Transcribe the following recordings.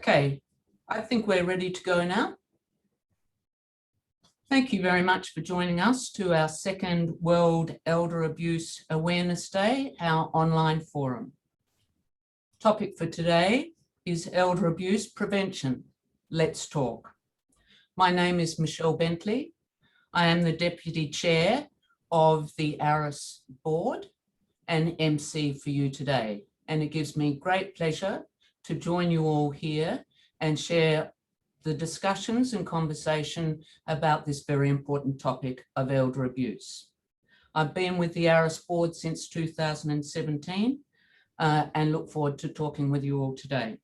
Okay, I think we're ready to go now. Thank you very much for joining us to our second World Elder Abuse Awareness Day, our online forum. Topic for today is elder abuse prevention. Let's talk. My name is Michelle Bentley. I am the Deputy Chair of the ARAS board and MC for you today. And it gives me great pleasure to join you all here and share the discussions and conversation about this very important topic of elder abuse. I've been with the ARAS board since 2017 and look forward to talking with you all today.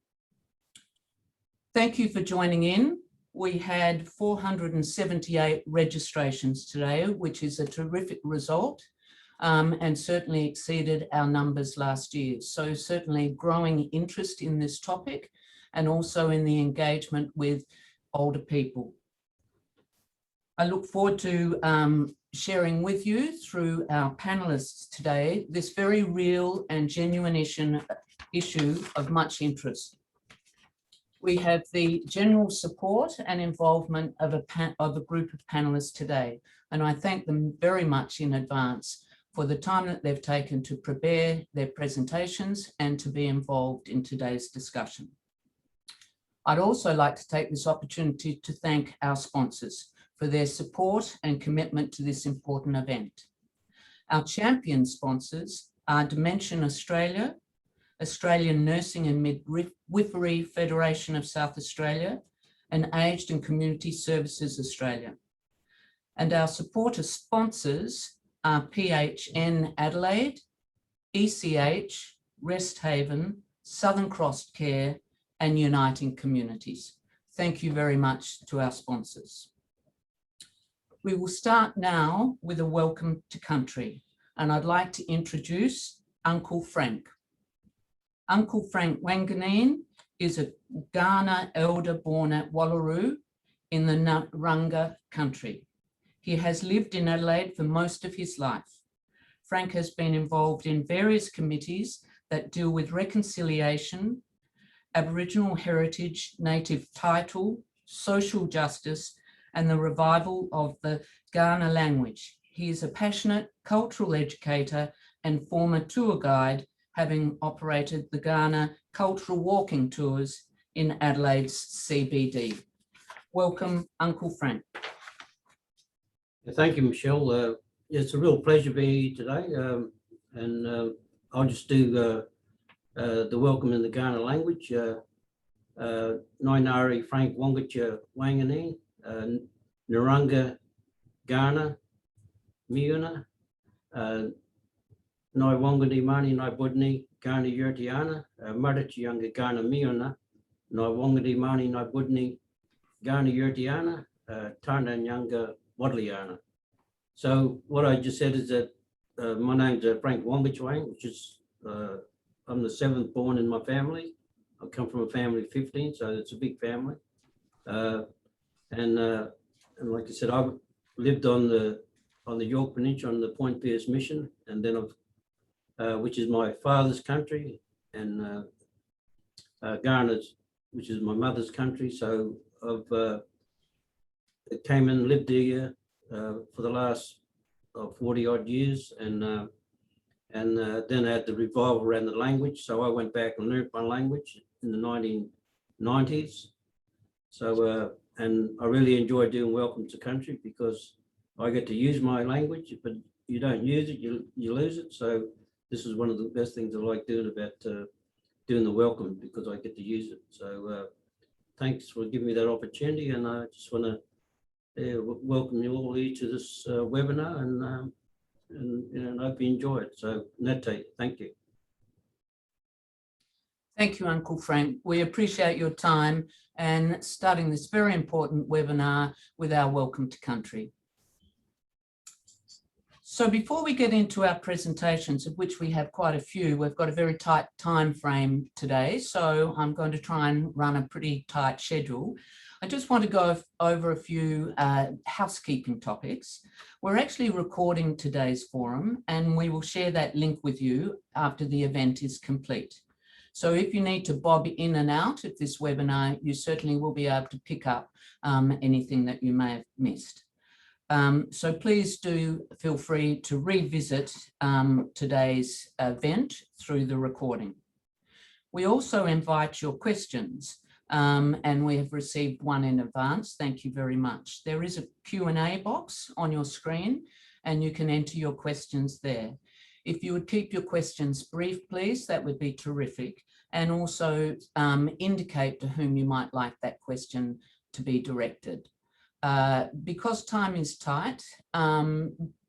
Thank you for joining in. We had 478 registrations today, which is a terrific result. And certainly exceeded our numbers last year. So certainly growing interest in this topic and also in the engagement with older people. I look forward to sharing with you through our panelists today this very real and genuine issue of much interest. We have the general support and involvement of a group of panelists today, and I thank them very much in advance for the time that they've taken to prepare their presentations and to be involved in today's discussion. I'd also like to take this opportunity to thank our sponsors for their support and commitment to this important event. Our champion sponsors are Dementia Australia, Australian Nursing and Midwifery Federation of South Australia, and Aged and Community Services Australia. And our supporter sponsors are PHN Adelaide, ECH, Resthaven, Southern Cross Care, and Uniting Communities. Thank you very much to our sponsors. We will start now with a welcome to country, and I'd like to introduce Uncle Frank. Uncle Frank Wanganeen is a Kaurna elder born at Wallaroo in the Narungga country. He has lived in Adelaide for most of his life. Frank has been involved in various committees that deal with reconciliation, Aboriginal heritage, native title, social justice, and the revival of the Kaurna language. He is a passionate cultural educator and former tour guide, having operated the Kaurna cultural walking tours in Adelaide's CBD. Welcome, Uncle Frank. Thank you, Michelle. It's a real pleasure being here today, and I'll just do the welcome in the Kaurna language. Nainari Frank Wangacha Wanganeen, Narungga Kaurna Miuna, Nai Wangadi Mani Nai Budni Kaurna Yurtiana, Marachi Younger Kaurna Miuna, Nai Wangadi Mani Nai Budni Kaurna Yurtiana, Tarna Younger Wadliana. So what I just said is that my name's Frank Wangachwang, which is, I'm the seventh born in my family. I come from a family of 15, so it's a big family. And like I said, I've lived on the York Peninsula on the Point Pearce Mission, and then which is my father's country, and Kaurna's, which is my mother's country. So I've came and lived here for the last 40 odd years, and then I had the revival around the language. So I went back and learned my language in the 1990s. So, and I really enjoy doing Welcome to Country because I get to use my language, but you don't use it, you lose it. So this is one of the best things I like doing about doing the welcome, because I get to use it. So thanks for giving me that opportunity, and I just want to welcome you all here to this webinar, and I hope you enjoy it. So Nete, thank you. Thank you, Uncle Frank. We appreciate your time and starting this very important webinar with our welcome to country. So before we get into our presentations, of which we have quite a few, we've got a very tight time frame today, so I'm going to try and run a pretty tight schedule. I just want to go over a few housekeeping topics. We're actually recording today's forum, and we will share that link with you after the event is complete. So if you need to bob in and out of this webinar, you certainly will be able to pick up anything that you may have missed. So please do feel free to revisit today's event through the recording. We also invite your questions, and we have received one in advance. Thank you very much. There is a Q&A box on your screen, and you can enter your questions there. If you would keep your questions brief, please, that would be terrific. And also indicate to whom you might like that question to be directed. Because time is tight,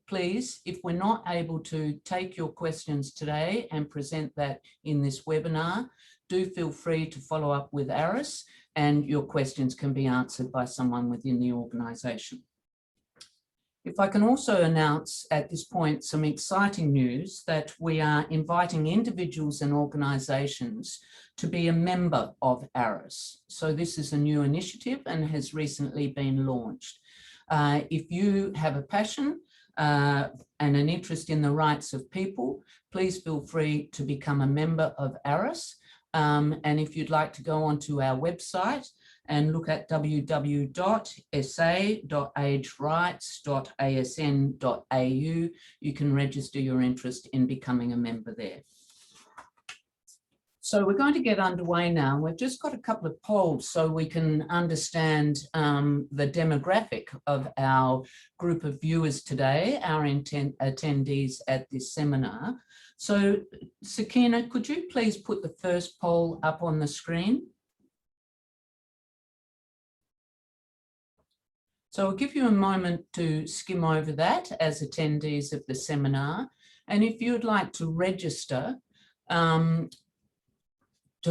please, if we're not able to take your questions today and present that in this webinar, do feel free to follow up with ARAS, and your questions can be answered by someone within the organisation. If I can also announce at this point some exciting news that we are inviting individuals and organisations to be a member of ARAS. So this is a new initiative and has recently been launched. If you have a passion and an interest in the rights of people, please feel free to become a member of ARAS. And if you'd like to go onto our website and look at www.sa.agerights.asn.au, you can register your interest in becoming a member there. So we're going to get underway now. We've just got a couple of polls so we can understand the demographic of our group of viewers today, our attendees at this seminar. So Sakina, could you please put the first poll up on the screen? So I'll give you a moment to skim over that as attendees of the seminar. And if you'd like to register to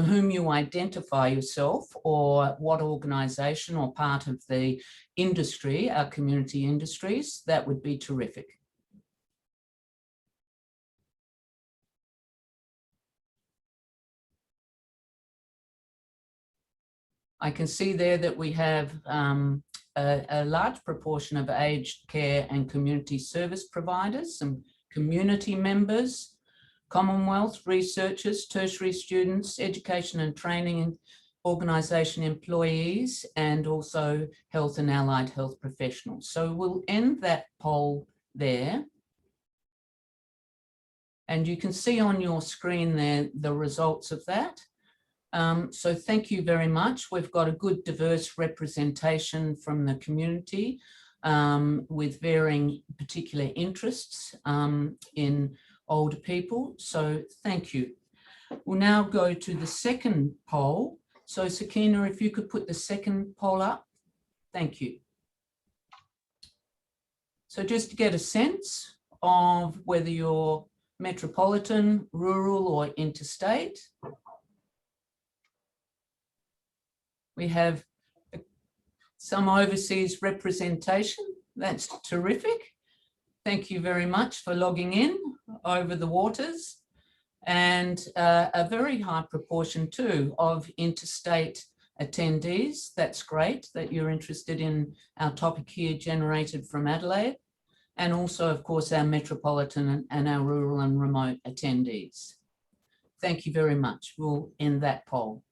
whom you identify yourself or what organisation or part of the industry, our community industries, that would be terrific. I can see there that we have a large proportion of aged care and community service providers, some community members, Commonwealth researchers, tertiary students, education and training organisation employees, and also health and allied health professionals. So we'll end that poll there. And you can see on your screen there the results of that. So thank you very much. We've got a good diverse representation from the community with varying particular interests in older people. So thank you. We'll now go to the second poll. So Sakina, if you could put the second poll up. Thank you. So just to get a sense of whether you're metropolitan, rural or interstate. We have some overseas representation. That's terrific. Thank you very much for logging in over the waters, and a very high proportion too of interstate attendees. That's great that you're interested in our topic here generated from Adelaide, and also of course our metropolitan and our rural and remote attendees. Thank you very much. We'll end that poll.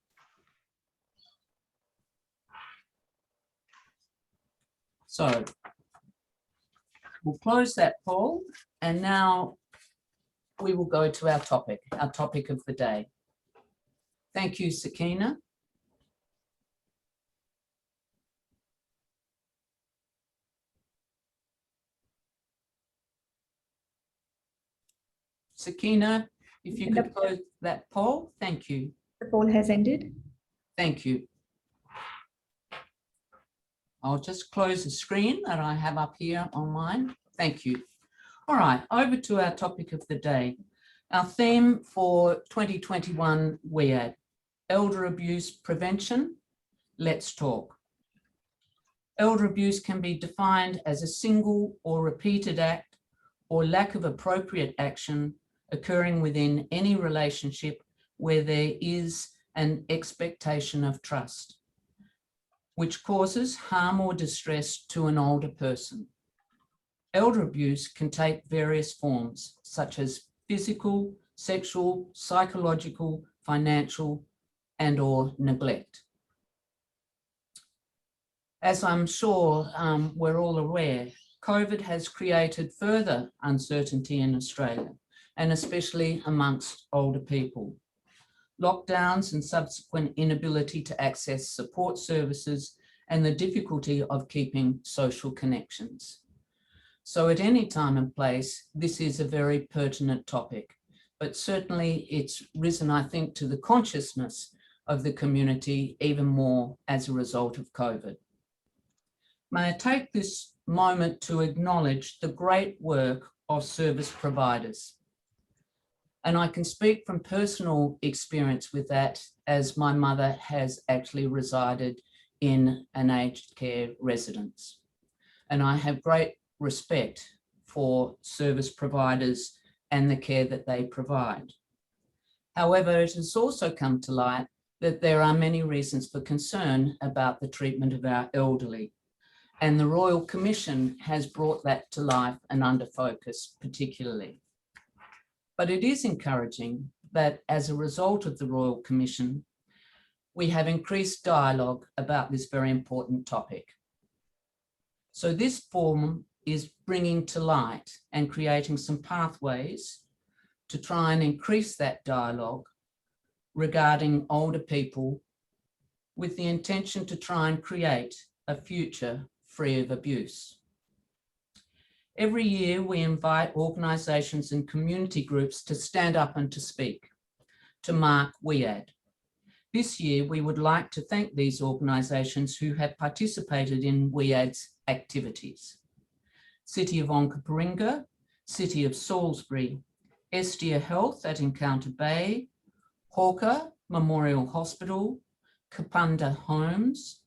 So we'll close that poll, and now we will go to our topic of the day. Thank you, Sakina. Sakina, if you could close that poll, thank you. The poll has ended. Thank you. I'll just close the screen that I have up here on mine. Thank you. All right, over to our topic of the day. Our theme for 2021 WEAAD, Elder Abuse Prevention. Let's talk. Elder abuse can be defined as a single or repeated act or lack of appropriate action occurring within any relationship where there is an expectation of trust, which causes harm or distress to an older person. Elder abuse can take various forms, such as physical, sexual, psychological, financial and/or neglect. As I'm sure we're all aware, COVID has created further uncertainty in Australia, and especially amongst older people. Lockdowns and subsequent inability to access support services and the difficulty of keeping social connections. So at any time and place, this is a very pertinent topic, but certainly it's risen, I think, to the consciousness of the community even more as a result of COVID. May I take this moment to acknowledge the great work of service providers. And I can speak from personal experience with that, as my mother has actually resided in an aged care residence. And I have great respect for service providers and the care that they provide. However, it has also come to light that there are many reasons for concern about the treatment of our elderly. And the Royal Commission has brought that to life and under focus particularly. But it is encouraging that as a result of the Royal Commission, we have increased dialogue about this very important topic. So this forum is bringing to light and creating some pathways to try and increase that dialogue regarding older people, with the intention to try and create a future free of abuse. Every year we invite organisations and community groups to stand up and to speak, to mark WEAAD. This year we would like to thank these organisations who have participated in WEAAD's activities. City of Onkaparinga, City of Salisbury, Estia Health at Encounter Bay, Hawker Memorial Hospital, Kapunda Homes,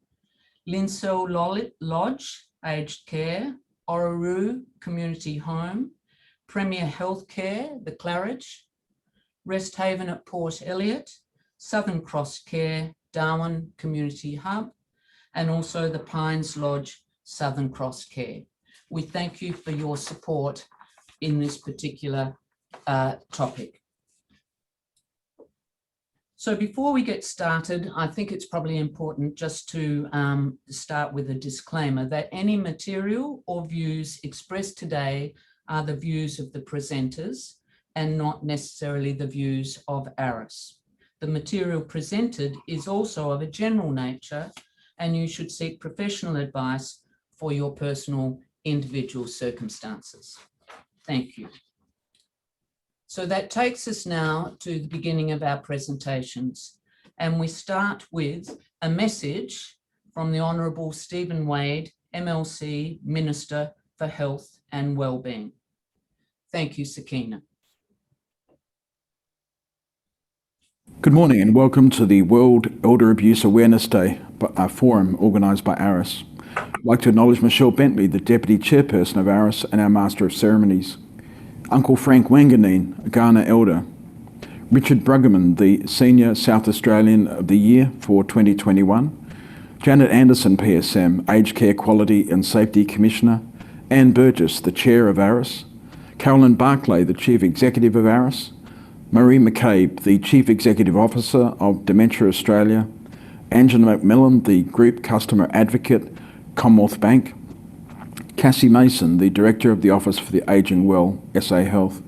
Linsell Lodge Aged Care, Orroroo Community Home, Premier Healthcare, the Claridge, Rest Haven at Port Elliot, Southern Cross Care, Darwin Community Hub, and also the Pines Lodge Southern Cross Care. We thank you for your support in this particular topic. So before we get started, I think it's probably important just to start with a disclaimer that any material or views expressed today are the views of the presenters and not necessarily the views of ARAS. The material presented is also of a general nature, and you should seek professional advice for your personal individual circumstances. Thank you. So that takes us now to the beginning of our presentations, and we start with a message from the Honourable Stephen Wade MLC, Minister for Health and Wellbeing. Thank you, Sakina. Good morning and welcome to the World Elder Abuse Awareness Day forum organised by ARAS. I'd like to acknowledge Michelle Bentley, the Deputy Chairperson of ARAS and our Master of Ceremonies, Uncle Frank Wanganeen, a Kaurna Elder, Richard Bruggeman, the Senior South Australian of the Year for 2021, Janet Anderson, PSM, Aged Care Quality and Safety Commissioner, Anne Burgess, the Chair of ARAS, Carolyn Barclay, the Chief Executive of ARAS, Marie McCabe, the Chief Executive Officer of Dementia Australia, Angela McMillan, the Group Customer Advocate, Commonwealth Bank, Cassie Mason, the Director of the Office for the Ageing Well, SA Health.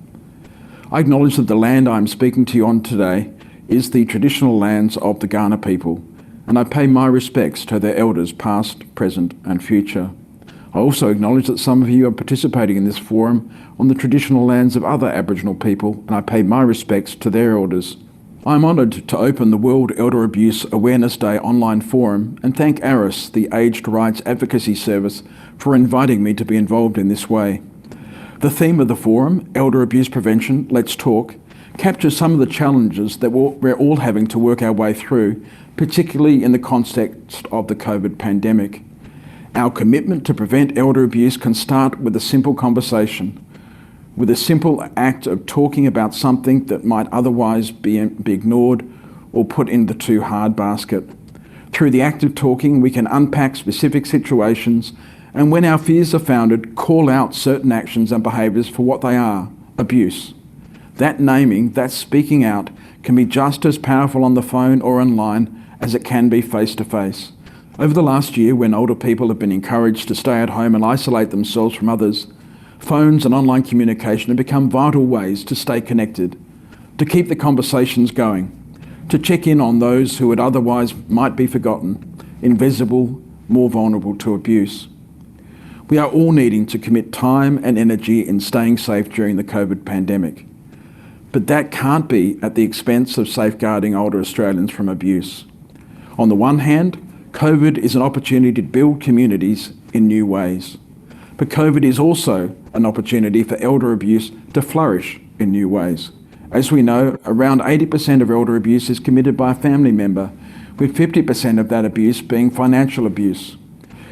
I acknowledge that the land I am speaking to you on today is the traditional lands of the Kaurna people, and I pay my respects to their elders past, present and future. I also acknowledge that some of you are participating in this forum on the traditional lands of other Aboriginal people, and I pay my respects to their elders. I am honoured to open the World Elder Abuse Awareness Day online forum and thank ARAS, the Aged Rights Advocacy Service, for inviting me to be involved in this way. The theme of the forum, Elder Abuse Prevention, Let's Talk, captures some of the challenges that we're all having to work our way through, particularly in the context of the COVID pandemic. Our commitment to prevent elder abuse can start with a simple conversation, with a simple act of talking about something that might otherwise be ignored or put in the too hard basket. Through the act of talking, we can unpack specific situations, and when our fears are founded, call out certain actions and behaviours for what they are: abuse. That naming, that speaking out, can be just as powerful on the phone or online as it can be face-to-face. Over the last year, when older people have been encouraged to stay at home and isolate themselves from others, phones and online communication have become vital ways to stay connected, to keep the conversations going, to check in on those who would otherwise might be forgotten, invisible, more vulnerable to abuse. We are all needing to commit time and energy in staying safe during the COVID pandemic. But that can't be at the expense of safeguarding older Australians from abuse. On the one hand, COVID is an opportunity to build communities in new ways. But COVID is also an opportunity for elder abuse to flourish in new ways. As we know, around 80% of elder abuse is committed by a family member, with 50% of that abuse being financial abuse.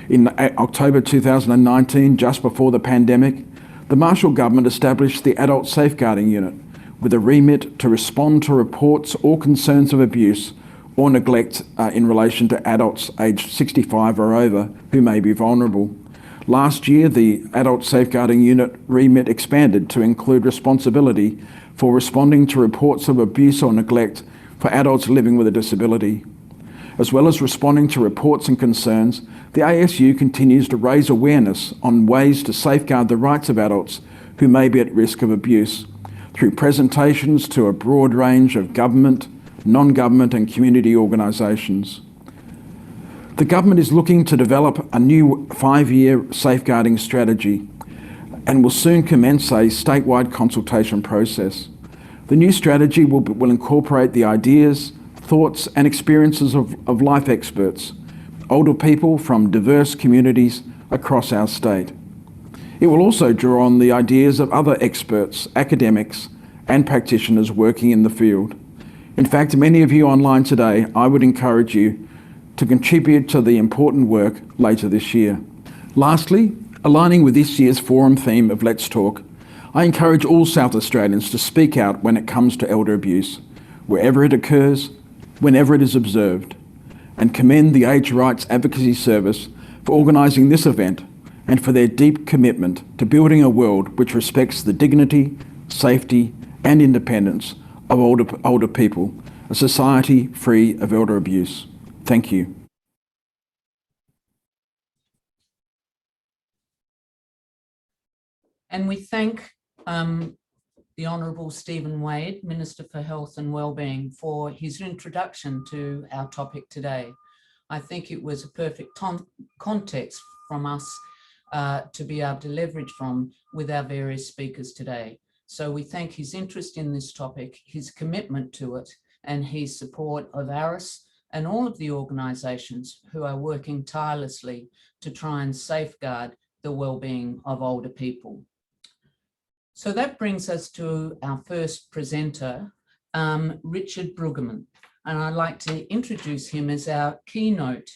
In October 2019, just before the pandemic, the Marshall government established the Adult Safeguarding Unit with a remit to respond to reports or concerns of abuse or neglect in relation to adults aged 65 or over who may be vulnerable. Last year, the Adult Safeguarding Unit remit expanded to include responsibility for responding to reports of abuse or neglect for adults living with a disability. As well as responding to reports and concerns, the ASU continues to raise awareness on ways to safeguard the rights of adults who may be at risk of abuse through presentations to a broad range of government, non-government and community organisations. The government is looking to develop a new 5-year safeguarding strategy and will soon commence a statewide consultation process. The new strategy will incorporate the ideas, thoughts and experiences of life experts, older people from diverse communities across our state. It will also draw on the ideas of other experts, academics and practitioners working in the field. In fact, many of you online today, I would encourage you to contribute to the important work later this year. Lastly, aligning with this year's forum theme of Let's Talk, I encourage all South Australians to speak out when it comes to elder abuse, wherever it occurs, whenever it is observed, and commend the Age Rights Advocacy Service for organising this event and for their deep commitment to building a world which respects the dignity, safety and independence of older people, a society free of elder abuse. Thank you. And we thank the Honourable Stephen Wade, Minister for Health and Wellbeing, for his introduction to our topic today. I think it was a perfect context from us to be able to leverage from with our various speakers today. So we thank his interest in this topic, his commitment to it, and his support of ARAS and all of the organisations who are working tirelessly to try and safeguard the wellbeing of older people. So that brings us to our first presenter, Richard Brueggemann. And I'd like to introduce him as our keynote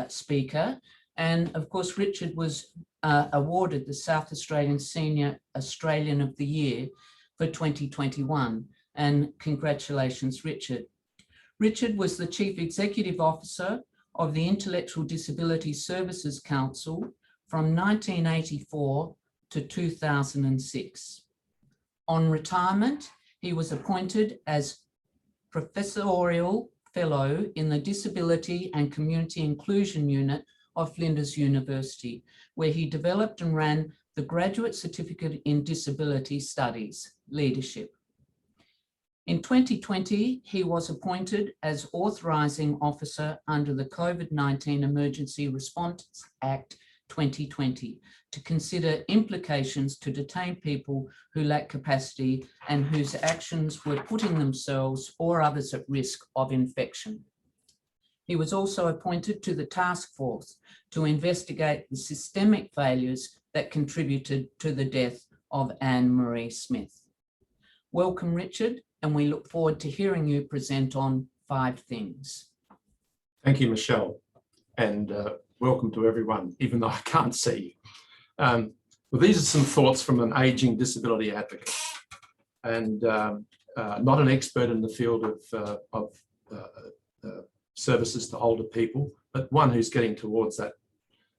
speaker. And of course, Richard was awarded the South Australian Senior Australian of the Year for 2021. And congratulations, Richard. Richard was the Chief Executive Officer of the Intellectual Disability Services Council from 1984 to 2006. On retirement, he was appointed as Professorial Fellow in the Disability and Community Inclusion Unit of Flinders University, where he developed and ran the Graduate Certificate in Disability Studies, Leadership. In 2020, he was appointed as Authorising Officer under the COVID-19 Emergency Response Act 2020 to consider implications to detain people who lack capacity and whose actions were putting themselves or others at risk of infection. He was also appointed to the task force to investigate the systemic failures that contributed to the death of Anne-Marie Smith. Welcome, Richard, and we look forward to hearing you present on 5 things. Thank you, Michelle, and welcome to everyone, even though I can't see you. Well, these are some thoughts from an ageing disability advocate and not an expert in the field of services to older people, but one who's getting towards that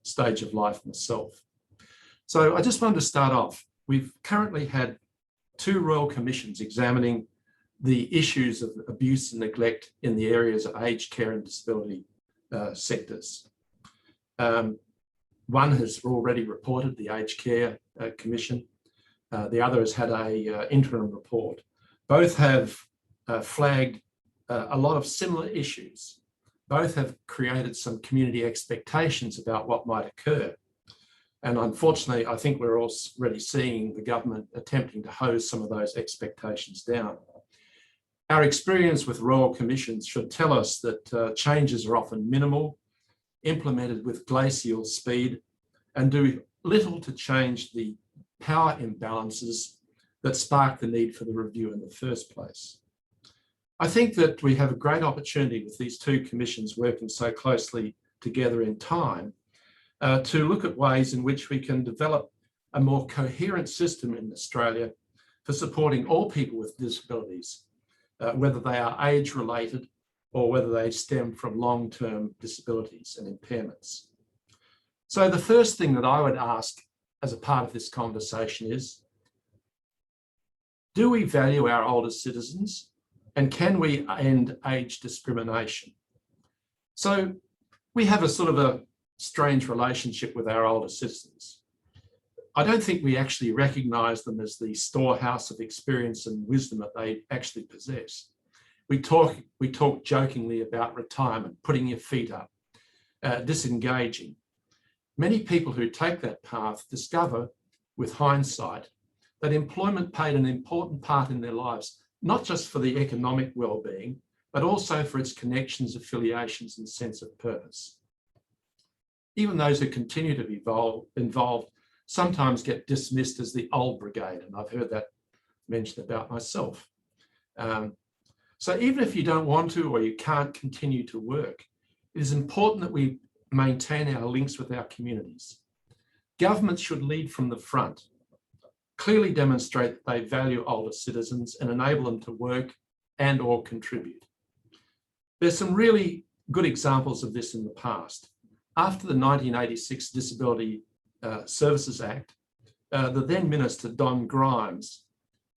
stage of life myself. So I just wanted to start off. We've currently had 2 royal commissions examining the issues of abuse and neglect in the areas of aged care and disability sectors. One has already reported, the Aged Care Commission. The other has had a interim report. Both have flagged a lot of similar issues. Both have created some community expectations about what might occur. And unfortunately, I think we're already seeing the government attempting to hose some of those expectations down. Our experience with royal commissions should tell us that changes are often minimal, implemented with glacial speed, and do little to change the power imbalances that spark the need for the review in the first place. I think that we have a great opportunity with these 2 commissions working so closely together in time to look at ways in which we can develop a more coherent system in Australia for supporting all people with disabilities, whether they are age-related or whether they stem from long-term disabilities and impairments. So the first thing that I would ask as a part of this conversation is, do we value our older citizens, and can we end age discrimination? So we have a sort of a strange relationship with our older citizens. I don't think we actually recognise them as the storehouse of experience and wisdom that they actually possess. We talk jokingly about retirement, putting your feet up, disengaging. Many people who take that path discover with hindsight that employment played an important part in their lives, not just for the economic well-being, but also for its connections, affiliations, and sense of purpose. Even those who continue to be involved sometimes get dismissed as the old brigade, and I've heard that mentioned about myself. So even if you don't want to or you can't continue to work, it is important that we maintain our links with our communities. Governments should lead from the front, clearly demonstrate that they value older citizens and enable them to work and or contribute. There's some really good examples of this in the past. After the 1986 Disability Services Act, the then Minister, Don Grimes,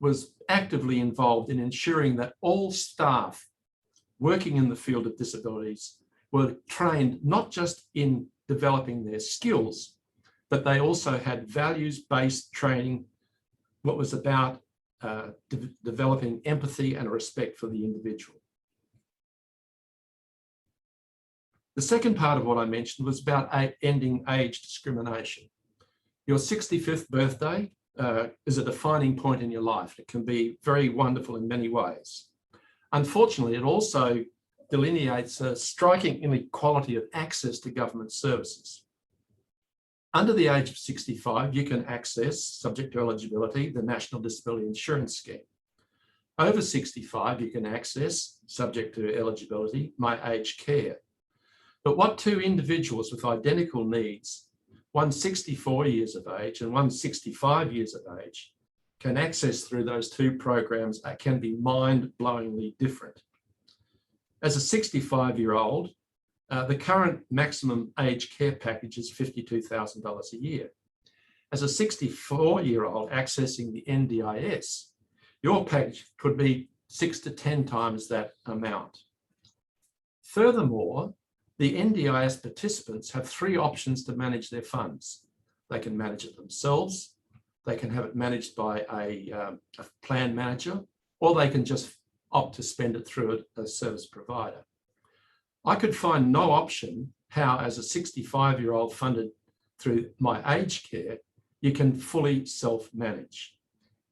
was actively involved in ensuring that all staff working in the field of disabilities were trained not just in developing their skills, but they also had values-based training, what was about developing empathy and respect for the individual. The second part of what I mentioned was about ending age discrimination. Your 65th birthday is a defining point in your life. It can be very wonderful in many ways. Unfortunately, it also delineates a striking inequality of access to government services. Under the age of 65, you can access, subject to eligibility, the National Disability Insurance Scheme. Over 65, you can access, subject to eligibility, My Aged Care. But what 2 individuals with identical needs, one 64 years of age and one 65 years of age, can access through those 2 programs can be mind-blowingly different. As a 65-year-old, the current maximum aged care package is $52,000 a year. As a 64-year-old accessing the NDIS, your package could be 6 to 10 times that amount. Furthermore, the NDIS participants have 3 options to manage their funds. They can manage it themselves, they can have it managed by a plan manager, or they can just opt to spend it through a service provider. I could find no option how, as a 65-year-old funded through My Aged Care, you can fully self-manage.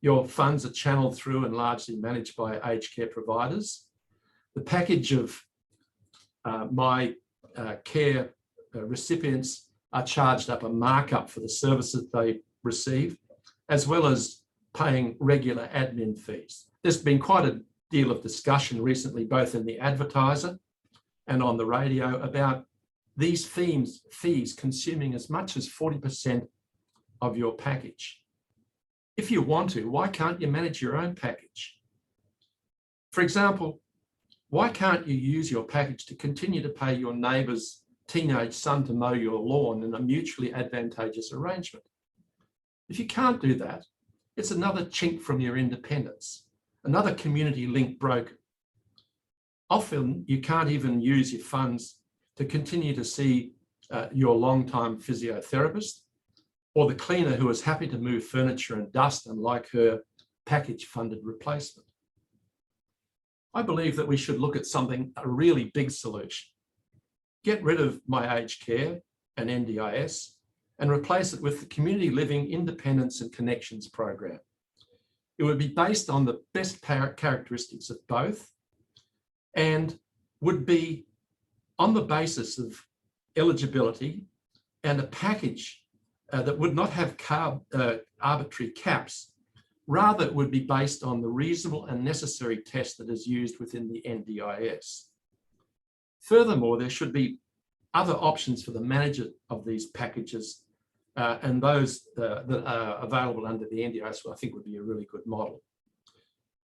Your funds are channeled through and largely managed by aged care providers. The package of My Care recipients are charged up a markup for the services they receive, as well as paying regular admin fees. There's been quite a deal of discussion recently, both in the Advertiser and on the radio, about these fees consuming as much as 40% of your package. If you want to, why can't you manage your own package? For example, why can't you use your package to continue to pay your neighbour's teenage son to mow your lawn in a mutually advantageous arrangement? If you can't do that, It's another chink from your independence, another community link broken. Often you can't even use your funds to continue to see your long-time physiotherapist or the cleaner who is happy to move furniture and dust and like her package-funded replacement. I believe that we should look at a really big solution. Get rid of My Aged Care and NDIS and replace it with the Community Living Independence and Connections program. It would be based on the best characteristics of both and would be on the basis of eligibility and a package that would not have arbitrary caps. Rather, it would be based on the reasonable and necessary test that is used within the NDIS. Furthermore, there should be other options for the manager of these packages and those that are available under the NDIS, I think would be a really good model.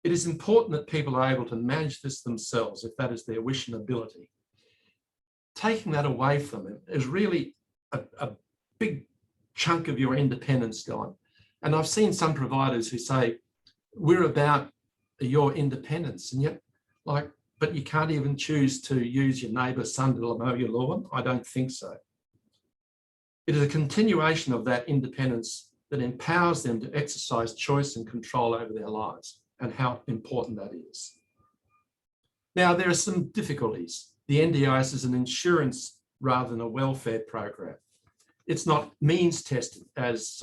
It is important that people are able to manage this themselves if that is their wish and ability. Taking that away from them is really a big chunk of your independence gone. And I've seen some providers who say, we're about your independence, and yet, but you can't even choose to use your neighbour's son to mow your lawn? I don't think so. It is a continuation of that independence that empowers them to exercise choice and control over their lives, and how important that is. Now, there are some difficulties. The NDIS is an insurance rather than a welfare program. It's not means tested as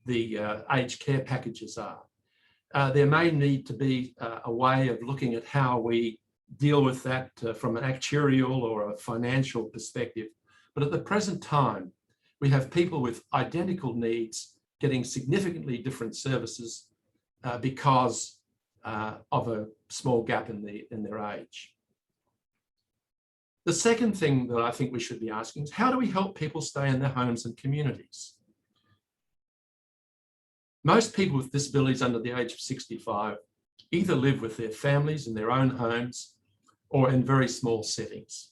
the aged care packages are. There may need to be a way of looking at how we deal with that from an actuarial or a financial perspective. But at the present time, we have people with identical needs getting significantly different services because of a small gap in their age. The second thing that I think we should be asking is, how do we help people stay in their homes and communities? Most people with disabilities under the age of 65 either live with their families in their own homes or in very small settings.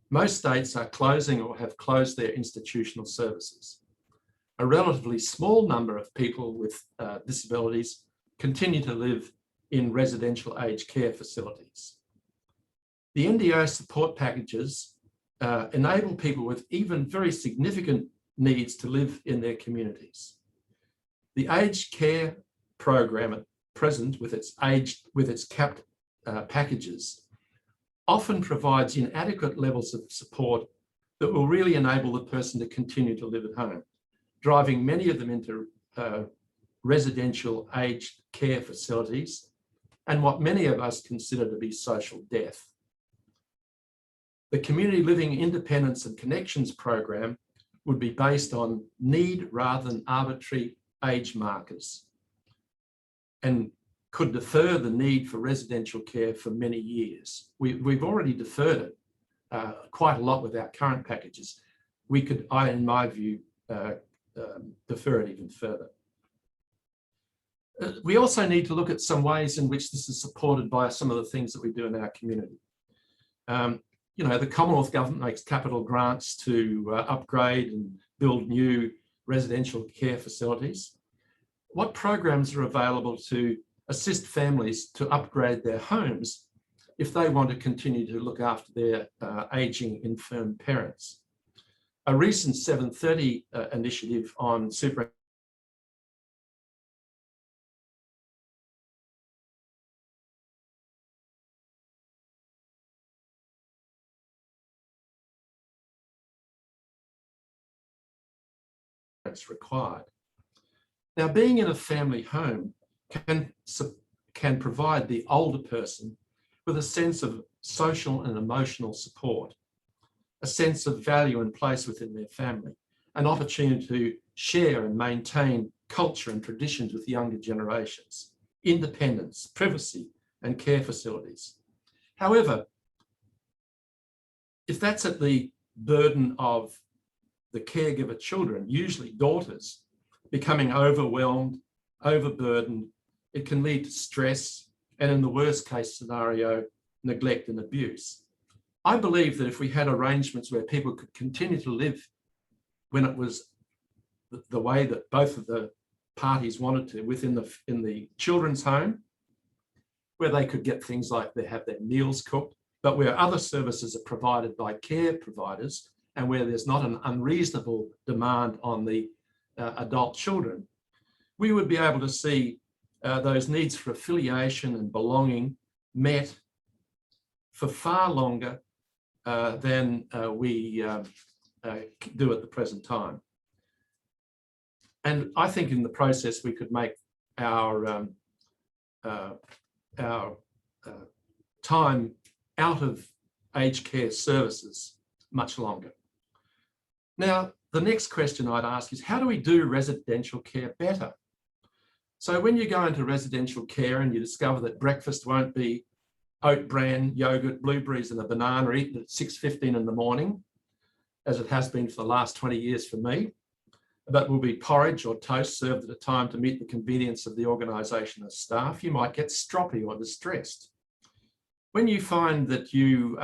Most states are closing or have closed their institutional services. A relatively small number of people with disabilities continue to live in residential aged care facilities. The NDIS support packages enable people with even very significant needs to live in their communities. The aged care program at present, with its capped packages, often provides inadequate levels of support that will really enable the person to continue to live at home, driving many of them into residential aged care facilities and what many of us consider to be social death. The Community Living Independence and Connections program would be based on need rather than arbitrary age markers, and could defer the need for residential care for many years. We've already deferred it quite a lot with our current packages. We could, in my view, defer it even further. We also need to look at some ways in which this is supported by some of the things that we do in our community. The Commonwealth Government makes capital grants to upgrade and build new residential care facilities. What programs are available to assist families to upgrade their homes if they want to continue to look after their aging infirm parents? A recent 730 initiative on super required. Now, being in a family home can provide the older person with a sense of social and emotional support, a sense of value and place within their family, an opportunity to share and maintain culture and traditions with younger generations, independence, privacy, and care facilities. However, if that's at the burden of the caregiver children, usually daughters, becoming overwhelmed, overburdened, it can lead to stress and, in the worst case scenario, neglect and abuse. I believe that if we had arrangements where people could continue to live when it was the way that both of the parties wanted to within the children's home, where they could get things like they have their meals cooked, but where other services are provided by care providers and where there's not an unreasonable demand on the adult children, we would be able to see those needs for affiliation and belonging met for far longer than we do at the present time. And I think in the process we could make our time out of aged care services much longer. Now, the next question I'd ask is, how do we do residential care better? So when you go into residential care and you discover that breakfast won't be oat bran, yogurt, blueberries and a banana eaten at 6:15 in the morning, as it has been for the last 20 years for me, but will be porridge or toast served at a time to meet the convenience of the organisation and staff, you might get stroppy or distressed. When you find that you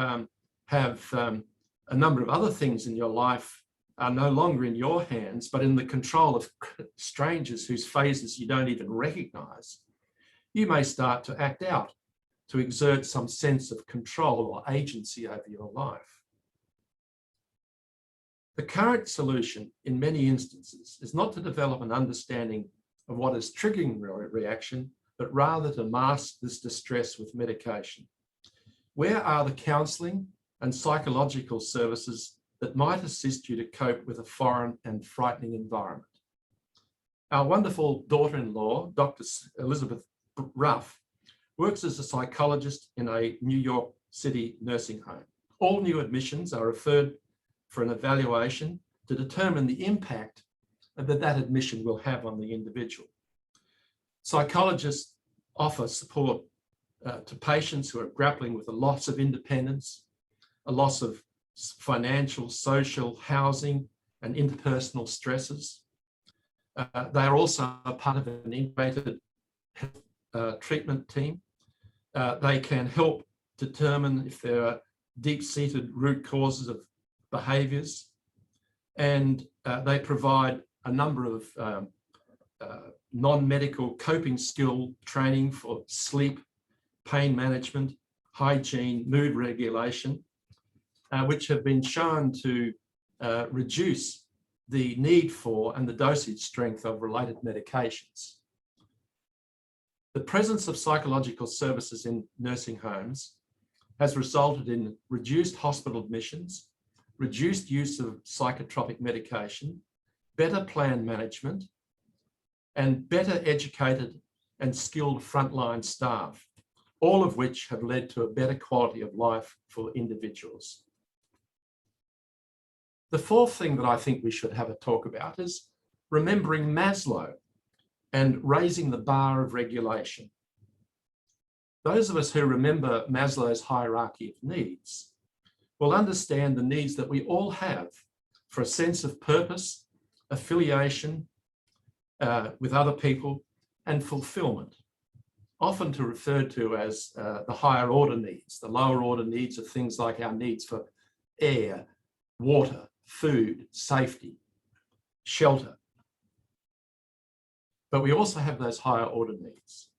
have a number of other things in your life are no longer in your hands, but in the control of strangers whose faces you don't even recognise, you may start to act out, to exert some sense of control or agency over your life. The current solution in many instances is not to develop an understanding of what is triggering reaction, but rather to mask this distress with medication. Where are the counselling and psychological services that might assist you to cope with a foreign and frightening environment? Our wonderful daughter-in-law, Dr. Elizabeth Ruff, works as a psychologist in a New York City nursing home. All new admissions are referred for an evaluation to determine the impact that admission will have on the individual. Psychologists offer support to patients who are grappling with a loss of independence, a loss of financial, social, housing, and interpersonal stresses. They are also a part of an integrated health treatment team. They can help determine if there are deep-seated root causes of behaviours, and they provide a number of non-medical coping skill training for sleep, pain management, hygiene, mood regulation, which have been shown to reduce the need for and the dosage strength of related medications. The presence of psychological services in nursing homes has resulted in reduced hospital admissions, reduced use of psychotropic medication, better plan management, and better educated and skilled frontline staff, all of which have led to a better quality of life for individuals. The fourth thing that I think we should have a talk about is remembering Maslow and raising the bar of regulation. Those of us who remember Maslow's hierarchy of needs will understand the needs that we all have for a sense of purpose, affiliation with other people, and fulfillment, often referred to as the higher order needs. The lower order needs are things like our needs for air, water, food, safety, shelter. But we also have those higher order needs.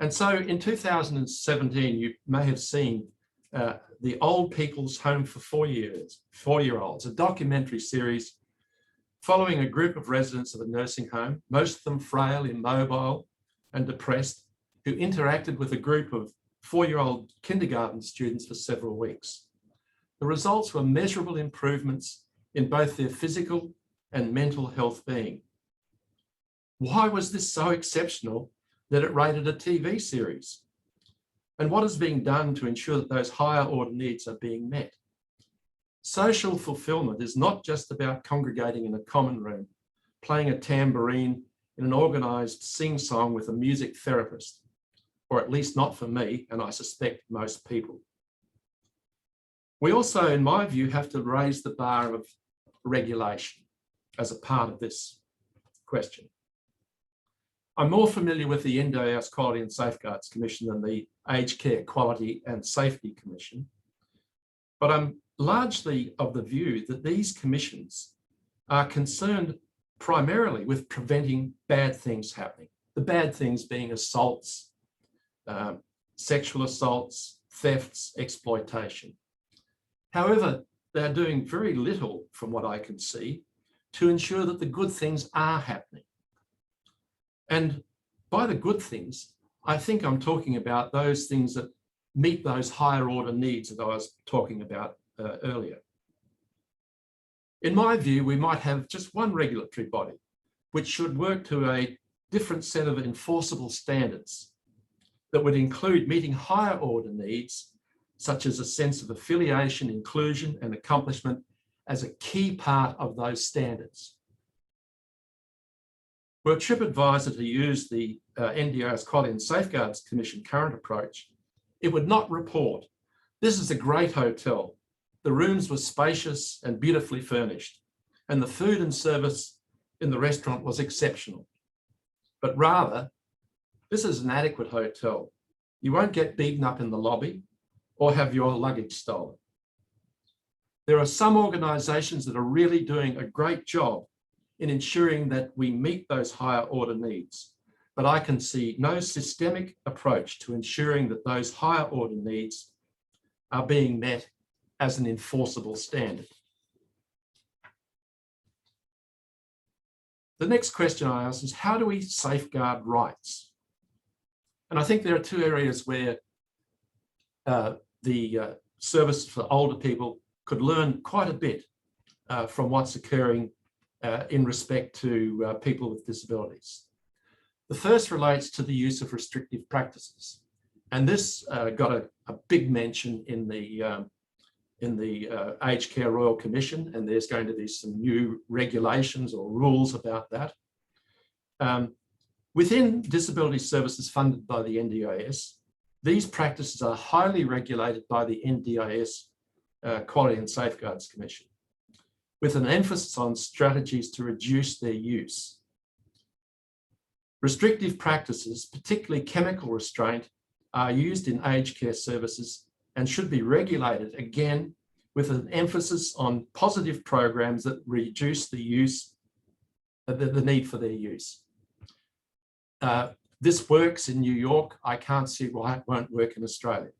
And so in 2017, you may have seen the Old People's Home for 4-year-olds, a documentary series following a group of residents of a nursing home, most of them frail, immobile, and depressed, who interacted with a group of 4-year-old kindergarten students for several weeks. The results were measurable improvements in both their physical and mental health being. Why was this so exceptional that it rated a TV series? And what is being done to ensure that those higher order needs are being met? Social fulfillment is not just about congregating in a common room, playing a tambourine in an organised sing-song with a music therapist, or at least not for me, and I suspect most people. We also, in my view, have to raise the bar of regulation as a part of this question. I'm more familiar with the NDIS Quality and Safeguards Commission than the Aged Care Quality and Safety Commission, but I'm largely of the view that these commissions are concerned primarily with preventing bad things happening. The bad things being assaults, sexual assaults, thefts, exploitation. However, they're doing very little, from what I can see, to ensure that the good things are happening. And by the good things, I think I'm talking about those things that meet those higher order needs that I was talking about earlier. In my view, we might have just one regulatory body, which should work to a different set of enforceable standards that would include meeting higher order needs, such as a sense of affiliation, inclusion, and accomplishment as a key part of those standards. Were TripAdvisor to use the NDIS Quality and Safeguards Commission current approach, it would not report, "This is a great hotel. The rooms were spacious and beautifully furnished, and the food and service in the restaurant was exceptional." But rather, "This is an adequate hotel. You won't get beaten up in the lobby or have your luggage stolen." There are some organisations that are really doing a great job in ensuring that we meet those higher order needs, but I can see no systemic approach to ensuring that those higher order needs are being met as an enforceable standard. The next question I ask is, how do we safeguard rights? And I think there are two areas where the service for older people could learn quite a bit from what's occurring in respect to people with disabilities. The first relates to the use of restrictive practices. And this got a big mention in the Aged Care Royal Commission, and there's going to be some new regulations or rules about that. Within disability services funded by the NDIS, these practices are highly regulated by the NDIS Quality and Safeguards Commission, with an emphasis on strategies to reduce their use. Restrictive practices, particularly chemical restraint, are used in aged care services and should be regulated, again, with an emphasis on positive programs that reduce the use, the need for their use. This works in New York. I can't see why it won't work in Australia.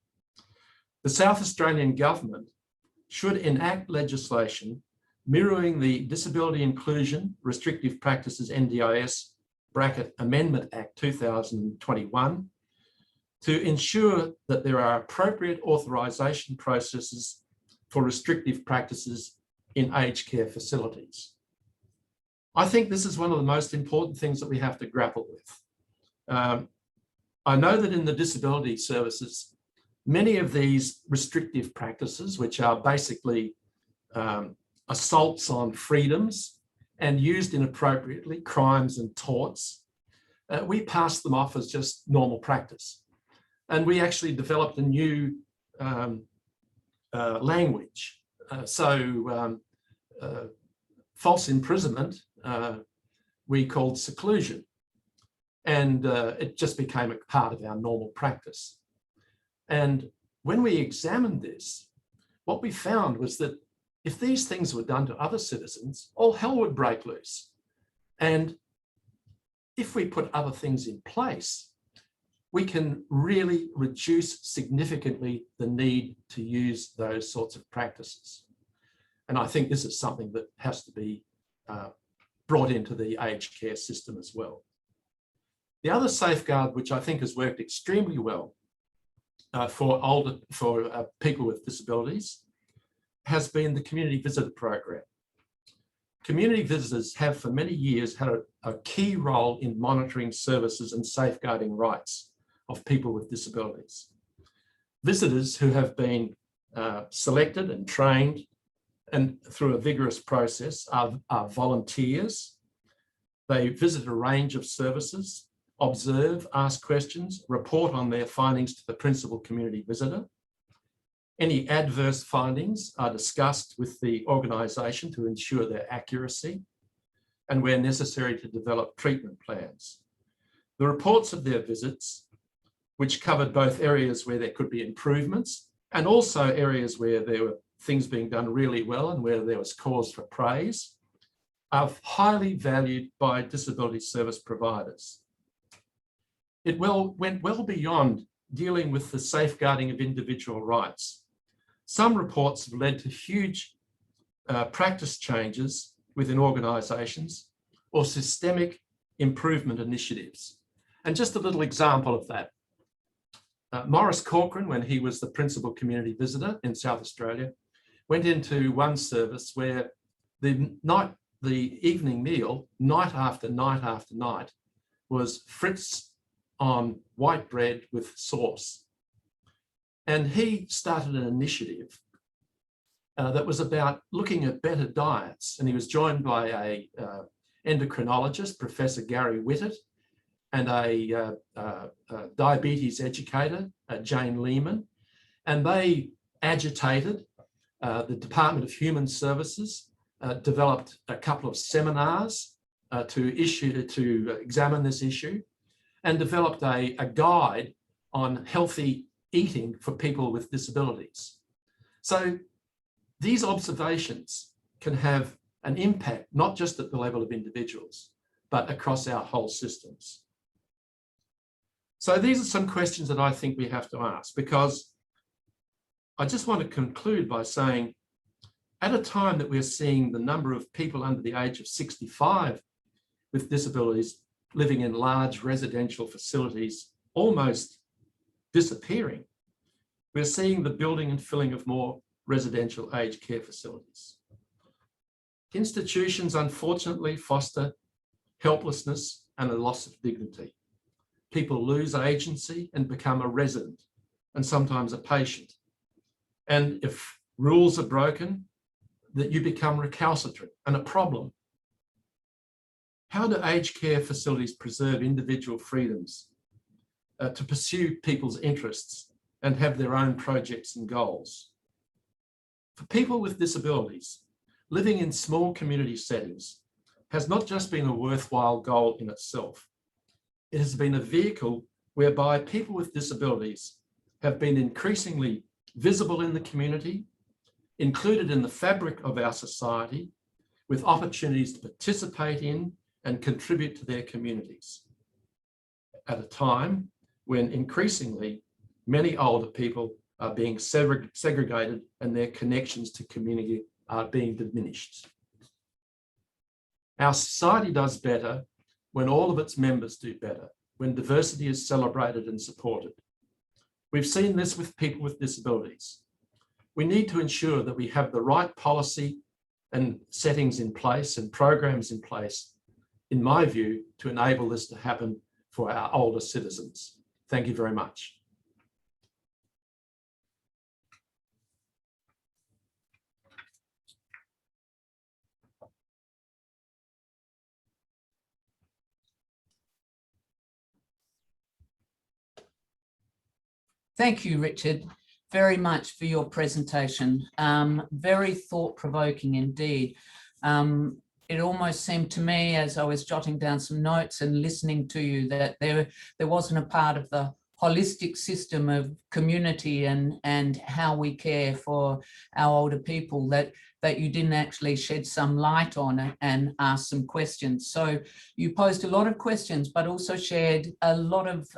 The South Australian government should enact legislation mirroring the Disability Inclusion Restrictive Practices NDIS Amendment Act 2021 to ensure that there are appropriate authorisation processes for restrictive practices in aged care facilities. I think this is one of the most important things that we have to grapple with. I know that in the disability services, many of these restrictive practices, which are basically assaults on freedoms and used inappropriately, crimes and torts, we pass them off as just normal practice. And we actually developed a new language. False imprisonment, we called seclusion. And it just became a part of our normal practice. And when we examined this, what we found was that if these things were done to other citizens, all hell would break loose. And if we put other things in place, we can really reduce significantly the need to use those sorts of practices. And I think this is something that has to be brought into the aged care system as well. The other safeguard, which I think has worked extremely well for people with disabilities, has been the community visitor program. Community visitors have for many years had a key role in monitoring services and safeguarding rights of people with disabilities. Visitors who have been selected and trained and through a vigorous process are volunteers. They visit a range of services, observe, ask questions, report on their findings to the principal community visitor. Any adverse findings are discussed with the organisation to ensure their accuracy, and where necessary to develop treatment plans. The reports of their visits, which covered both areas where there could be improvements and also areas where there were things being done really well and where there was cause for praise, are highly valued by disability service providers. It went well beyond dealing with the safeguarding of individual rights. Some reports have led to huge practice changes within organisations or systemic improvement initiatives. And just a little example of that. Maurice Corcoran, when he was the principal community visitor in South Australia, went into one service where the evening meal, night after night after night, was frites on white bread with sauce. And he started an initiative that was about looking at better diets. And he was joined by a endocrinologist, Professor Gary Whitted, and a diabetes educator, Jane Lehman. And they agitated the Department of Human Services, developed a couple of seminars to examine this issue, and developed a guide on healthy eating for people with disabilities. So these observations can have an impact, not just at the level of individuals, but across our whole systems. So these are some questions that I think we have to ask, because I just want to conclude by saying, at a time that we're seeing the number of people under the age of 65 with disabilities living in large residential facilities almost disappearing, we're seeing the building and filling of more residential aged care facilities. Institutions, unfortunately, foster helplessness and a loss of dignity. People lose agency and become a resident, and sometimes a patient. And if rules are broken, that you become recalcitrant and a problem. How do aged care facilities preserve individual freedoms to pursue people's interests and have their own projects and goals? For people with disabilities, living in small community settings has not just been a worthwhile goal in itself. It has been a vehicle whereby people with disabilities have been increasingly visible in the community, included in the fabric of our society, with opportunities to participate in and contribute to their communities, at a time when increasingly many older people are being segregated and their connections to community are being diminished. Our society does better when all of its members do better, when diversity is celebrated and supported. We've seen this with people with disabilities. We need to ensure that we have the right policy and settings in place and programs in place, in my view, to enable this to happen for our older citizens. Thank you very much. Thank you, Richard, very much for your presentation. Very thought-provoking indeed. It almost seemed to me, as I was jotting down some notes and listening to you, that there wasn't a part of the holistic system of community and how we care for our older people that you didn't actually shed some light on and ask some questions. So you posed a lot of questions, but also shared a lot of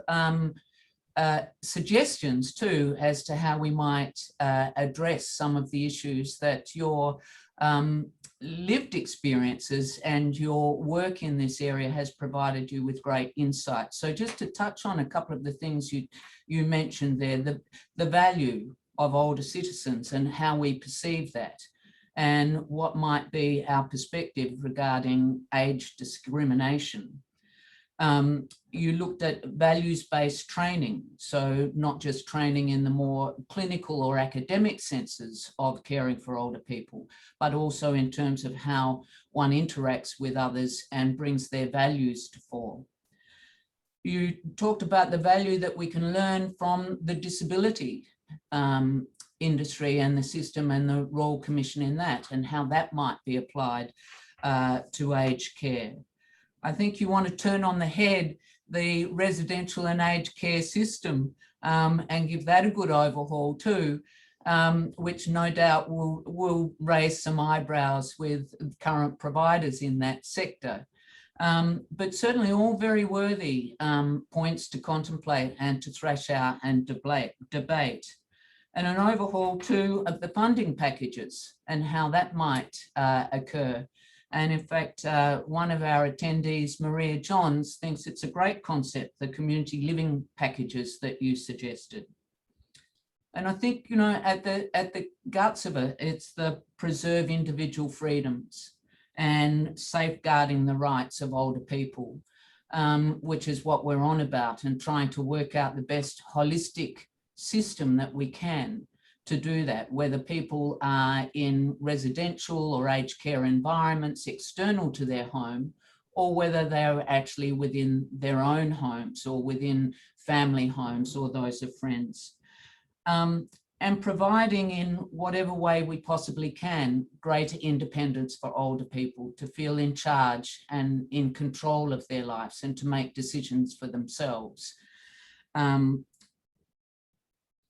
suggestions too as to how we might address some of the issues that your lived experiences and your work in this area has provided you with great insight. So just to touch on a couple of the things you mentioned there, the value of older citizens and how we perceive that, and what might be our perspective regarding age discrimination. You looked at values-based training, so not just training in the more clinical or academic senses of caring for older people, but also in terms of how one interacts with others and brings their values to fore. You talked about the value that we can learn from the disability industry and the system and the Royal Commission in that, and how that might be applied to aged care. I think you want to turn on the head the residential and aged care system and give that a good overhaul too, which no doubt will raise some eyebrows with current providers in that sector. But certainly all very worthy points to contemplate and to thrash out and debate. And an overhaul too of the funding packages and how that might occur. And in fact, one of our attendees, Maria Johns, thinks it's a great concept, the community living packages that you suggested. And I think, you know, at the guts of it, it's the preserve individual freedoms and safeguarding the rights of older people, which is what we're on about, and trying to work out the best holistic system that we can to do that, whether people are in residential or aged care environments external to their home, or whether they're actually within their own homes or within family homes or those of friends. And providing in whatever way we possibly can, greater independence for older people to feel in charge and in control of their lives and to make decisions for themselves.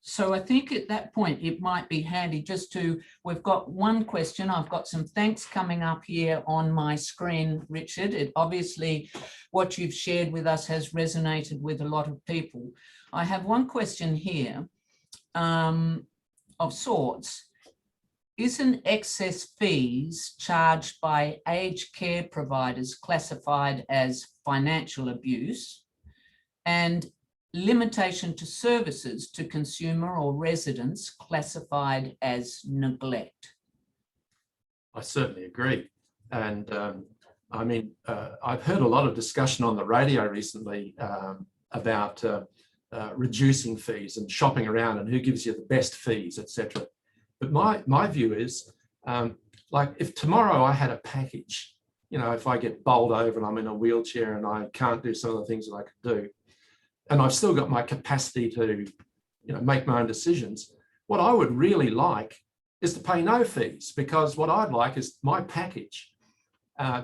So I think at that point, it might be handy just to, we've got one question. I've got some thanks coming up here on my screen, Richard. It obviously, what you've shared with us has resonated with a lot of people. I have one question here of sorts. Isn't excess fees charged by aged care providers classified as financial abuse, and limitation to services to consumer or residents classified as neglect? I certainly agree. And I mean, I've heard a lot of discussion on the radio recently about reducing fees and shopping around and who gives you the best fees, etc. But my view is, like, if tomorrow I had a package, you know, if I get bowled over and I'm in a wheelchair and I can't do some of the things that I could do, and I've still got my capacity to, you know, make my own decisions, what I would really like is to pay no fees, because what I'd like is my package,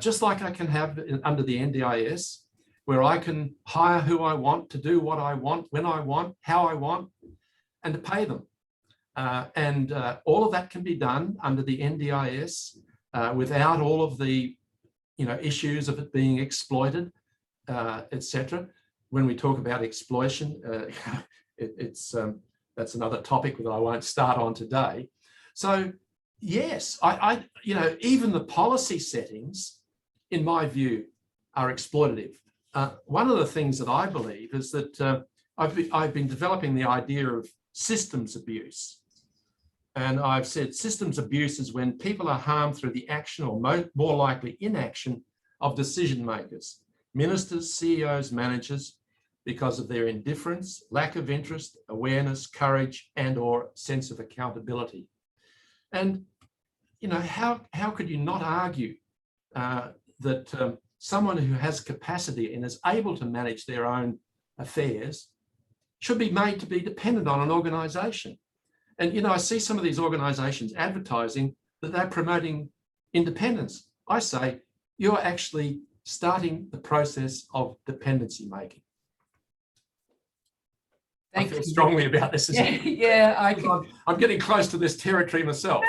just like I can have under the NDIS, where I can hire who I want to do what I want, when I want, how I want, and to pay them. And all of that can be done under the NDIS without all of the, you know, issues of it being exploited, etc. When we talk about exploitation, that's another topic that I won't start on today. So yes, I you know, even the policy settings, in my view, are exploitative. One of the things that I believe is that I've been developing the idea of systems abuse. And I've said systems abuse is when people are harmed through the action, or more likely inaction, of decision makers, ministers, CEOs, managers, because of their indifference, lack of interest, awareness, courage, and or sense of accountability. And, you know, how could you not argue that someone who has capacity and is able to manage their own affairs should be made to be dependent on an organisation? And, you know, I see some of these organisations advertising that they're promoting independence. I say, you're actually starting the process of dependency making. I feel strongly about this. Yeah, I'm getting close to this territory myself.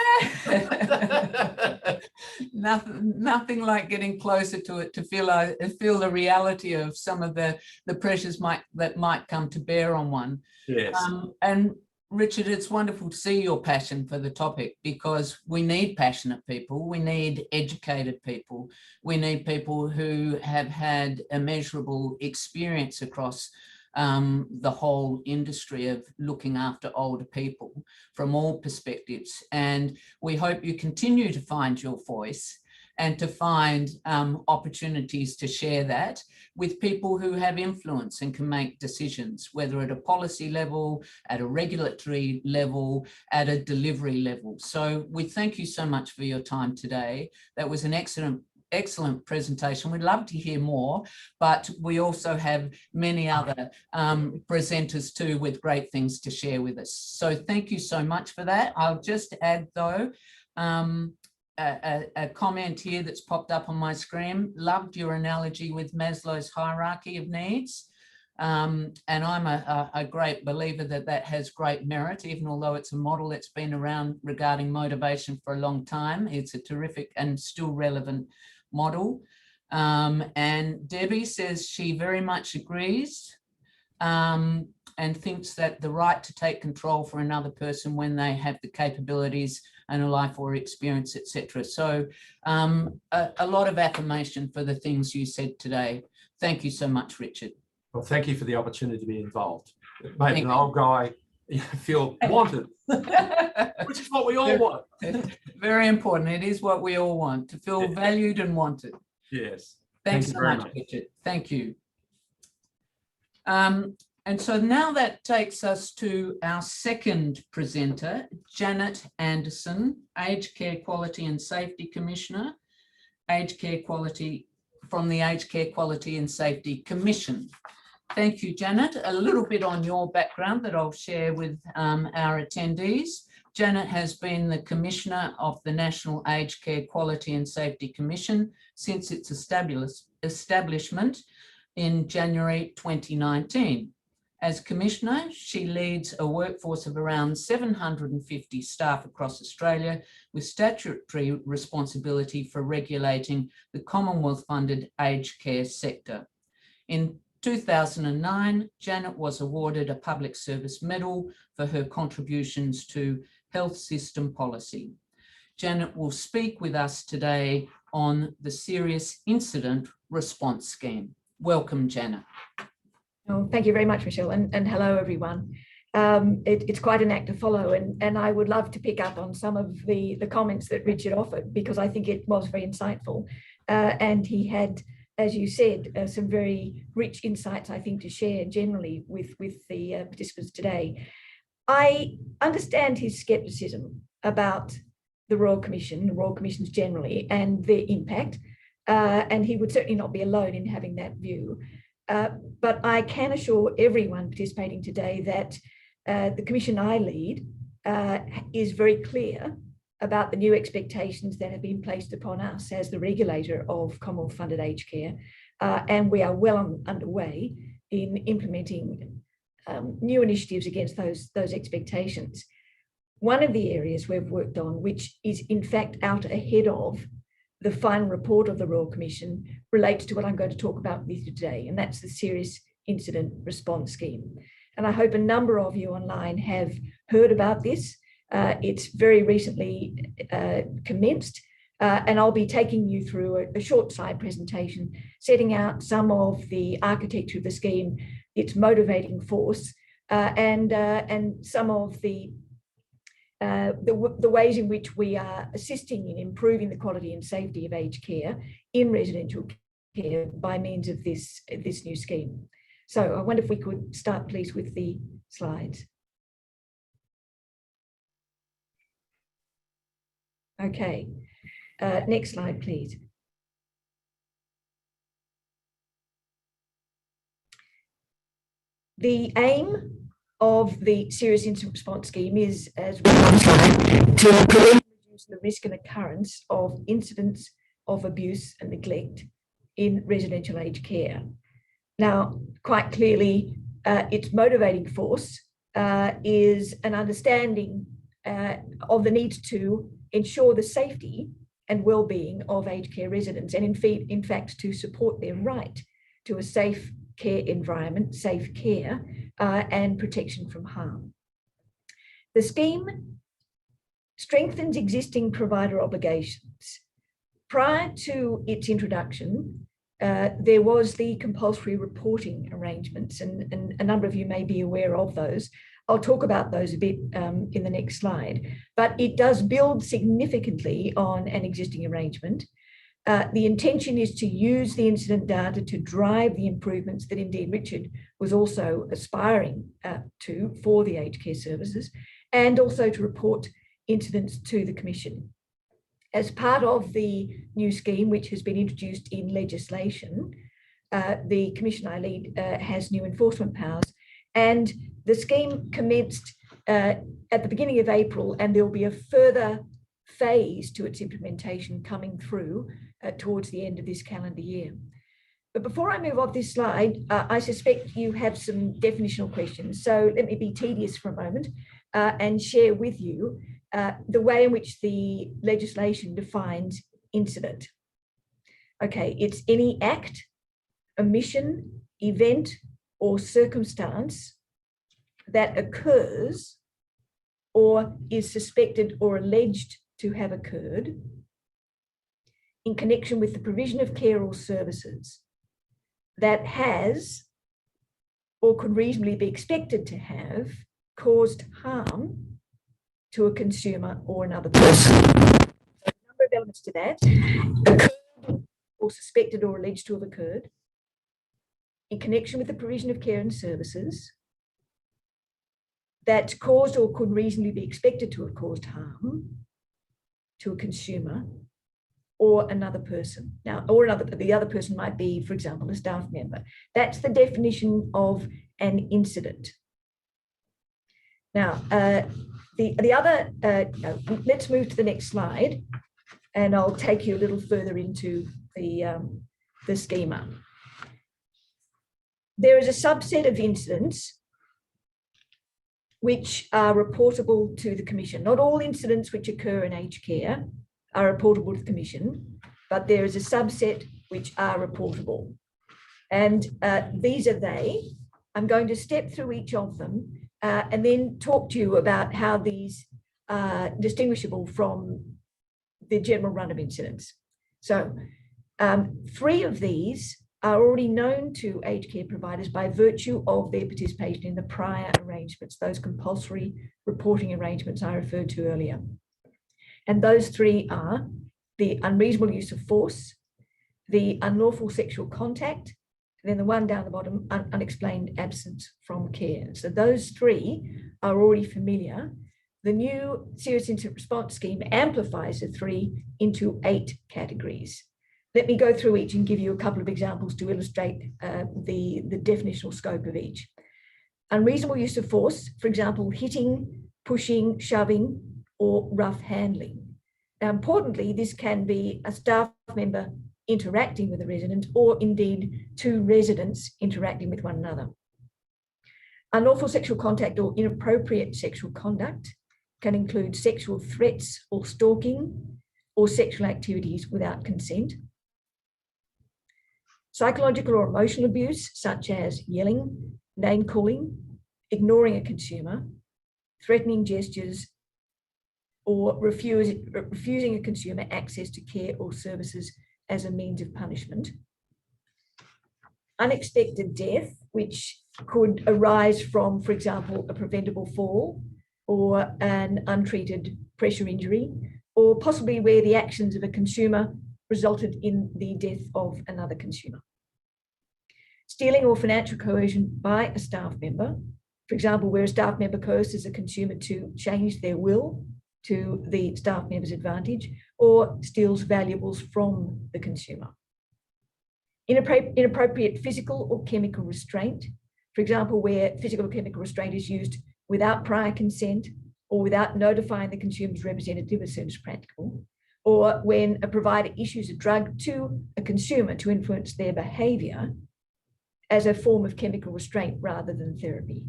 Nothing like getting closer to it to feel the reality of some of the pressures that might come to bear on one. Yes. And Richard, it's wonderful to see your passion for the topic, because we need passionate people, we need educated people, we need people who have had immeasurable experience across the whole industry of looking after older people from all perspectives. And we hope you continue to find your voice and to find opportunities to share that with people who have influence and can make decisions, whether at a policy level, at a regulatory level, at a delivery level. So we thank you so much for your time today. That was an excellent presentation. We'd love to hear more, but we also have many other presenters too with great things to share with us. So thank you so much for that. I'll just add though, a comment here that's popped up on my screen. Loved your analogy with Maslow's hierarchy of needs. And I'm a great believer that that has great merit, even although it's a model that's been around regarding motivation for a long time. It's a terrific and still relevant model. And Debbie says she very much agrees and thinks that the right to take control for another person when they have the capabilities and a life or experience, etc. So a lot of affirmation for the things you said today. Thank you so much, Richard. Well, thank you for the opportunity to be involved. It made an old guy feel wanted, which is what we all want. Very important. It is what we all want, to feel valued and wanted. Yes. Thanks Thank you so very much, much, Richard. Thank you. And so now that takes us to our second presenter, Janet Anderson, Aged Care Quality and Safety Commissioner, Aged Care Quality from the Aged Care Quality and Safety Commission. Thank you, Janet. A little bit on your background that I'll share with our attendees. Janet has been the Commissioner of the National Aged Care Quality and Safety Commission since its establishment in January 2019. As Commissioner, she leads a workforce of around 750 staff across Australia with statutory responsibility for regulating the Commonwealth-funded aged care sector. In 2009, Janet was awarded a Public Service Medal for her contributions to health system policy. Janet will speak with us today on the Serious Incident Response Scheme. Welcome, Janet. Oh, thank you very much, Michelle, and hello, everyone. It's quite an act to follow, and I would love to pick up on some of the comments that Richard offered, because I think it was very insightful. And he had, as you said, some very rich insights, I think, to share generally with the participants today. I understand his scepticism about the Royal Commission, the Royal Commissions generally, and their impact, and he would certainly not be alone in having that view. But I can assure everyone participating today that the Commission I lead is very clear about the new expectations that have been placed upon us as the regulator of Commonwealth-funded aged care, and we are well underway in implementing new initiatives against those expectations. One of the areas we've worked on, which is in fact out ahead of the final report of the Royal Commission, relates to what I'm going to talk about with you today, and that's the Serious Incident Response Scheme. And I hope a number of you online have heard about this. It's very recently commenced, and I'll be taking you through a short slide presentation, setting out some of the architecture of the scheme, its motivating force, and some of the ways in which we are assisting in improving the quality and safety of aged care in residential care by means of this new scheme. So I wonder if we could start, please, with the slides. Okay, next slide, please. The aim of the Serious Incident Response Scheme is, as we know, to prevent and reduce the risk and occurrence of incidents of abuse and neglect in residential aged care. Now, quite clearly, its motivating force is an understanding of the need to ensure the safety and well-being of aged care residents, and in fact, to support their right to a safe care environment, safe care, and protection from harm. The scheme strengthens existing provider obligations. Prior to its introduction, there was the compulsory reporting arrangements, and a number of you may be aware of those. I'll talk about those a bit in the next slide, but it does build significantly on an existing arrangement. The intention is to use the incident data to drive the improvements that indeed Richard was also aspiring to for the aged care services, and also to report incidents to the Commission. As part of the new scheme, which has been introduced in legislation, the Commission I lead has new enforcement powers, and the scheme commenced at the beginning of April, and there will be a further phase to its implementation coming through towards the end of this calendar year. But before I move off this slide, I suspect you have some definitional questions. So let me be tedious for a moment and share with you the way in which the legislation defines incident. Okay, it's any act, omission, event, or circumstance that occurs or is suspected or alleged to have occurred in connection with the provision of care or services that has or could reasonably be expected to have caused harm to a consumer or another person. So a number of elements to that: occurred or suspected or alleged to have occurred in connection with the provision of care and services that caused or could reasonably be expected to have caused harm to a consumer or another person. Now, the other person might be, for example, a staff member. That's the definition of an incident. Now, let's move to the next slide, and I'll take you a little further into the schema. There is a subset of incidents which are reportable to the Commission. Not all incidents which occur in aged care are reportable to the Commission, but there is a subset which are reportable. And these are they. I'm going to step through each of them and then talk to you about how these are distinguishable from the general run of incidents. So 3 of these are already known to aged care providers by virtue of their participation in the prior arrangements, those compulsory reporting arrangements I referred to earlier. And those 3 are the unreasonable use of force, the unlawful sexual contact, and then the one down the bottom, unexplained absence from care. So those 3 are already familiar. The new serious incident response scheme amplifies the 3 into 8 categories. Let me go through each and give you a couple of examples to illustrate the definitional scope of each. Unreasonable use of force, for example, hitting, pushing, shoving, or rough handling. Now, importantly, this can be a staff member interacting with a resident, or indeed 2 residents interacting with one another. Unlawful sexual contact or inappropriate sexual conduct can include sexual threats or stalking, or sexual activities without consent. Psychological or emotional abuse, such as yelling, name calling, ignoring a consumer, threatening gestures, or refusing a consumer access to care or services as a means of punishment. Unexpected death, which could arise from, for example, a preventable fall or an untreated pressure injury, or possibly where the actions of a consumer resulted in the death of another consumer. Stealing or financial coercion by a staff member, for example, where a staff member coerces a consumer to change their will to the staff member's advantage, or steals valuables from the consumer. Inappropriate physical or chemical restraint, for example, where physical or chemical restraint is used without prior consent or without notifying the consumer's representative as soon as practical, or when a provider issues a drug to a consumer to influence their behaviour as a form of chemical restraint rather than therapy.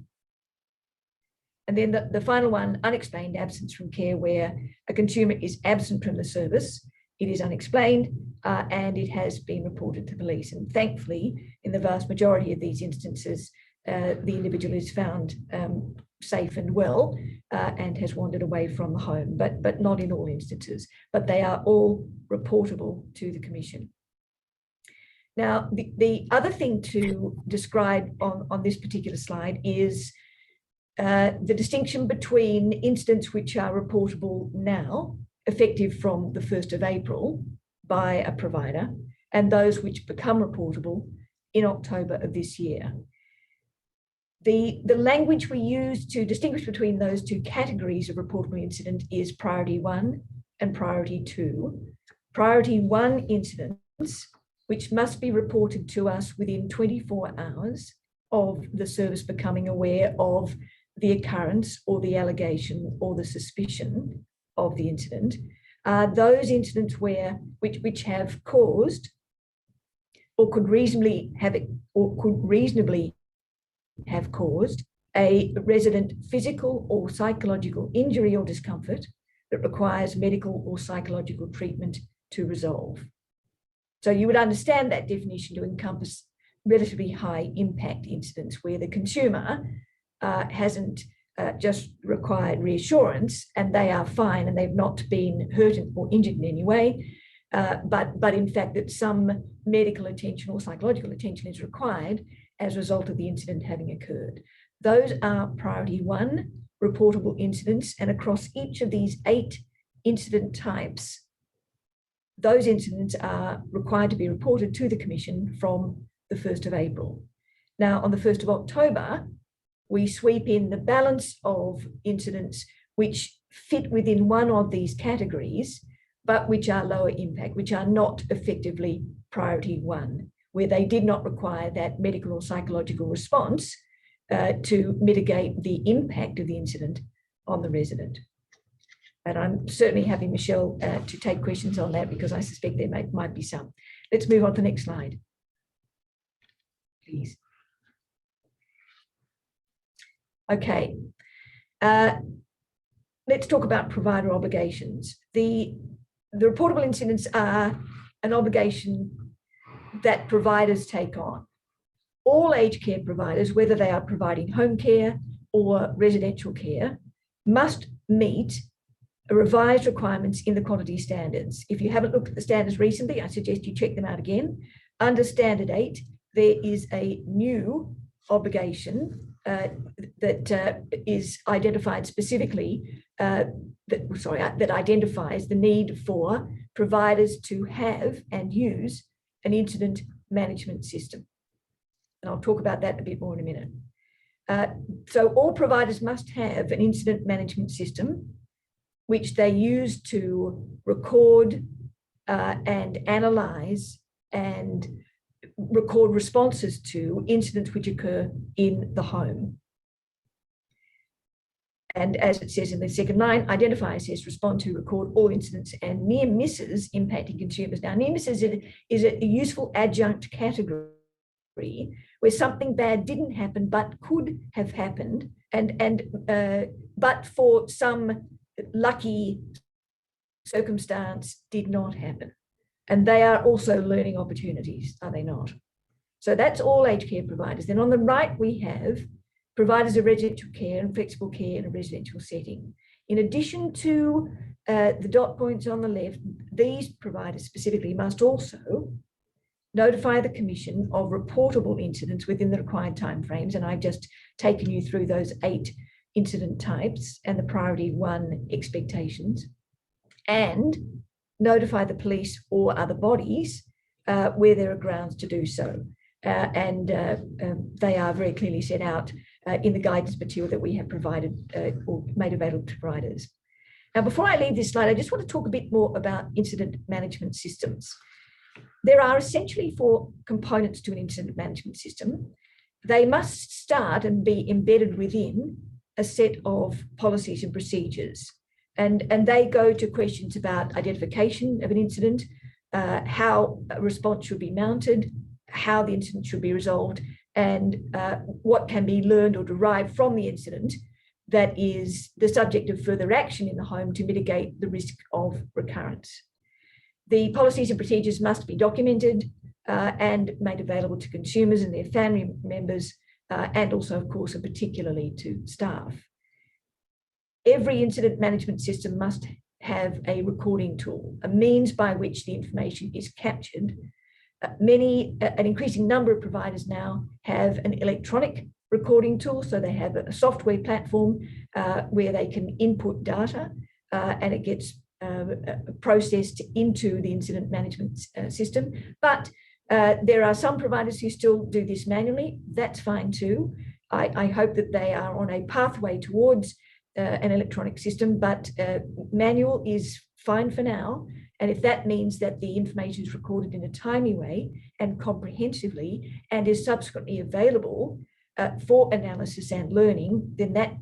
And then the final one, unexplained absence from care, where a consumer is absent from the service, it is unexplained, and it has been reported to police. And thankfully, in the vast majority of these instances, the individual is found safe and well and has wandered away from the home, but not in all instances. But they are all reportable to the Commission. Now, the other thing to describe on this particular slide is the distinction between incidents which are reportable now, effective from the 1st of April by a provider, and those which become reportable in October of this year. The language we use to distinguish between those 2 categories of reportable incident is priority 1 and priority 2. Priority 1 incidents, which must be reported to us within 24 hours of the service becoming aware of the occurrence or the allegation or the suspicion of the incident, are those incidents which have caused or could reasonably have caused a resident physical or psychological injury or discomfort that requires medical or psychological treatment to resolve. So you would understand that definition to encompass relatively high impact incidents where the consumer hasn't just required reassurance and they are fine and they've not been hurt or injured in any way, but in fact that some medical attention or psychological attention is required as a result of the incident having occurred. Those are priority 1 reportable incidents, and across each of these 8 incident types, those incidents are required to be reported to the Commission from the 1st of April. Now, on the 1st of October, we sweep in the balance of incidents which fit within one of these categories, but which are lower impact, which are not effectively priority 1, where they did not require that medical or psychological response to mitigate the impact of the incident on the resident. And I'm certainly happy, Michelle, to take questions on that because I suspect there might be some. Let's move on to the next slide, please. Okay, let's talk about provider obligations. The reportable incidents are an obligation that providers take on. All aged care providers, whether they are providing home care or residential care, must meet revised requirements in the quality standards. If you haven't looked at the standards recently, I suggest you check them out again. Under Standard 8, there is a new obligation that is identified specifically, that identifies the need for providers to have and use an incident management system. And I'll talk about that a bit more in a minute. So all providers must have an incident management system which they use to record and analyse and record responses to incidents which occur in the home. And as it says in the second line, identify, assess, respond to, record all incidents and near misses impacting consumers. Now, near misses is a useful adjunct category where something bad didn't happen but could have happened, but for some lucky circumstance did not happen. And they are also learning opportunities, are they not? So that's all aged care providers. Then on the right, we have providers of residential care and flexible care in a residential setting. In addition to the dot points on the left, these providers specifically must also notify the Commission of reportable incidents within the required timeframes. And I've just taken you through those 8 incident types and the priority 1 expectations, and notify the police or other bodies where there are grounds to do so. They are very clearly set out in the guidance material that we have provided or made available to providers. Now, before I leave this slide, I just want to talk a bit more about incident management systems. There are essentially 4 components to an incident management system. They must start and be embedded within a set of policies and procedures. And they go to questions about identification of an incident, how a response should be mounted, how the incident should be resolved, and what can be learned or derived from the incident that is the subject of further action in the home to mitigate the risk of recurrence. The policies and procedures must be documented and made available to consumers and their family members, and also, of course, and particularly to staff. Every incident management system must have a recording tool, a means by which the information is captured. An increasing number of providers now have an electronic recording tool, so they have a software platform where they can input data and it gets processed into the incident management system. But there are some providers who still do this manually. That's fine too. I hope that they are on a pathway towards an electronic system, but manual is fine for now. And if that means that the information is recorded in a timely way and comprehensively and is subsequently available for analysis and learning, then that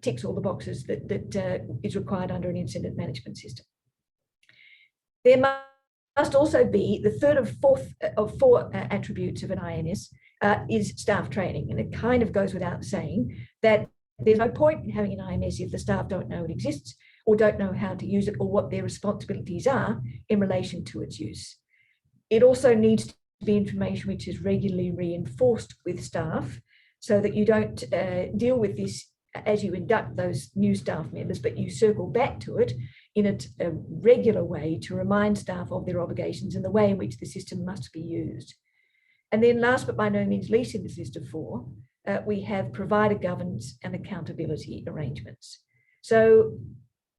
ticks all the boxes that is required under an incident management system. There must also be the third of four attributes of an IMS is staff training. And it kind of goes without saying that there's no point in having an IMS if the staff don't know it exists or don't know how to use it or what their responsibilities are in relation to its use. It also needs to be information which is regularly reinforced with staff so that you don't deal with this as you induct those new staff members, but you circle back to it in a regular way to remind staff of their obligations and the way in which the system must be used. And then last but by no means least in this list of four, we have provider governance and accountability arrangements. So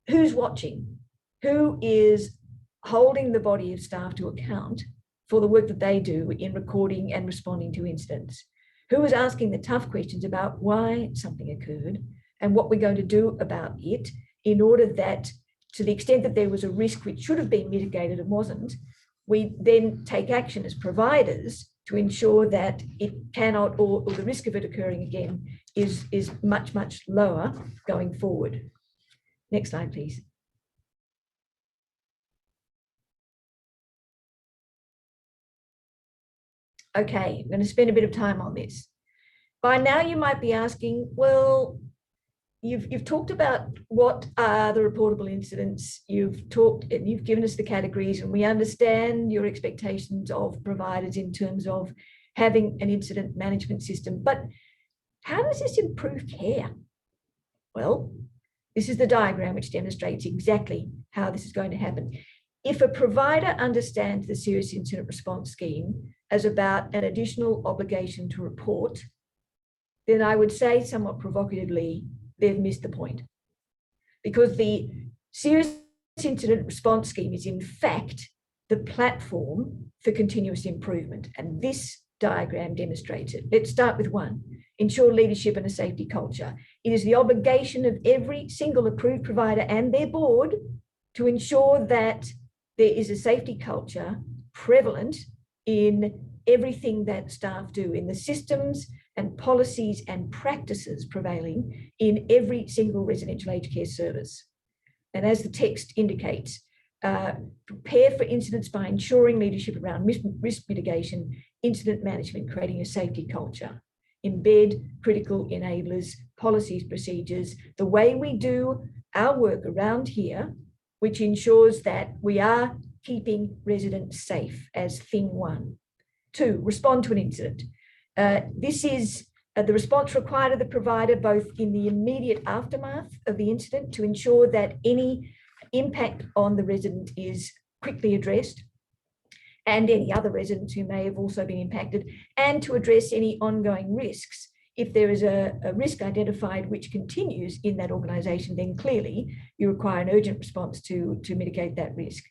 who's watching? Who is holding the body of staff to account for the work that they do in recording and responding to incidents? Who is asking the tough questions about why something occurred and what we're going to do about it in order that, to the extent that there was a risk which should have been mitigated and wasn't, we then take action as providers to ensure that it cannot, or the risk of it occurring again is much, much lower going forward. Next slide, please. Okay, I'm going to spend a bit of time on this. By now you might be asking, well, you've talked about what are the reportable incidents, you've given us the categories, and we understand your expectations of providers in terms of having an incident management system, but how does this improve care? Well, this is the diagram which demonstrates exactly how this is going to happen. If a provider understands the serious incident response scheme as about an additional obligation to report, then I would say somewhat provocatively, they've missed the point. Because the serious incident response scheme is in fact the platform for continuous improvement. And this diagram demonstrates it. Let's start with one, ensure leadership and a safety culture. It is the obligation of every single approved provider and their board to ensure that there is a safety culture prevalent in everything that staff do, in the systems and policies and practices prevailing in every single residential aged care service. And as the text indicates, prepare for incidents by ensuring leadership around risk mitigation, incident management, creating a safety culture. Embed critical enablers, policies, procedures, the way we do our work around here, which ensures that we are keeping residents safe as thing one. Two, respond to an incident. This is the response required of the provider, both in the immediate aftermath of the incident to ensure that any impact on the resident is quickly addressed, and any other residents who may have also been impacted, and to address any ongoing risks. If there is a risk identified which continues in that organisation, then clearly you require an urgent response to mitigate that risk.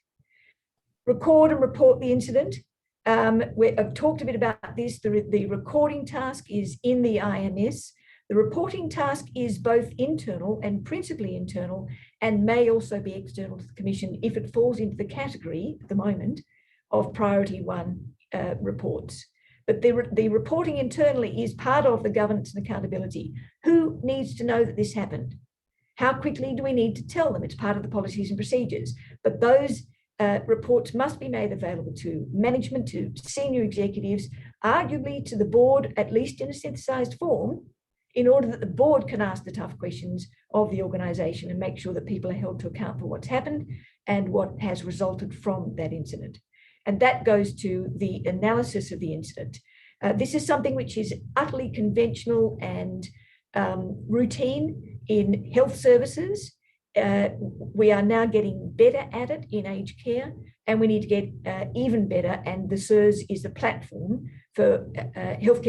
Record and report the incident. I've talked a bit about this. The recording task is in the IMS. The reporting task is both internal and principally internal, and may also be external to the Commission if it falls into the category at the moment of priority one reports. But the reporting internally is part of the governance and accountability. Who needs to know that this happened? How quickly do we need to tell them? It's part of the policies and procedures. But those reports must be made available to management, to senior executives, arguably to the board, at least in a synthesized form, in order that the board can ask the tough questions of the organisation and make sure that people are held to account for what's happened and what has resulted from that incident. And that goes to the analysis of the incident. This is something which is utterly conventional and routine in health services. We are now getting better at it in aged care, and we need to get even better. And the SIRS is the platform for aged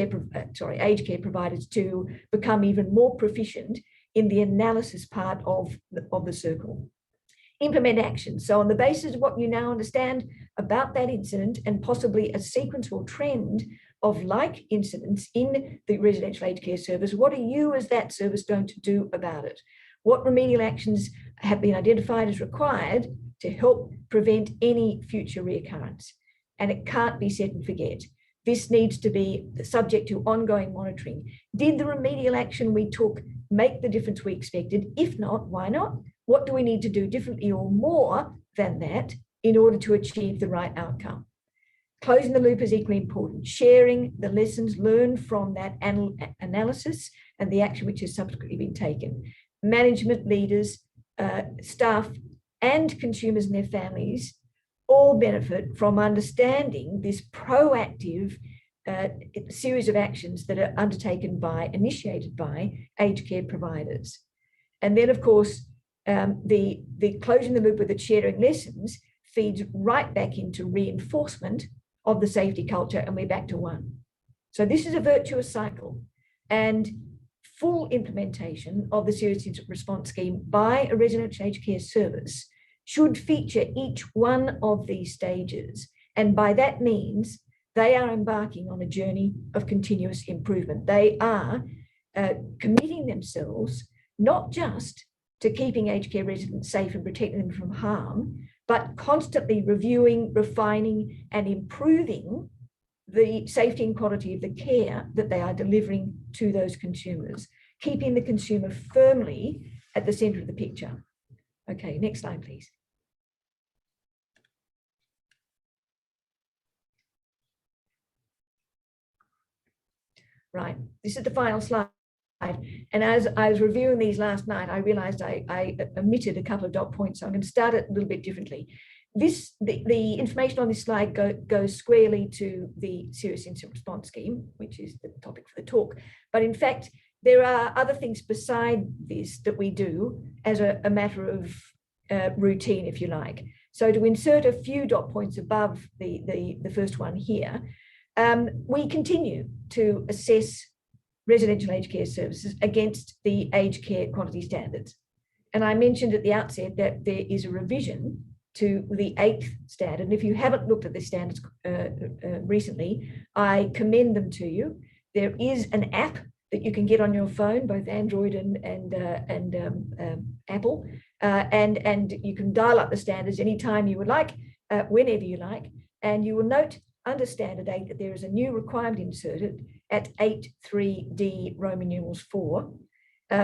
care providers to become even more proficient in the analysis part of the circle. Implement action. So on the basis of what you now understand about that incident and possibly a sequence or trend of like incidents in the residential aged care service, what are you as that service going to do about it? What remedial actions have been identified as required to help prevent any future reoccurrence? And it can't be set and forget. This needs to be subject to ongoing monitoring. Did the remedial action we took make the difference we expected? If not, why not? What do we need to do differently or more than that in order to achieve the right outcome. Closing the loop is equally important. Sharing the lessons learned from that analysis and the action which has subsequently been taken. Management, leaders, staff, and consumers and their families all benefit from understanding this proactive series of actions that are initiated by aged care providers. And then, of course, the closing the loop with the sharing lessons feeds right back into reinforcement of the safety culture, and we're back to one. So this is a virtuous cycle, and full implementation of the serious incident response scheme by a residential aged care service should feature each one of these stages. And by that means, they are embarking on a journey of continuous improvement. They are committing themselves not just to keeping aged care residents safe and protecting them from harm, but constantly reviewing, refining, and improving the safety and quality of the care that they are delivering to those consumers, keeping the consumer firmly at the centre of the picture. Okay, next slide, please. Right, this is the final slide. And as I was reviewing these last night, I realized I omitted a couple of dot points. So I'm going to start it a little bit differently. The information on this slide goes squarely to the serious incident response scheme, which is the topic for the talk. But in fact, there are other things beside this that we do as a matter of routine, if you like. So to insert a few dot points above the first one here, we continue to assess residential aged care services against the aged care quality standards. And I mentioned at the outset that there is a revision to the 8th standard. And if you haven't looked at the standards recently, I commend them to you. There is an app that you can get on your phone, both Android and Apple, and you can dial up the standards anytime you would like, whenever you like, and you will note under Standard 8 that there is a new requirement inserted at 8.3D Roman numerals 4,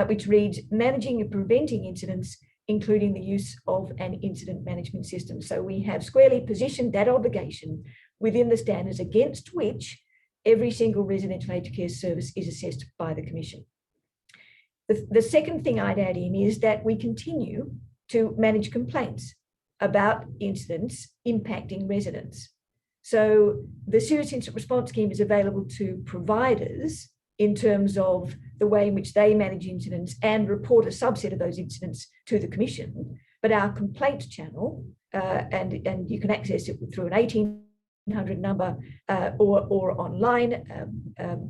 which reads, managing and preventing incidents, including the use of an incident management system. So we have squarely positioned that obligation within the standards against which every single residential aged care service is assessed by the Commission. The second thing I'd add in is that we continue to manage complaints about incidents impacting residents. So the serious incident response scheme is available to providers in terms of the way in which they manage incidents and report a subset of those incidents to the Commission. But our complaint channel, and you can access it through an 1800 number or online,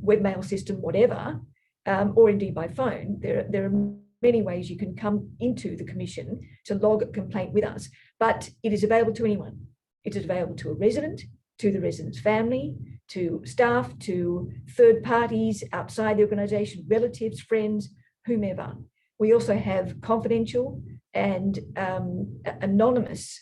webmail system, whatever, or indeed by phone. There are many ways you can come into the Commission to log a complaint with us, but it is available to anyone. It is available to a resident, to the resident's family, to staff, to third parties outside the organisation, relatives, friends, whomever. We also have confidential and anonymous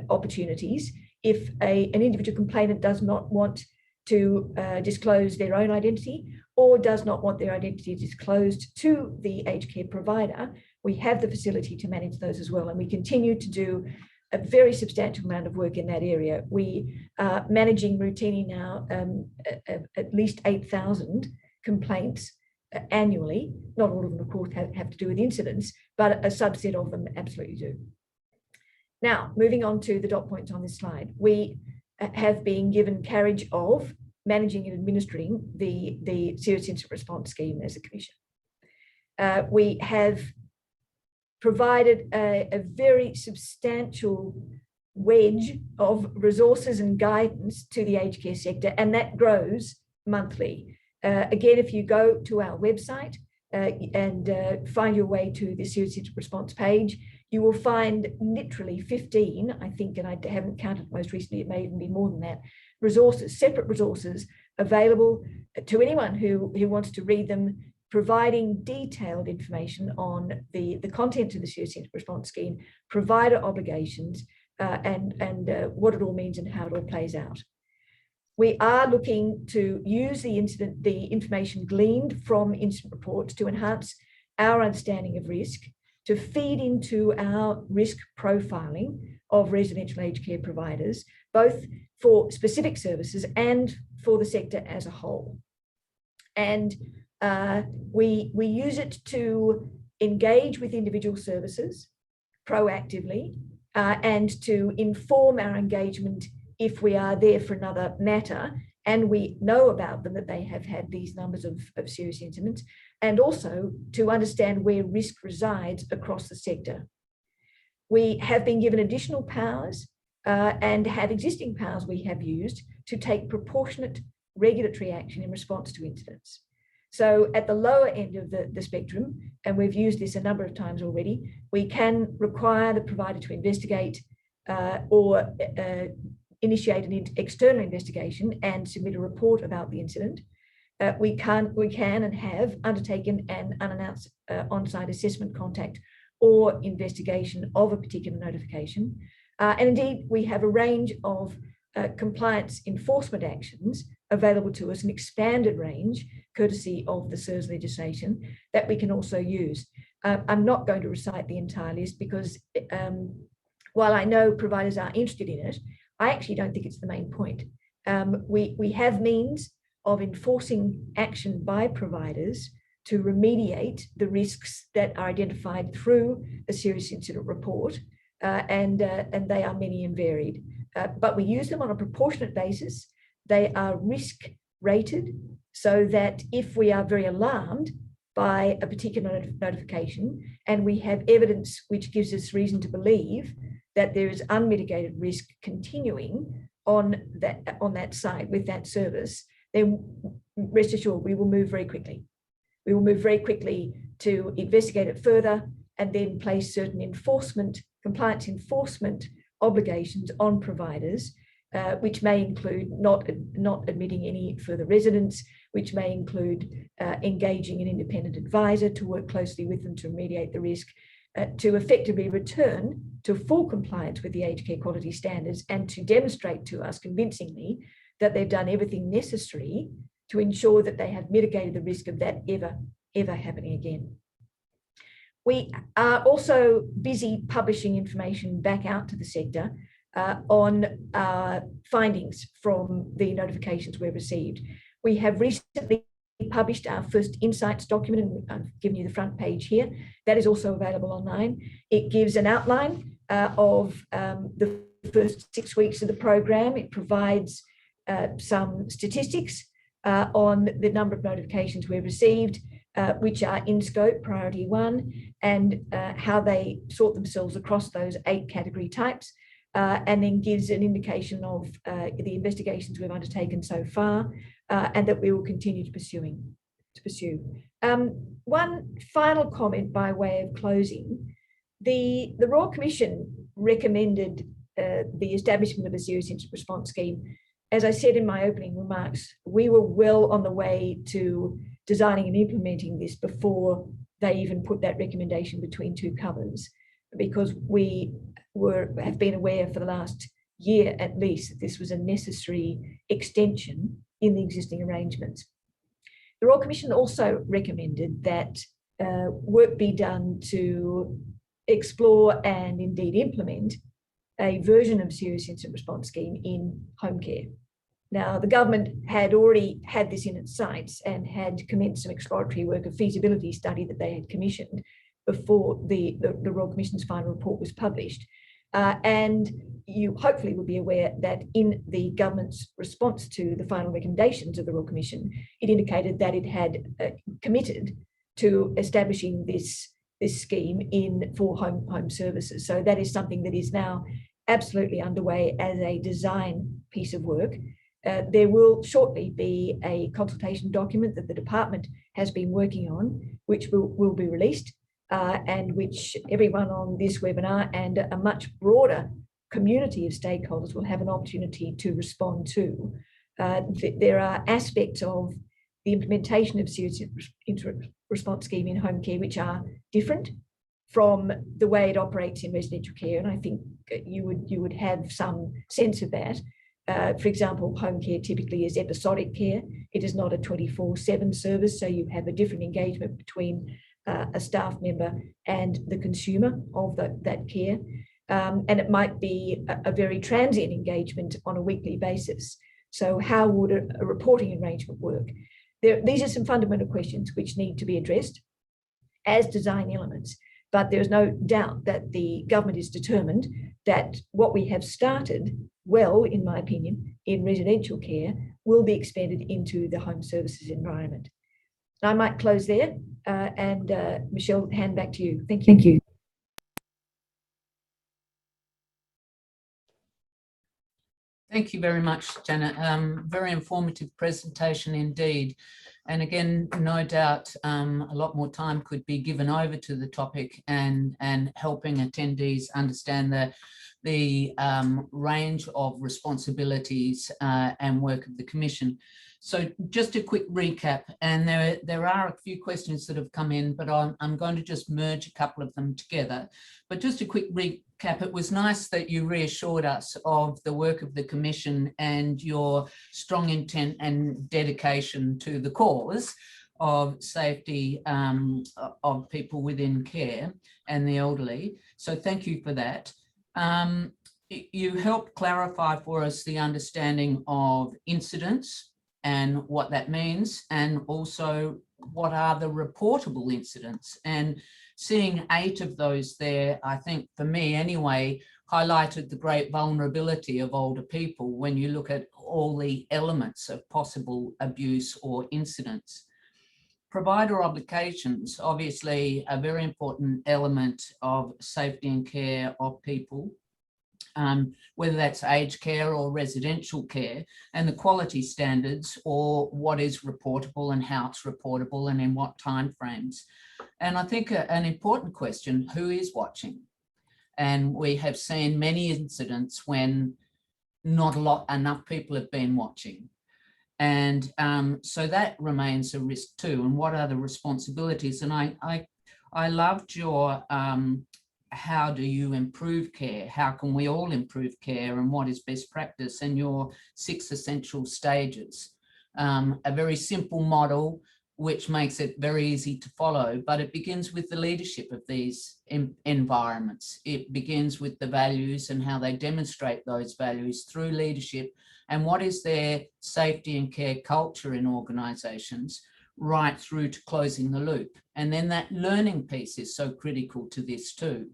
opportunities if an individual complainant does not want to disclose their own identity or does not want their identity disclosed to the aged care provider. We have the facility to manage those as well, and we continue to do a very substantial amount of work in that area. We are managing routinely now at least 8,000 complaints annually. Not all of them, of course, have to do with incidents, but a subset of them absolutely do. Now, moving on to the dot points on this slide, we have been given carriage of managing and administering the serious incident response scheme as a Commission. We have provided a very substantial wedge of resources and guidance to the aged care sector, and that grows monthly. Again, if you go to our website and find your way to the serious incident response page, you will find literally 15, I think, and I haven't counted most recently, it may even be more than that, resources, separate resources available to anyone who wants to read them, providing detailed information on the content of the serious incident response scheme, provider obligations, and what it all means and how it all plays out. We are looking to use the information gleaned from incident reports to enhance our understanding of risk, to feed into our risk profiling, of residential aged care providers, both for specific services and for the sector as a whole. And we use it to engage with individual services proactively and to inform our engagement if we are there for another matter and we know about them, that they have had these numbers of serious incidents, and also to understand where risk resides across the sector. We have been given additional powers and have existing powers we have used to take proportionate regulatory action in response to incidents. So at the lower end of the spectrum, and we've used this a number of times already, we can require the provider to investigate or initiate an external investigation and submit a report about the incident. We can and have undertaken an unannounced on-site assessment contact or investigation of a particular notification. And indeed, we have a range of compliance enforcement actions available to us, an expanded range, courtesy of the SIRS legislation, that we can also use. I'm not going to recite the entire list because while I know providers are interested in it, I actually don't think it's the main point. We have means of enforcing action by providers to remediate the risks that are identified through a serious incident report, and they are many and varied. But we use them on a proportionate basis. They are risk rated so that if we are very alarmed by a particular notification and we have evidence which gives us reason to believe that there is unmitigated risk continuing on that site with that service, then rest assured we will move very quickly. We will move very quickly to investigate it further and then place certain compliance enforcement obligations on providers, which may include not admitting any further residents, which may include engaging an independent advisor to work closely with them to remediate the risk, to effectively return to full compliance with the aged care quality standards and to demonstrate to us convincingly that they've done everything necessary to ensure that they have mitigated the risk of that ever happening again. We are also busy publishing information back out to the sector on findings from the notifications we've received. We have recently published our first insights document, and I've given you the front page here. That is also available online. It gives an outline of the first 6 weeks of the program. It provides some statistics on the number of notifications we've received, which are in scope, priority 1, and how they sort themselves across those 8 category types, and then gives an indication of the investigations we've undertaken so far, and that we will continue to pursue. One final comment by way of closing. The Royal Commission recommended the establishment of a serious incident response scheme. As I said in my opening remarks, we were well on the way to designing and implementing this before they even put that recommendation between 2 covers, because we have been aware for the last year at least that this was a necessary extension in the existing arrangements. The Royal Commission also recommended that work be done to explore and indeed implement a version of serious incident response scheme in home care. Now, the government had already had this in its sights and had commenced some exploratory work, a feasibility study that they had commissioned before the Royal Commission's final report was published. And you hopefully will be aware that in the government's response to the final recommendations of the Royal Commission, it indicated that it had committed to establishing this scheme for home services. So that is something that is now absolutely underway as a design piece of work. There will shortly be a consultation document that the department has been working on, which will be released, and which everyone on this webinar and a much broader community of stakeholders will have an opportunity to respond to. There are aspects of the implementation of serious incident response scheme in home care which are different from the way it operates in residential care, and I think you would have some sense of that. For example, home care typically is episodic care. It is not a 24/7 service, so you have a different engagement between a staff member and the consumer of that care. and it might be a very transient engagement on a weekly basis. So how would a reporting arrangement work? These are some fundamental questions which need to be addressed as design elements, but there's no doubt that the government is determined that what we have started well, in my opinion, in residential care will be expanded into the home services environment. I might close there, and Michelle, hand back to you. Thank you. Thank you. Thank you very much, Janet. Very informative presentation indeed. And again, no doubt a lot more time could be given over to the topic and helping attendees understand the range of responsibilities and work of the Commission. So just a quick recap, and there are a few questions that have come in, but I'm going to just merge a couple of them together. But just a quick recap, it was nice that you reassured us of the work of the Commission and your strong intent and dedication to the cause of safety of people within care and the elderly. So thank you for that. You helped clarify for us the understanding of incidents and what that means, and also what are the reportable incidents. And seeing 8 of those there, I think for me anyway, highlighted the great vulnerability of older people when you look at all the elements of possible abuse or incidents. Provider obligations, obviously a very important element of safety and care of people. Whether that's aged care or residential care, and the quality standards, or what is reportable and how it's reportable and in what timeframes. And I think an important question, who is watching? And we have seen many incidents when not enough people have been watching. And so that remains a risk too. And what are the responsibilities? And I loved your how do you improve care? How can we all improve care, and what is best practice, and your 6 essential stages. A very simple model which makes it very easy to follow, but it begins with the leadership of these environments. It begins with the values and how they demonstrate those values through leadership, and what is their safety and care culture in organisations, right through to closing the loop. And then that learning piece is so critical to this too.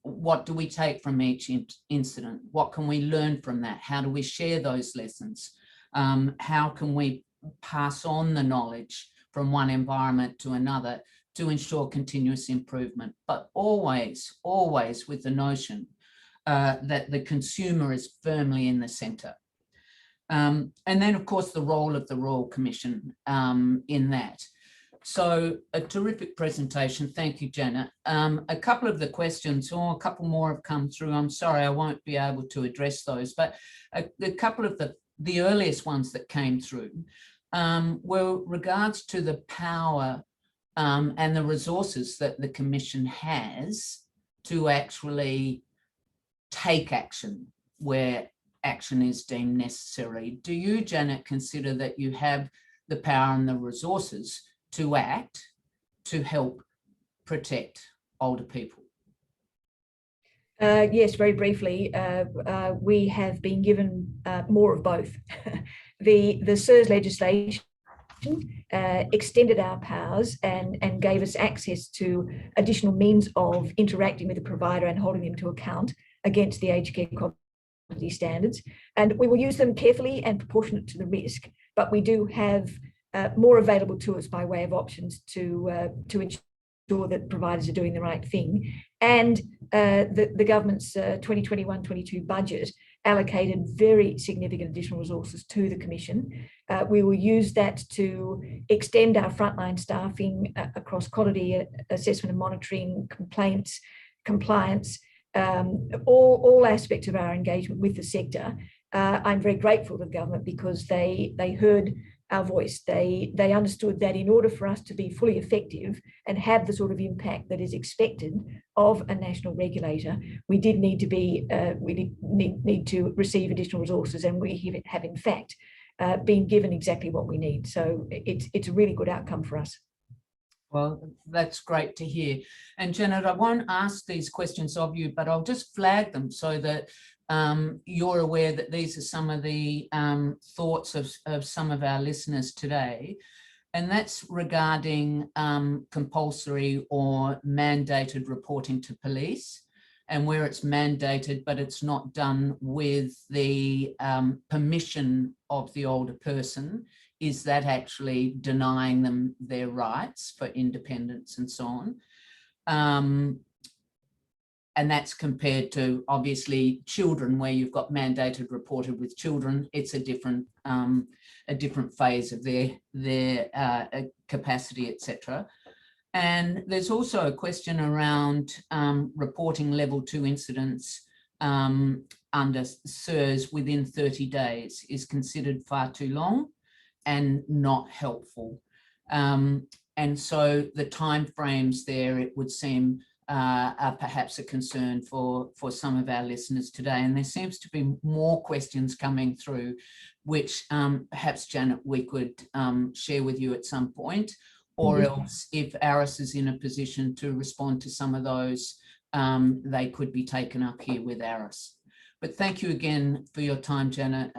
What do we take from each incident? What can we learn from that? How do we share those lessons? How can we pass on the knowledge from one environment to another to ensure continuous improvement? But always, always with the notion that the consumer is firmly in the centre. And then, of course, the role of the Royal Commission in that. So a terrific presentation. Thank you, Janet. A couple of the questions, or a couple more have come through. I'm sorry, I won't be able to address those, but a couple of the earliest ones that came through were regards to the power and the resources that the Commission has to actually take action where action is deemed necessary. Do you, Janet, consider that you have the power and the resources to act to help protect older people? Yes, very briefly, we have been given more of both. The SIRS legislation extended our powers and gave us access to additional means of interacting with the provider and holding them to account against the aged care quality standards. And we will use them carefully and proportionate to the risk, but we do have more available to us by way of options to ensure that providers are doing the right thing. And the government's 2021-22 budget allocated very significant additional resources to the Commission. We will use that to extend our frontline staffing across quality assessment and monitoring, complaints, compliance, all aspects of our engagement with the sector. I'm very grateful to the government because they heard our voice. They understood that in order for us to be fully effective and have the sort of impact that is expected of a national regulator, we did need to be we need to receive additional resources, and we have in fact been given exactly what we need. So it's a really good outcome for us. Well, that's great to hear. And Janet, I won't ask these questions of you, but I'll just flag them so that you're aware that these are some of the thoughts of some of our listeners today. And that's regarding compulsory or mandated reporting to police, and where it's mandated, but it's not done with the permission of the older person. Is that actually denying them their rights for independence and so on? And that's compared to obviously children, where you've got mandated reported with children. It's a different phase of their capacity, etc. And there's also a question around reporting level 2 incidents under SIRS within 30 days is considered far too long and not helpful. And so the timeframes there, it would seem, are perhaps a concern for some of our listeners today. And there seems to be more questions coming through, which perhaps, Janet, we could share with you at some point, or else if ARAS is in a position to respond to some of those, they could be taken up here with ARAS. But thank you again for your time, Janet.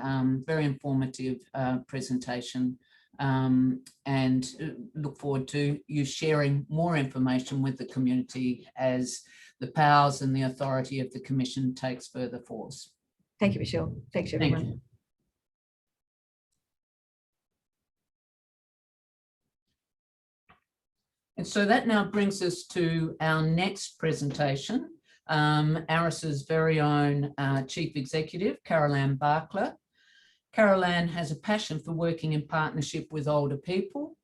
Very informative presentation, and look forward to you sharing more information with the community as the powers and the authority of the Commission takes further force. Thank you, Michelle. Thanks, everyone. Thank you. And so that now brings us to our next presentation. ARAS's very own Chief Executive, Carol-Ann Barkla. Carol-Ann has a passion for working in partnership with older people.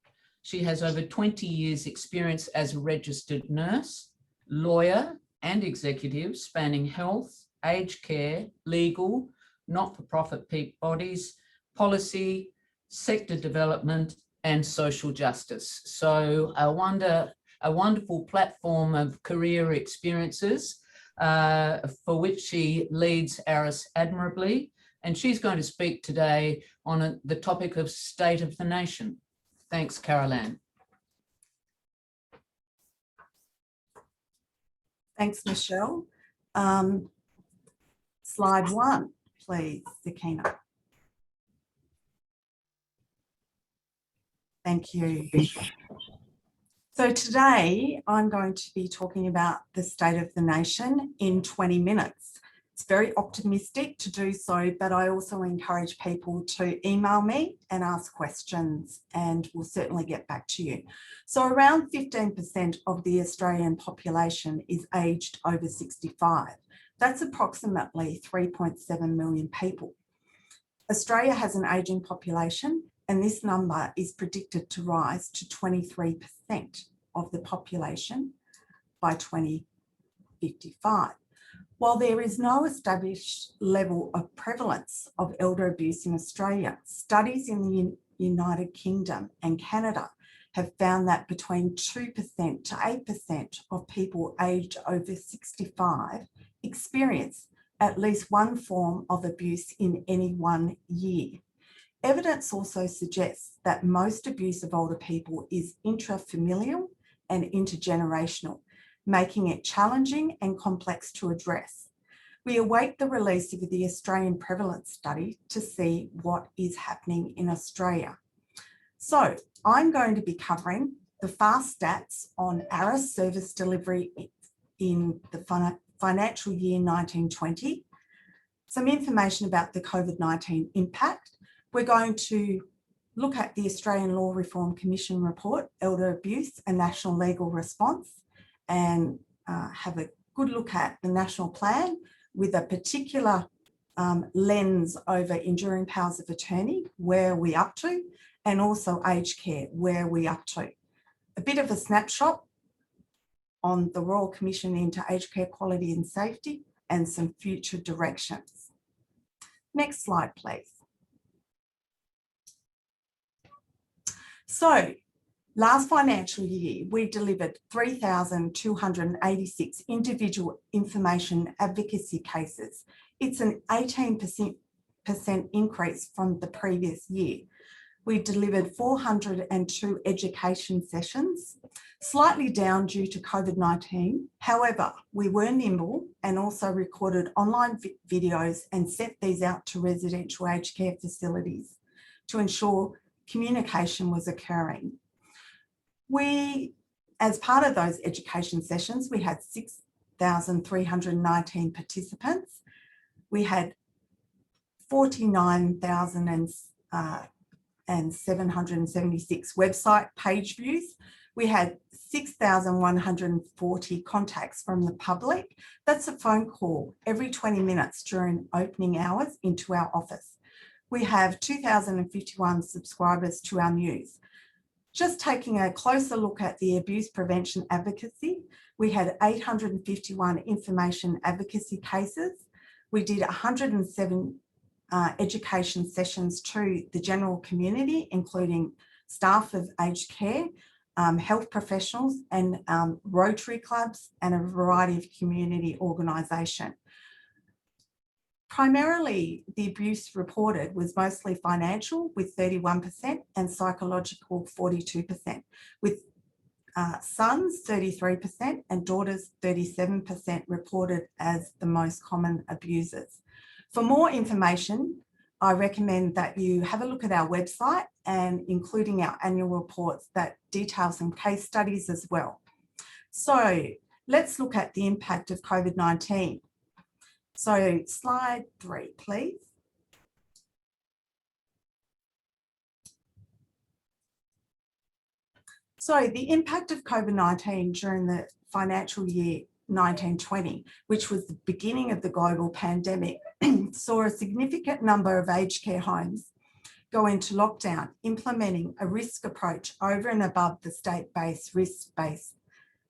She has over 20 years experience as a registered nurse, lawyer and executive, spanning health, aged care, legal, not-for-profit peak bodies, policy, sector development and social justice. So a wonderful platform of career experiences for which she leads ARAS admirably. And she's going to speak today on the topic of state of the nation. Thanks, Carol-Ann. Thanks, Michelle. Slide 1, please, Sakina. Thank you. So today I'm going to be talking about the state of the nation in 20 minutes. It's very optimistic to do so, but I also encourage people to email me and ask questions, and we'll certainly get back to you. So around 15% of the Australian population is aged over 65. That's approximately 3.7 million people. Australia has an ageing population, and this number is predicted to rise to 23% of the population by 2055. While there is no established level of prevalence of elder abuse in Australia, studies in the United Kingdom and Canada have found that between 2% to 8% of people aged over 65 experience at least one form of abuse in any 1 year. Evidence also suggests that most abuse of older people is intrafamilial and intergenerational, making it challenging and complex to address. We await the release of the Australian prevalence study to see what is happening in Australia. So I'm going to be covering the fast stats on ARAS service delivery in the financial year 1920, some information about the COVID-19 impact. We're going to look at the Australian Law Reform Commission report, Elder Abuse and National Legal Response, and have a good look at the national plan with a particular lens over enduring powers of attorney, where are we up to, and also aged care, where are we up to. A bit of a snapshot on the Royal Commission into Aged Care Quality and Safety and some future directions. Next slide, please. So, last financial year, we delivered 3,286 individual information advocacy cases. It's an 18% increase from the previous year. We delivered 402 education sessions, slightly down due to COVID-19. However, we were nimble and also recorded online videos and sent these out to residential aged care facilities to ensure communication was occurring. As part of those education sessions, we had 6,319 participants. We had 49,776 website page views. We had 6,140 contacts from the public. That's a phone call every 20 minutes during opening hours into our office. We have 2,051 subscribers to our news. Just taking a closer look at the abuse prevention advocacy, we had 851 information advocacy cases. We did 107 education sessions to the general community, including staff of aged care, health professionals and Rotary clubs and a variety of community organisation. Primarily, the abuse reported was mostly financial with 31% and psychological 42%, with sons 33% and daughters 37% reported as the most common abusers. For more information, I recommend that you have a look at our website and including our annual reports that detail some case studies as well. So let's look at the impact of COVID-19. So slide 3, please. So the impact of COVID-19 during the financial year 1920, which was the beginning of the global pandemic, saw a significant number of aged care homes go into lockdown, implementing a risk approach over and above the state-based risk-based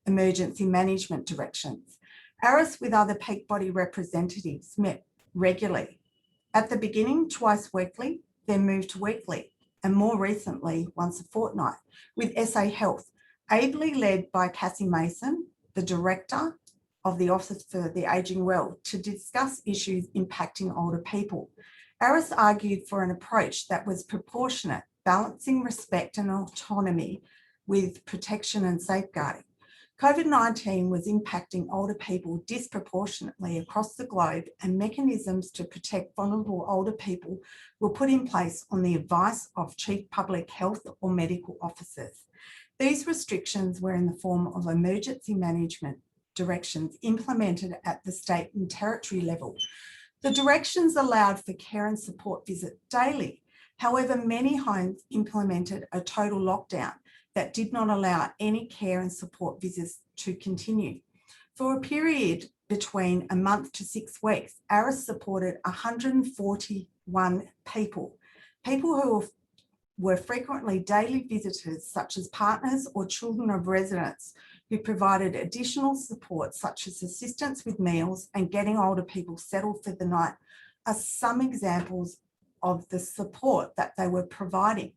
emergency management directions. ARAS with other peak body representatives met regularly. At the beginning, twice weekly, then moved to weekly, and more recently, once a fortnight, with SA Health, ably led by Cassie Mason, the Director of the Office for the Ageing Well, to discuss issues impacting older people. ARAS argued for an approach that was proportionate, balancing respect and autonomy with protection and safeguarding. COVID-19 was impacting older people disproportionately across the globe, and mechanisms to protect vulnerable older people were put in place on the advice of chief public health or medical officers. These restrictions were in the form of emergency management directions implemented at the state and territory level. The directions allowed for care and support visit daily. However, many homes implemented a total lockdown that did not allow any care and support visits to continue. For a period between a month to 6 weeks, ARAS supported 141 people who were frequently daily visitors, such as partners or children of residents, who provided additional support such as assistance with meals and getting older people settled for the night, are some examples of the support that they were providing.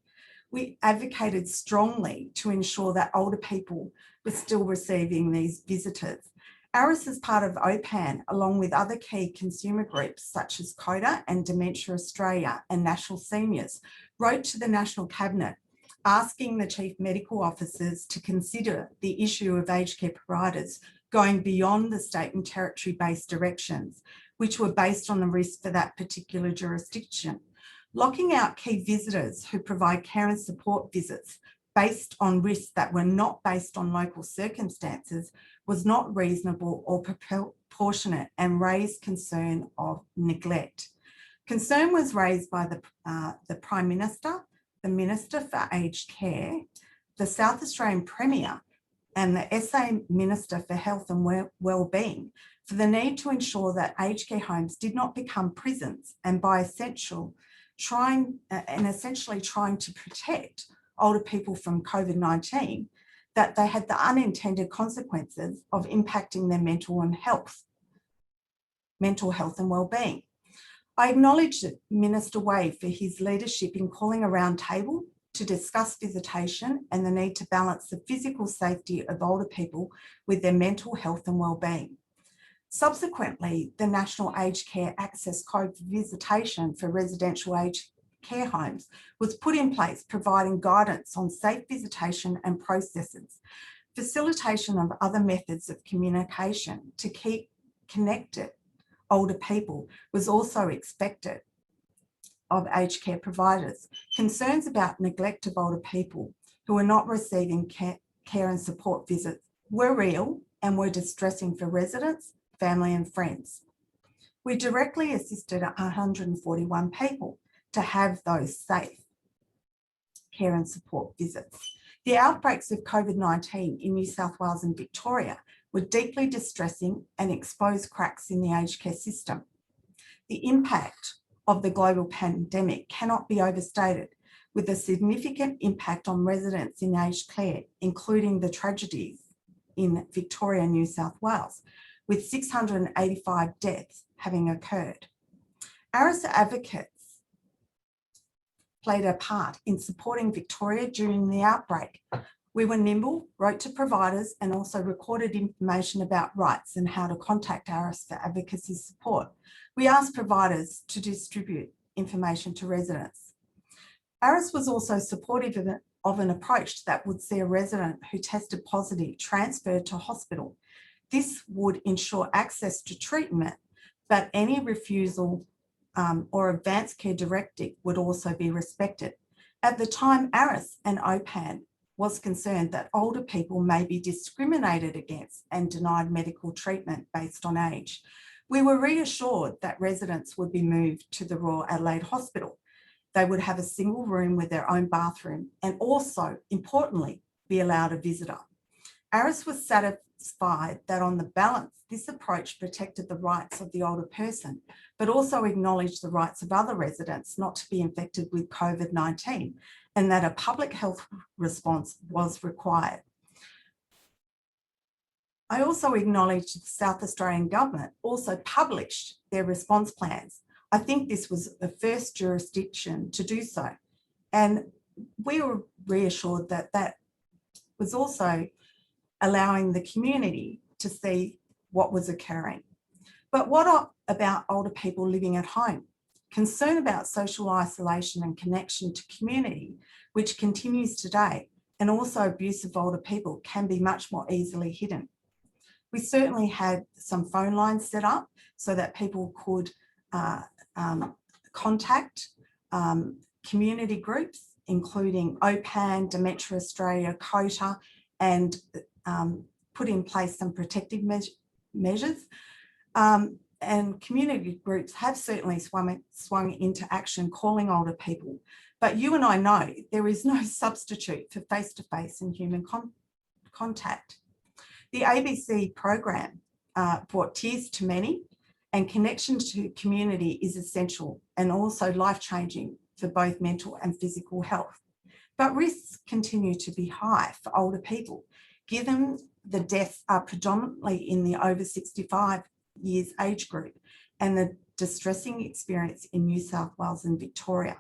We advocated strongly to ensure that older people were still receiving these visitors. ARAS, as part of OPAN, along with other key consumer groups such as CODA and Dementia Australia and National Seniors, wrote to the National Cabinet asking the chief medical officers to consider the issue of aged care providers going beyond the state and territory-based directions, which were based on the risk for that particular jurisdiction. Locking out key visitors who provide care and support visits based on risks that were not based on local circumstances was not reasonable or proportionate and raised concern of neglect. Concern was raised by the Prime Minister, the Minister for Aged Care, the South Australian Premier and the SA Minister for Health and Wellbeing for the need to ensure that aged care homes did not become prisons, and by essentially trying to protect older people from COVID-19, that they had the unintended consequences of impacting their mental health and wellbeing. I acknowledge Minister Wade for his leadership in calling a round table to discuss visitation and the need to balance the physical safety of older people with their mental health and wellbeing. Subsequently, the National Aged Care Access Code for visitation for residential aged care homes was put in place, providing guidance on safe visitation and processes. Facilitation of other methods of communication to keep connected older people was also expected of aged care providers. Concerns about neglect of older people who were not receiving care and support visits were real and were distressing for residents, family and friends. We directly assisted 141 people to have those safe care and support visits. The outbreaks of COVID-19 in New South Wales and Victoria were deeply distressing and exposed cracks in the aged care system. The impact of the global pandemic cannot be overstated, with a significant impact on residents in aged care, including the tragedies in Victoria and New South Wales, with 685 deaths having occurred. ARAS advocates played a part in supporting Victoria during the outbreak. We were nimble, wrote to providers and also recorded information about rights and how to contact ARAS for advocacy support. We asked providers to distribute information to residents. ARAS was also supportive of an approach that would see a resident who tested positive transferred to hospital. This would ensure access to treatment, but any refusal or advanced care directive would also be respected. At the time, ARAS and OPAN was concerned that older people may be discriminated against and denied medical treatment based on age. We were reassured that residents would be moved to the Royal Adelaide Hospital. They would have a single room with their own bathroom and also, importantly, be allowed a visitor. ARAS was satisfied that on the balance, this approach protected the rights of the older person, but also acknowledged the rights of other residents not to be infected with COVID-19 and that a public health response was required. I also acknowledge the South Australian Government also published their response plans. I think this was the first jurisdiction to do so. And we were reassured that that was also allowing the community to see what was occurring. But what about older people living at home? Concern about social isolation and connection to community, which continues today, and also abuse of older people can be much more easily hidden. We certainly had some phone lines set up so that people could contact community groups, including OPAN, Dementia Australia, COTA, and put in place some protective measures. And community groups have certainly swung into action calling older people. But you and I know there is no substitute for face-to-face and human contact. The ABC program brought tears to many, and connection to community is essential and also life-changing for both mental and physical health. But risks continue to be high for older people, given the deaths are predominantly in the over 65 years age group and the distressing experience in New South Wales and Victoria.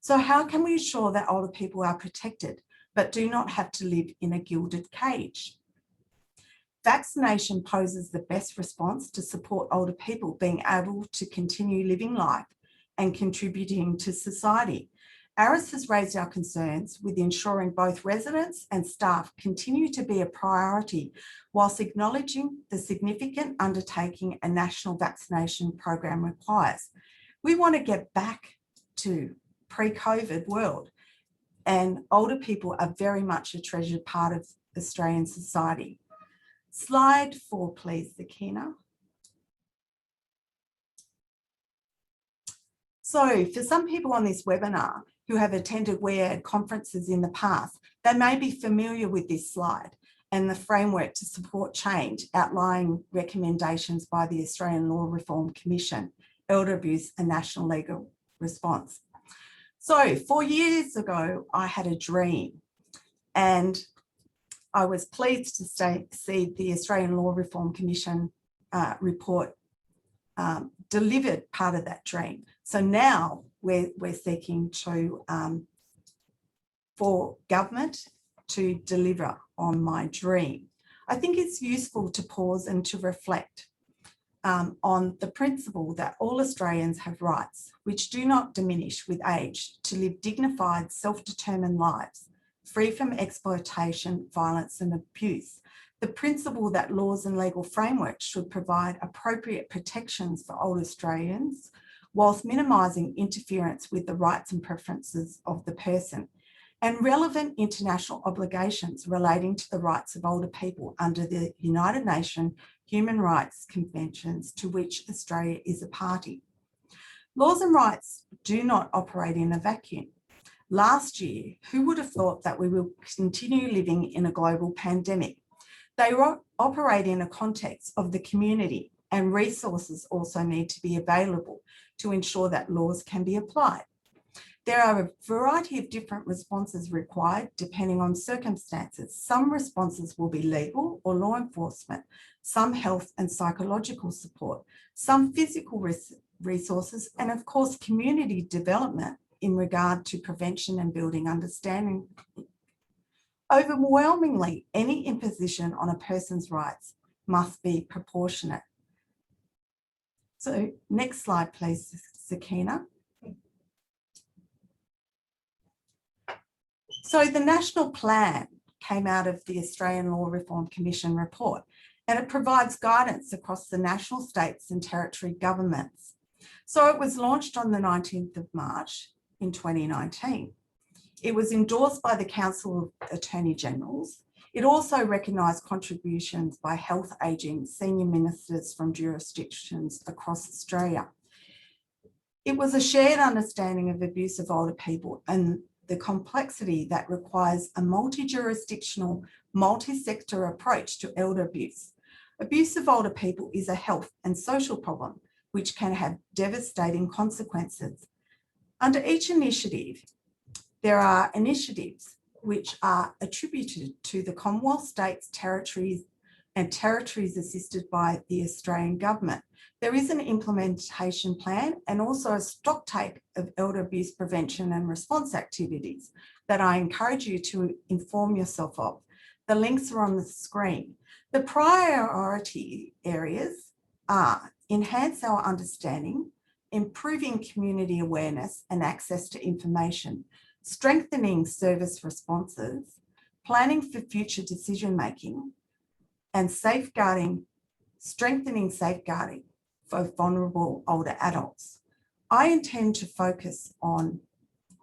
So how can we ensure that older people are protected but do not have to live in a gilded cage? Vaccination poses the best response to support older people being able to continue living life and contributing to society. ARAS has raised our concerns with ensuring both residents and staff continue to be a priority whilst acknowledging the significant undertaking a national vaccination program requires. We want to get back to pre-COVID world, and older people are very much a treasured part of Australian society. Slide 4, please, Sakina. So for some people on this webinar who have attended WEAAD conferences in the past, they may be familiar with this slide and the framework to support change outlining recommendations by the Australian Law Reform Commission, Elder Abuse and National Legal Response. So 4 years ago, I had a dream, and I was pleased to see the Australian Law Reform Commission report delivered part of that dream. So now we're seeking to for government to deliver on my dream. I think it's useful to pause and to reflect. on the principle that all Australians have rights which do not diminish with age to live dignified, self-determined lives, free from exploitation, violence and abuse. The principle that laws and legal frameworks should provide appropriate protections for all Australians whilst minimising interference with the rights and preferences of the person, and relevant international obligations relating to the rights of older people under the United Nations Human Rights Conventions to which Australia is a party. Laws and rights do not operate in a vacuum. Last year, who would have thought that we will continue living in a global pandemic? They operate in a context of the community, and resources also need to be available to ensure that laws can be applied. There are a variety of different responses required depending on circumstances. Some responses will be legal or law enforcement, some health and psychological support, some physical resources, and of course, community development in regard to prevention and building understanding. Overwhelmingly, any imposition on a person's rights must be proportionate. So next slide, please, Sakina. So the national plan came out of the Australian Law Reform Commission report, and it provides guidance across the national, states and territory governments. So it was launched on the 19th of March in 2019. It was endorsed by the Council of Attorney Generals. It also recognised contributions by health, ageing, senior ministers from jurisdictions across Australia. It was a shared understanding of abuse of older people and the complexity that requires a multi-jurisdictional, multi-sector approach to elder abuse. Abuse of older people is a health and social problem which can have devastating consequences. Under each initiative, there are initiatives which are attributed to the Commonwealth, states, territories, and territories assisted by the Australian government. There is an implementation plan and also a stocktake of elder abuse prevention and response activities that I encourage you to inform yourself of. The links are on the screen. The priority areas are enhance our understanding, improving community awareness and access to information, strengthening service responses, planning for future decision-making, and strengthening safeguarding for vulnerable older adults. I intend to focus on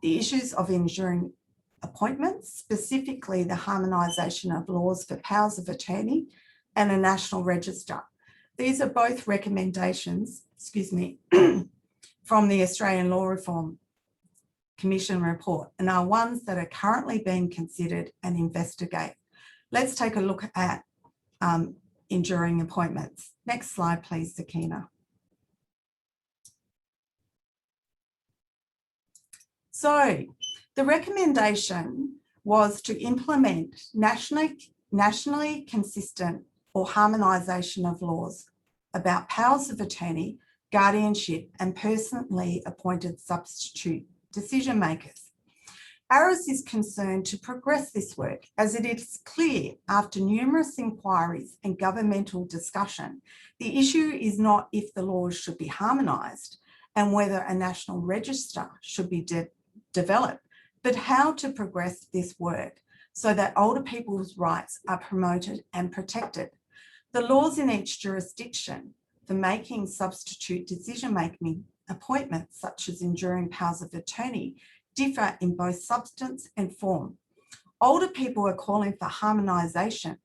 the issues of ensuring appointments, specifically the harmonisation of laws for powers of attorney and a national register. These are both recommendations, from the Australian Law Reform Commission report and are ones that are currently being considered and investigated. Let's take a look at enduring appointments. Next slide, please, Sakina. So the recommendation was to implement nationally consistent or harmonisation of laws about powers of attorney, guardianship and personally appointed substitute decision makers. ARAS is concerned to progress this work as it is clear after numerous inquiries and governmental discussion, the issue is not if the laws should be harmonised and whether a national register should be developed, but how to progress this work so that older people's rights are promoted and protected. The laws in each jurisdiction for making substitute decision-making appointments, such as enduring powers of attorney, differ in both substance and form. Older people are calling for harmonisation,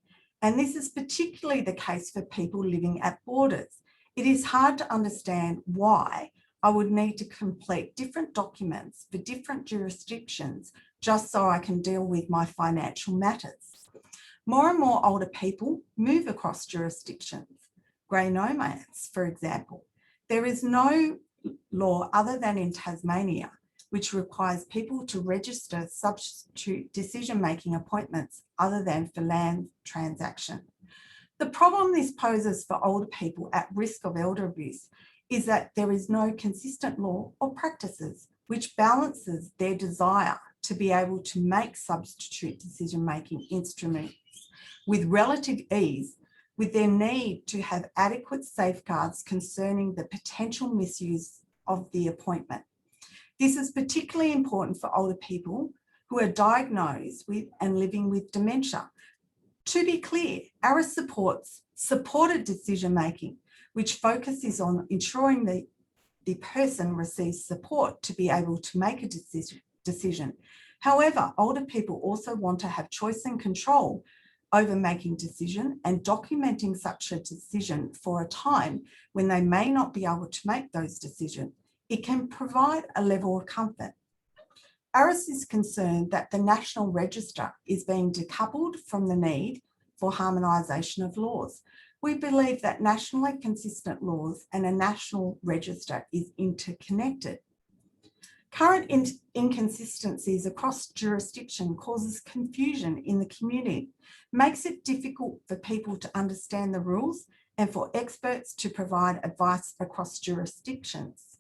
and this is particularly the case for people living at borders. It is hard to understand why I would need to complete different documents for different jurisdictions just so I can deal with my financial matters. More and more older people move across jurisdictions. Grey nomads, for example. There is no law other than in Tasmania which requires people to register substitute decision-making appointments other than for land transaction. The problem this poses for older people at risk of elder abuse is that there is no consistent law or practices which balances their desire to be able to make substitute decision-making instruments with relative ease with their need to have adequate safeguards concerning the potential misuse of the appointment. This is particularly important for older people who are diagnosed with and living with dementia. To be clear, ARAS supports supported decision-making, which focuses on ensuring the person receives support to be able to make a decision. However, older people also want to have choice and control over making decision and documenting such a decision for a time when they may not be able to make those decisions. It can provide a level of comfort. ARAS is concerned that the National Register is being decoupled from the need for harmonisation of laws. We believe that nationally consistent laws and a national register is interconnected. Current inconsistencies across jurisdiction causes confusion in the community, makes it difficult for people to understand the rules and for experts to provide advice across jurisdictions.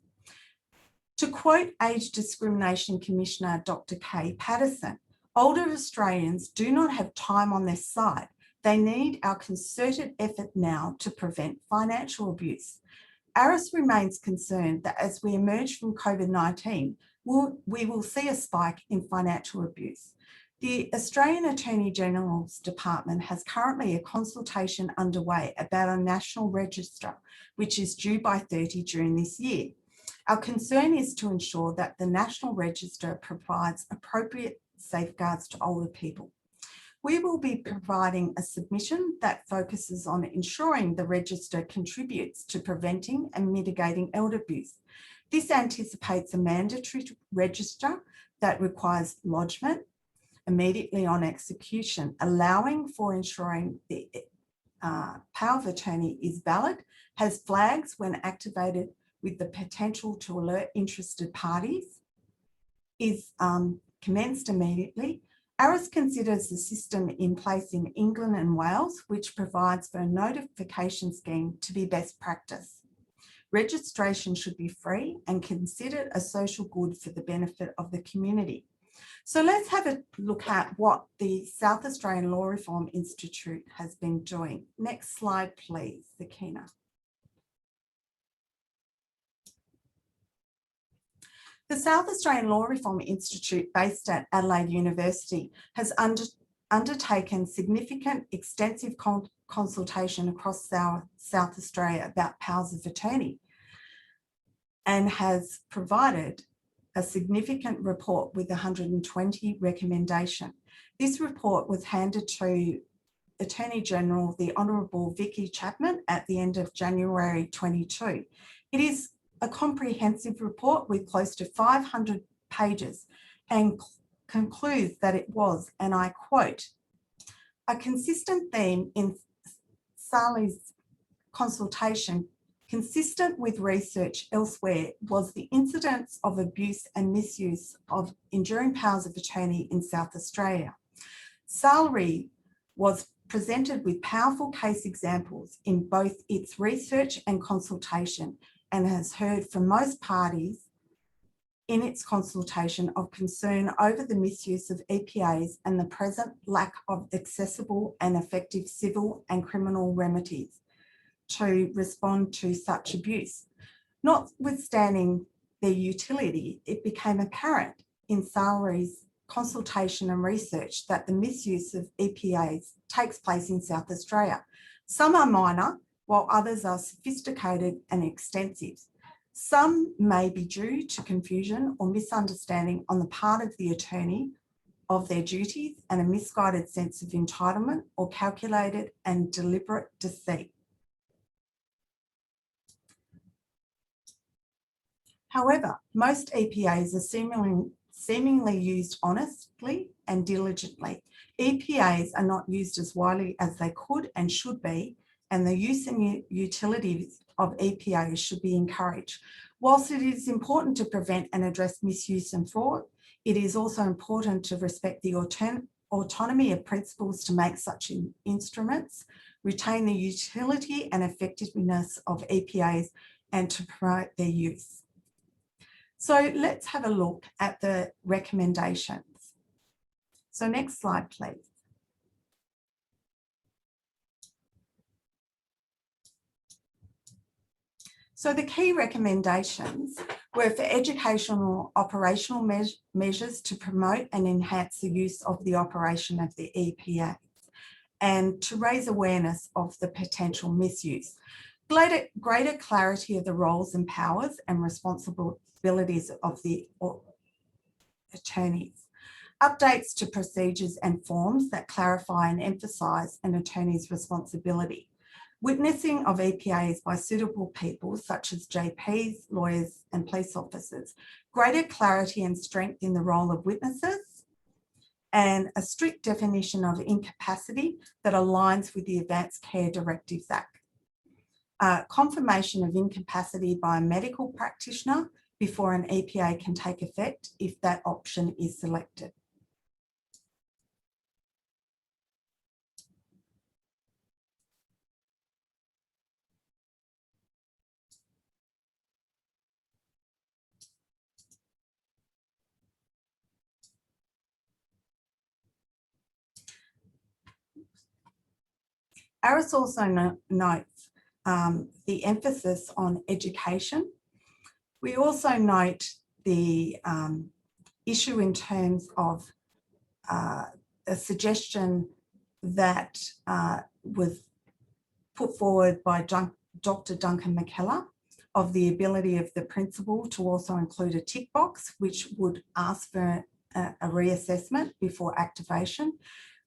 To quote Age Discrimination Commissioner Dr. Kay Patterson, older Australians do not have time on their side. They need our concerted effort now to prevent financial abuse. ARAS remains concerned that as we emerge from COVID-19, we will see a spike in financial abuse. The Australian Attorney General's Department has currently a consultation underway about a national register, which is due by 30 June this year. Our concern is to ensure that the National Register provides appropriate safeguards to older people. We will be providing a submission that focuses on ensuring the register contributes to preventing and mitigating elder abuse. This anticipates a mandatory register that requires lodgement immediately on execution, allowing for ensuring the power of attorney is valid, has flags when activated with the potential to alert interested parties, is commenced immediately. ARAS considers the system in place in England and Wales, which provides for a notification scheme, to be best practice. Registration should be free and considered a social good for the benefit of the community. So let's have a look at what the South Australian Law Reform Institute has been doing. Next slide, please, Sakina. The South Australian Law Reform Institute, based at Adelaide University, has undertaken significant, extensive consultation across South Australia about powers of attorney and has provided a significant report with 120 recommendations. This report was handed to Attorney General, the Honourable Vicky Chapman, at the end of January 22. It is a comprehensive report with close to 500 pages and concludes that it was, and I quote, a consistent theme in Sally's consultation, consistent with research elsewhere, was the incidence of abuse and misuse of enduring powers of attorney in South Australia. Salary was presented with powerful case examples in both its research and consultation, and has heard from most parties in its consultation of concern over the misuse of EPAs and the present lack of accessible and effective civil and criminal remedies to respond to such abuse. Notwithstanding their utility, it became apparent in Salary's consultation and research that the misuse of EPAs takes place in South Australia. Some are minor, while others are sophisticated and extensive. Some may be due to confusion or misunderstanding on the part of the attorney of their duties and a misguided sense of entitlement or calculated and deliberate deceit. However, most EPAs are seemingly used honestly and diligently. EPAs are not used as widely as they could and should be, and the use and utilities of EPAs should be encouraged. Whilst it is important to prevent and address misuse and fraud, it is also important to respect the autonomy of principals to make such instruments, retain the utility and effectiveness of EPAs, and to promote their use. So let's have a look at the recommendations. So next slide, please. So the key recommendations were for educational operational measures to promote and enhance the use of the operation of the EPA and to raise awareness of the potential misuse. Greater clarity of the roles and powers and responsibilities of the attorneys. Updates to procedures and forms that clarify and emphasise an attorney's responsibility. Witnessing of EPAs by suitable people such as JPs, lawyers and police officers. Greater clarity and strength in the role of witnesses, and a strict definition of incapacity that aligns with the Advanced Care Directives Act. Confirmation of incapacity by a medical practitioner before an EPA can take effect if that option is selected. ARAS also notes the emphasis on education. We also note the issue in terms of a suggestion that was put forward by Dr. Duncan McKellar of the ability of the principal to also include a tick box, which would ask for a reassessment before activation,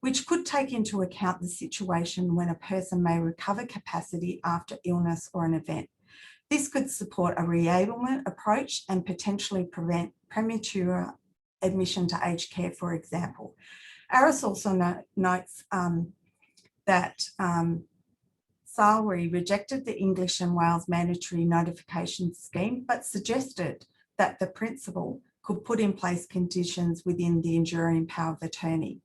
which could take into account the situation when a person may recover capacity after illness or an event. This could support a reablement approach and potentially prevent premature admission to aged care, for example. ARAS also notes that Salary rejected the English and Wales mandatory notification scheme, but suggested that the principal could put in place conditions within the enduring power of attorney.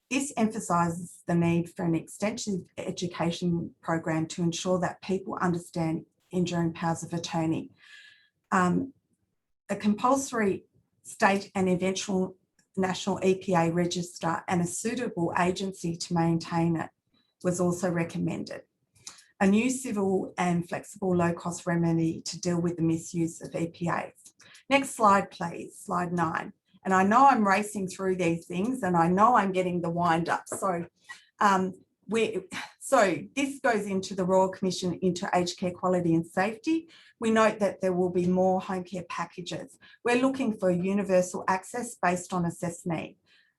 This emphasises the need for an extensive education program to ensure that people understand enduring powers of attorney. A compulsory state and eventual national EPA register and a suitable agency to maintain it was also recommended. A new civil and flexible low-cost remedy to deal with the misuse of EPAs. Next slide, please, slide 9. And I know I'm racing through these things and I know I'm getting the wind up. So, this goes into the Royal Commission into Aged Care Quality and Safety. We note that there will be more home care packages. We're looking for universal access based on assessed need.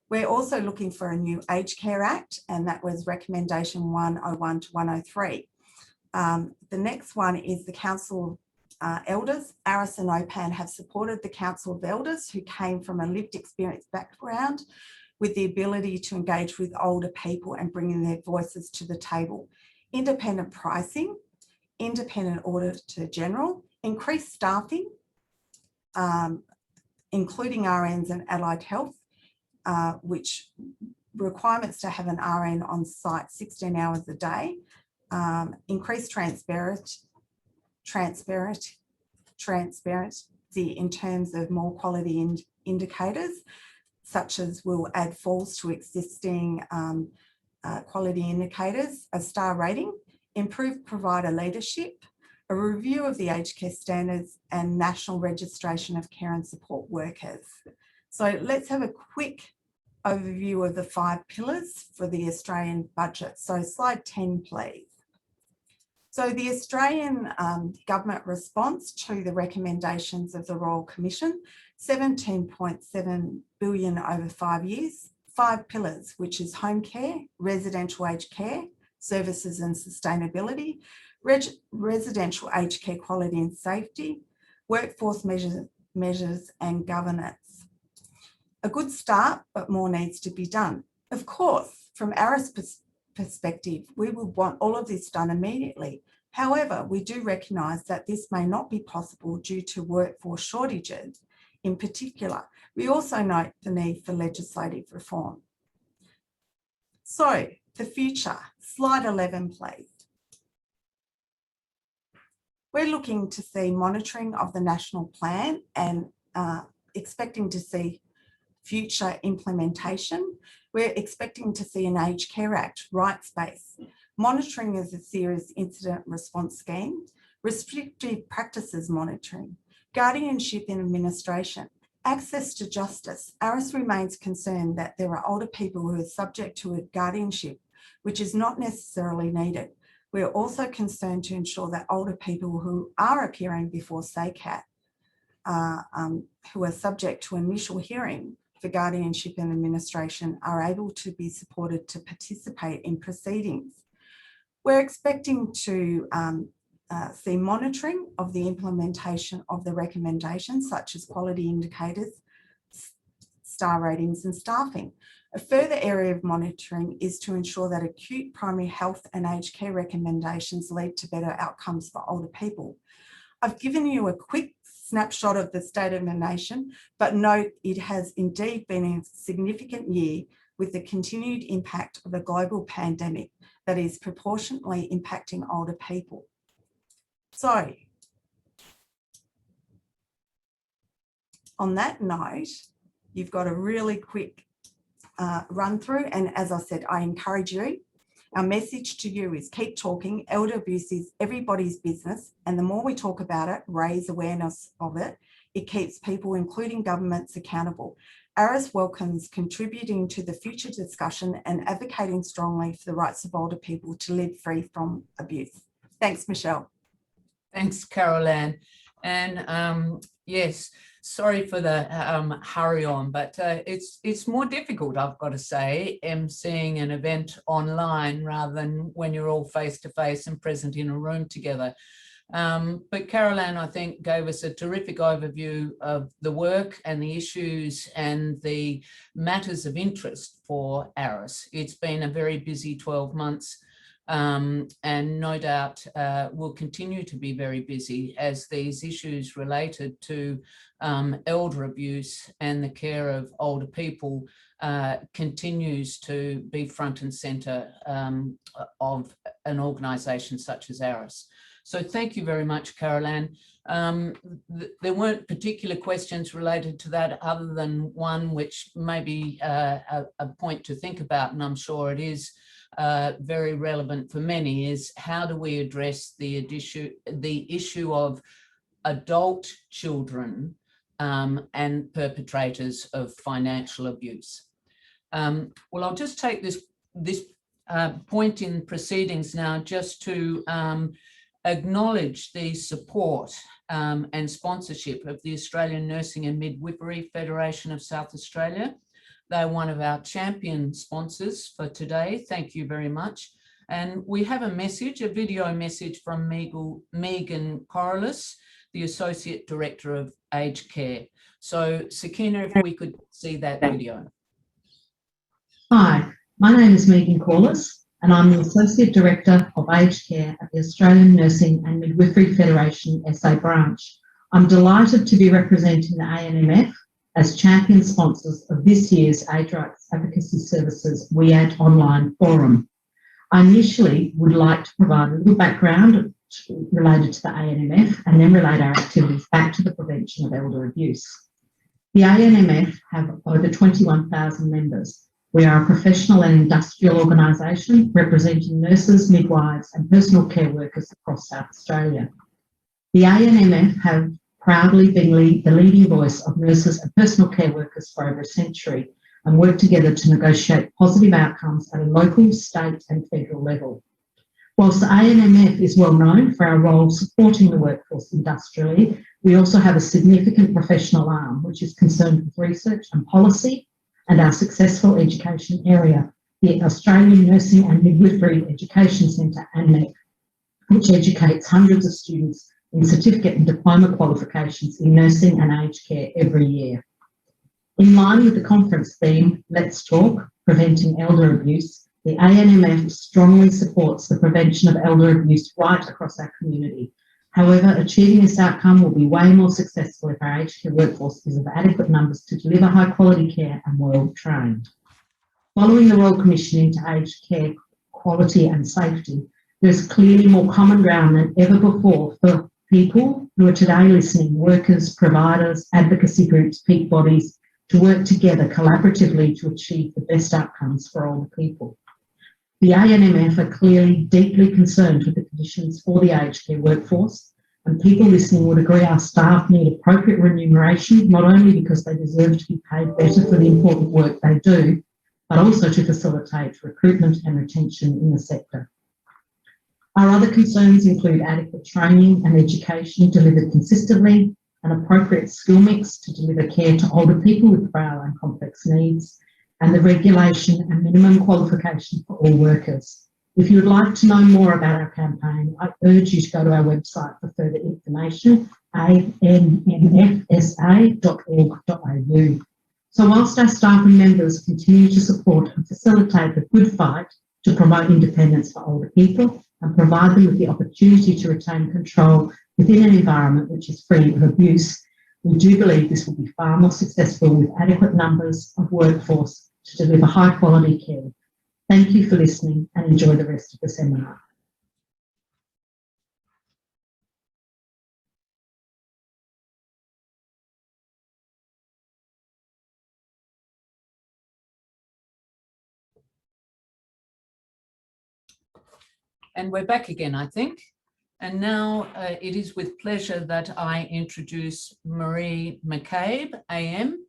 We're also looking for a new Aged Care Act, and that was recommendation 101 to 103. The next one is the Council of Elders. ARAS and OPAN have supported the Council of Elders who came from a lived experience background with the ability to engage with older people and bringing their voices to the table. Independent pricing, independent auditor general, increased staffing, including RNs and allied health, which requirements to have an RN on site 16 hours a day, increased transparency in terms of more quality indicators, such as we'll add falls to existing quality indicators, a star rating, improved provider leadership, a review of the aged care standards and national registration of care and support workers. So let's have a quick overview of the 5 pillars for the Australian budget. So slide 10, please. So the Australian government response to the recommendations of the Royal Commission, 17.7 billion over 5 years, 5 pillars, which is home care, residential aged care, services and sustainability, residential aged care quality and safety, workforce measures and governance. A good start, but more needs to be done. Of course, from ARAS perspective, we would want all of this done immediately. However, we do recognise that this may not be possible due to workforce shortages in particular. We also note the need for legislative reform. So, the future, slide 11, please. We're looking to see monitoring of the national plan and expecting to see future implementation. We're expecting to see an Aged Care Act, rights-based, monitoring as a serious incident response scheme, restrictive practices monitoring, guardianship and administration, access to justice. ARAS remains concerned that there are older people who are subject to a guardianship, which is not necessarily needed. We are also concerned to ensure that older people who are appearing before SACAT, who are subject to initial hearing for guardianship and administration, are able to be supported to participate in proceedings. We're expecting to see monitoring of the implementation of the recommendations, such as quality indicators, star ratings and staffing. A further area of monitoring is to ensure that acute primary health and aged care recommendations lead to better outcomes for older people. I've given you a quick snapshot of the state of the nation, but note it has indeed been a significant year with the continued impact of a global pandemic that is proportionately impacting older people. So, on that note, you've got a really quick run through, and as I said, I encourage you. Our message to you is keep talking. Elder abuse is everybody's business, and the more we talk about it, raise awareness of it, it keeps people, including governments, accountable. ARAS welcomes contributing to the future discussion and advocating strongly for the rights of older people to live free from abuse. Thanks, Michelle. Thanks, Carol Ann. And yes, sorry for the hurry on, but it's more difficult, I've got to say, emceeing an event online rather than when you're all face to face and present in a room together. But Carol Ann, I think, gave us a terrific overview of the work and the issues and the matters of interest for ARAS. It's been a very busy 12 months. And no doubt will continue to be very busy as these issues related to elder abuse and the care of older people continues to be front and centre of an organisation such as ARAS. So thank you very much, Carol Ann. There weren't particular questions related to that other than one which may be a point to think about, and I'm sure it is very relevant for many, is how do we address the issue of adult children and perpetrators of financial abuse. Well, I'll just take this point in proceedings now just to acknowledge the support and sponsorship of the Australian Nursing and Midwifery Federation of South Australia. They're one of our champion sponsors for today. Thank you very much. And we have a message, a video message from Megan Corrales, the Associate Director of Aged Care. So Sakina, if we could see that video. Hi, my name is Megan Corrales, and I'm the Associate Director of Aged Care at the Australian Nursing and Midwifery Federation SA branch. I'm delighted to be representing the ANMF as champion sponsors of this year's Age Rights Advocacy Services WEAAD online forum. I initially would like to provide a little background related to the ANMF and then relate our activities back to the prevention of elder abuse. The ANMF have over 21,000 members. We are a professional and industrial organisation representing nurses, midwives and personal care workers across South Australia. The ANMF have proudly been the leading voice of nurses and personal care workers for over a century and work together to negotiate positive outcomes at a local, state and federal level. Whilst the ANMF is well known for our role supporting the workforce industrially, we also have a significant professional arm which is concerned with research and policy and our successful education area, the Australian Nursing and Midwifery Education Centre, ANMEC, which educates hundreds of students in certificate and diploma qualifications in nursing and aged care every year. In line with the conference theme, Let's Talk, Preventing Elder Abuse, the ANMF strongly supports the prevention of elder abuse right across our community. However, achieving this outcome will be way more successful if our aged care workforce is of adequate numbers to deliver high quality care and well trained. Following the Royal Commission into aged care quality and safety, there's clearly more common ground than ever before for people who are today listening, workers, providers, advocacy groups, peak bodies, to work together collaboratively to achieve the best outcomes for older people. The ANMF are clearly deeply concerned with the conditions for the aged care workforce, and people listening would agree our staff need appropriate remuneration, not only because they deserve to be paid better for the important work they do, but also to facilitate recruitment and retention in the sector. Our other concerns include adequate training and education delivered consistently, an appropriate skill mix to deliver care to older people with frail and complex needs, and the regulation and minimum qualification for all workers. If you would like to know more about our campaign, I urge you to go to our website for further information, anmfsa.org.au. So whilst our staff and members continue to support and facilitate the good fight to promote independence for older people and provide them with the opportunity to retain control within an environment which is free of abuse, we do believe this will be far more successful with adequate numbers of workforce to deliver high quality care. Thank you for listening and enjoy the rest of the seminar. And we're back again, I think. And now it is with pleasure that I introduce Marie McCabe, AM,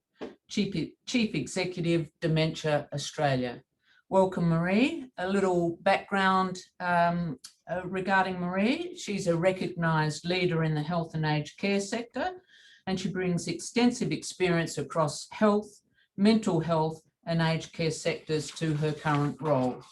Chief Executive, Dementia Australia. Welcome, Marie. A little background regarding Marie. She's a recognised leader in the health and aged care sector, and she brings extensive experience across health, mental health and aged care sectors to her current role.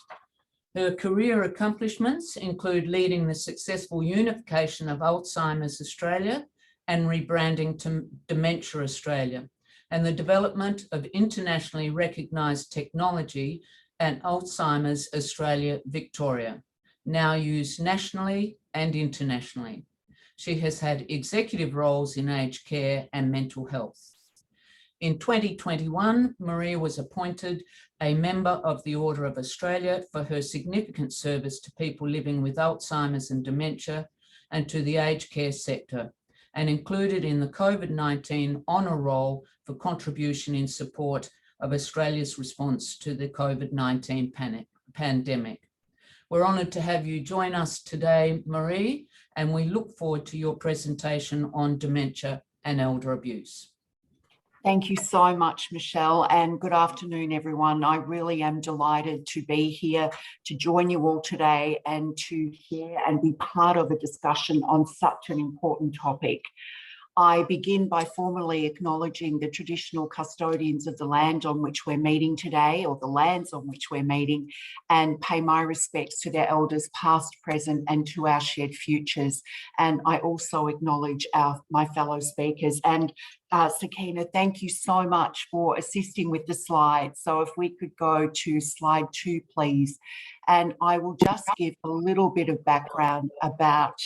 Her career accomplishments include leading the successful unification of Alzheimer's Australia and rebranding to Dementia Australia, and the development of internationally recognised technology at Alzheimer's Australia Victoria, now used nationally and internationally. She has had executive roles in aged care and mental health. In 2021, Maria was appointed a member of the Order of Australia for her significant service to people living with Alzheimer's and dementia and to the aged care sector, and included in the COVID-19 honour roll for contribution in support of Australia's response to the COVID-19 pandemic. We're honoured to have you join us today, Marie, and we look forward to your presentation on dementia and elder abuse. Thank you so much, Michelle, and good afternoon, everyone. I really am delighted to be here to join you all today and to hear and be part of a discussion on such an important topic. I begin by formally acknowledging the traditional custodians of the land on which we're meeting today, or the lands on which we're meeting, and pay my respects to their elders past, present, and to our shared futures. And I also acknowledge my fellow speakers. And Sakina, thank you so much for assisting with the slides. So if we could go to slide 2, please. And I will just give a little bit of background about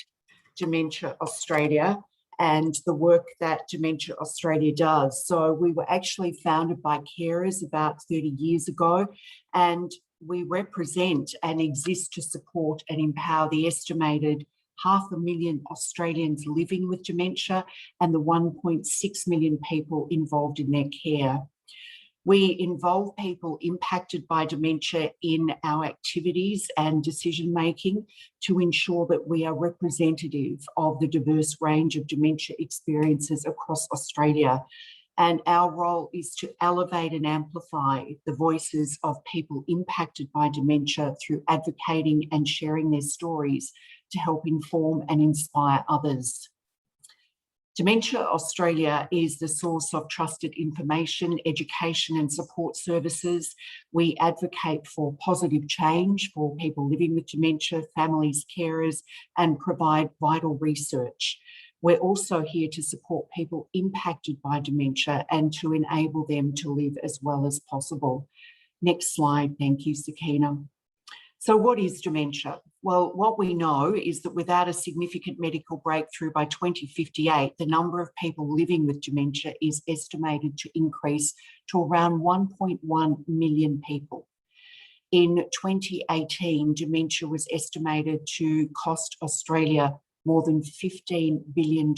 Dementia Australia and the work that Dementia Australia does. So we were actually founded by carers about 30 years ago, and we represent and exist to support and empower the estimated 500,000 Australians living with dementia and the 1.6 million people involved in their care. We involve people impacted by dementia in our activities and decision-making to ensure that we are representative of the diverse range of dementia experiences across Australia. And our role is to elevate and amplify the voices of people impacted by dementia through advocating and sharing their stories to help inform and inspire others. Dementia Australia is the source of trusted information, education and support services. We advocate for positive change for people living with dementia, families, carers, and provide vital research. We're also here to support people impacted by dementia and to enable them to live as well as possible. Next slide, thank you, Sakina. So what is dementia? Well, what we know is that without a significant medical breakthrough by 2058, the number of people living with dementia is estimated to increase to around 1.1 million people. In 2018, dementia was estimated to cost Australia more than $15 billion.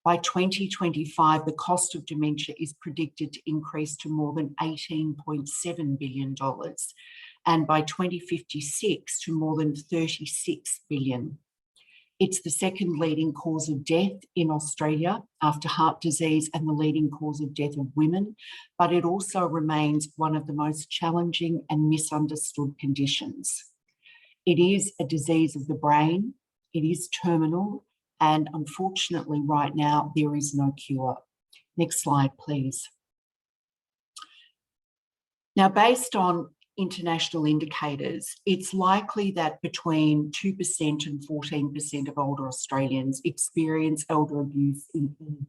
By 2025, the cost of dementia is predicted to increase to more than $18.7 billion. and by 2056 to more than 36 billion. It's the second leading cause of death in Australia after heart disease and the leading cause of death of women, but it also remains one of the most challenging and misunderstood conditions. It is a disease of the brain, it is terminal, and unfortunately right now there is no cure. Next slide, please. Now, based on international indicators, it's likely that between 2% and 14% of older Australians experience elder abuse in India.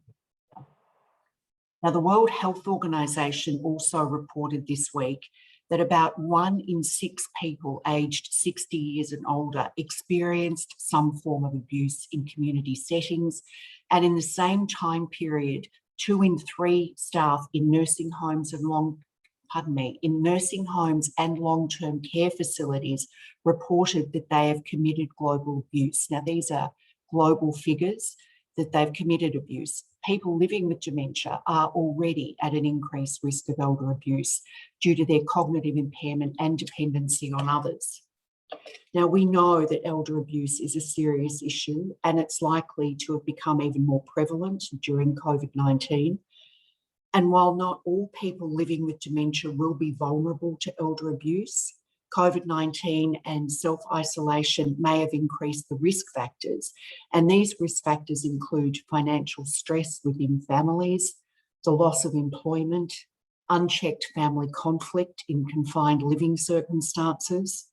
Now, the World Health Organization also reported this week that about 1 in 6 people aged 60 years and older experienced some form of abuse in community settings, and in the same time period, 2 in 3 staff in nursing homes and long-term care facilities reported that they have committed global abuse. Now, these are global figures that they've committed abuse. People living with dementia are already at an increased risk of elder abuse due to their cognitive impairment and dependency on others. Now, we know that elder abuse is a serious issue and it's likely to have become even more prevalent during COVID-19. And while not all people living with dementia will be vulnerable to elder abuse, COVID-19 and self-isolation may have increased the risk factors. And these risk factors include financial stress within families, the loss of employment, unchecked family conflict in confined living circumstances.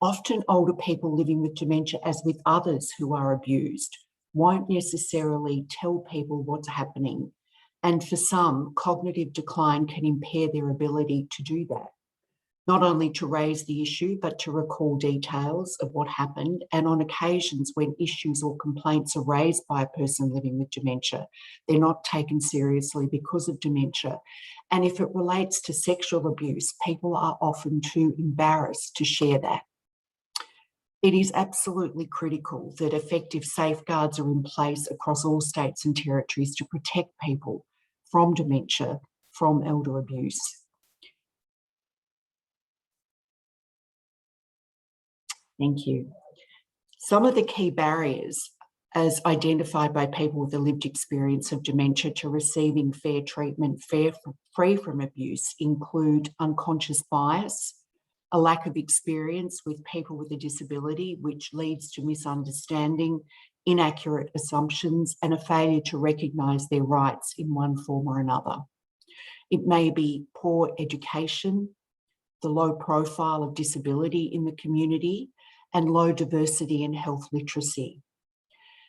Often older people living with dementia, as with others who are abused, won't necessarily tell people what's happening. And for some, cognitive decline can impair their ability to do that. Not only to raise the issue, but to recall details of what happened. And on occasions when issues or complaints are raised by a person living with dementia, they're not taken seriously because of dementia. And if it relates to sexual abuse, people are often too embarrassed to share that. It is absolutely critical that effective safeguards are in place across all states and territories to protect people from dementia, from elder abuse. Thank you. Some of the key barriers as identified by people with a lived experience of dementia to receiving fair treatment, free from abuse, include unconscious bias, a lack of experience with people with a disability, which leads to misunderstanding, inaccurate assumptions, and a failure to recognise their rights in one form or another. It may be poor education, the low profile of disability in the community, and low diversity in health literacy.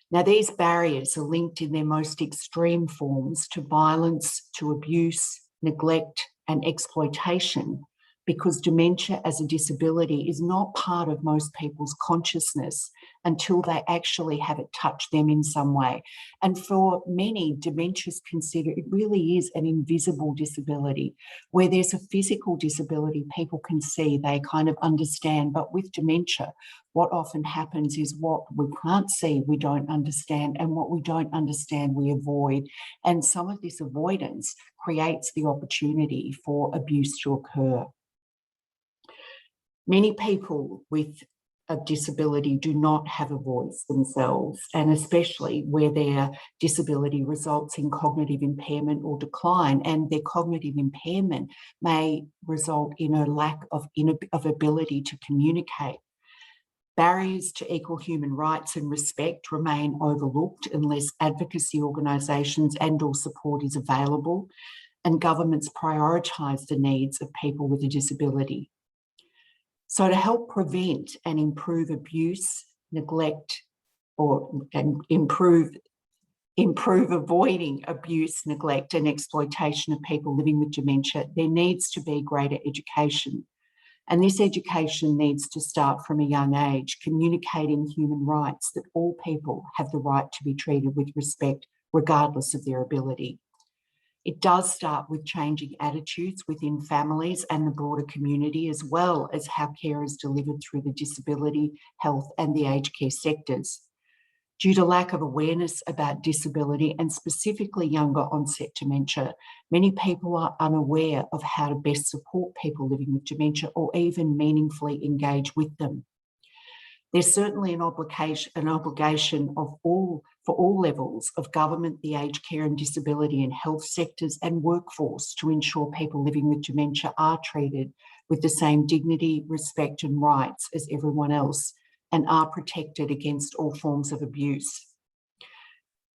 Now, these barriers are linked in their most extreme forms to violence, to abuse, neglect, and exploitation, because dementia as a disability is not part of most people's consciousness until they actually have it touch them in some way. And for many, dementia is considered, it really is an invisible disability. Where there's a physical disability, people can see, they kind of understand. But with dementia, what often happens is what we can't see, we don't understand, and what we don't understand, we avoid. And some of this avoidance creates the opportunity for abuse to occur. Many people with a disability do not have a voice themselves, and especially where their disability results in cognitive impairment or decline, and their cognitive impairment may result in a lack of ability to communicate. Barriers to equal human rights and respect remain overlooked unless advocacy organisations and/or support is available, and governments prioritise the needs of people with a disability. So to help prevent and improve abuse, neglect, and improve avoiding abuse, neglect, and exploitation of people living with dementia, there needs to be greater education. And this education needs to start from a young age, communicating human rights, that all people have the right to be treated with respect, regardless of their ability. It does start with changing attitudes within families and the broader community, as well as how care is delivered through the disability, health, and the aged care sectors. Due to lack of awareness about disability and specifically younger onset dementia, many people are unaware of how to best support people living with dementia or even meaningfully engage with them. There's certainly an obligation for all levels of government, the aged care and disability and health sectors and workforce to ensure people living with dementia are treated with the same dignity, respect and rights as everyone else, and are protected against all forms of abuse.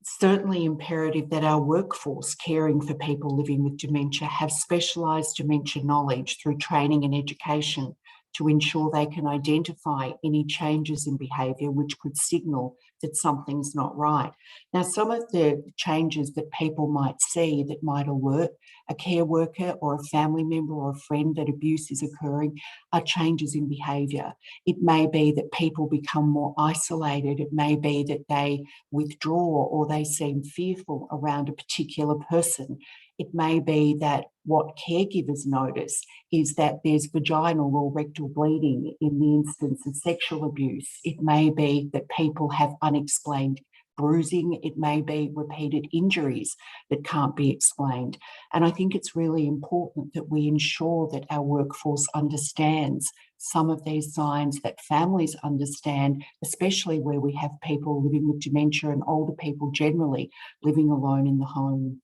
It's certainly imperative that our workforce caring for people living with dementia have specialised dementia knowledge through training and education to ensure they can identify any changes in behaviour which could signal that something's not right. Now, some of the changes that people might see that might alert a care worker or a family member or a friend that abuse is occurring are changes in behaviour. It may be that people become more isolated. It may be that they withdraw or they seem fearful around a particular person. It may be that what caregivers notice is that there's vaginal or rectal bleeding in the instance of sexual abuse. It may be that people have unexplained bruising. It may be repeated injuries that can't be explained. And I think it's really important that we ensure that our workforce understands some of these signs, that families understand, especially where we have people living with dementia and older people generally living alone in the home.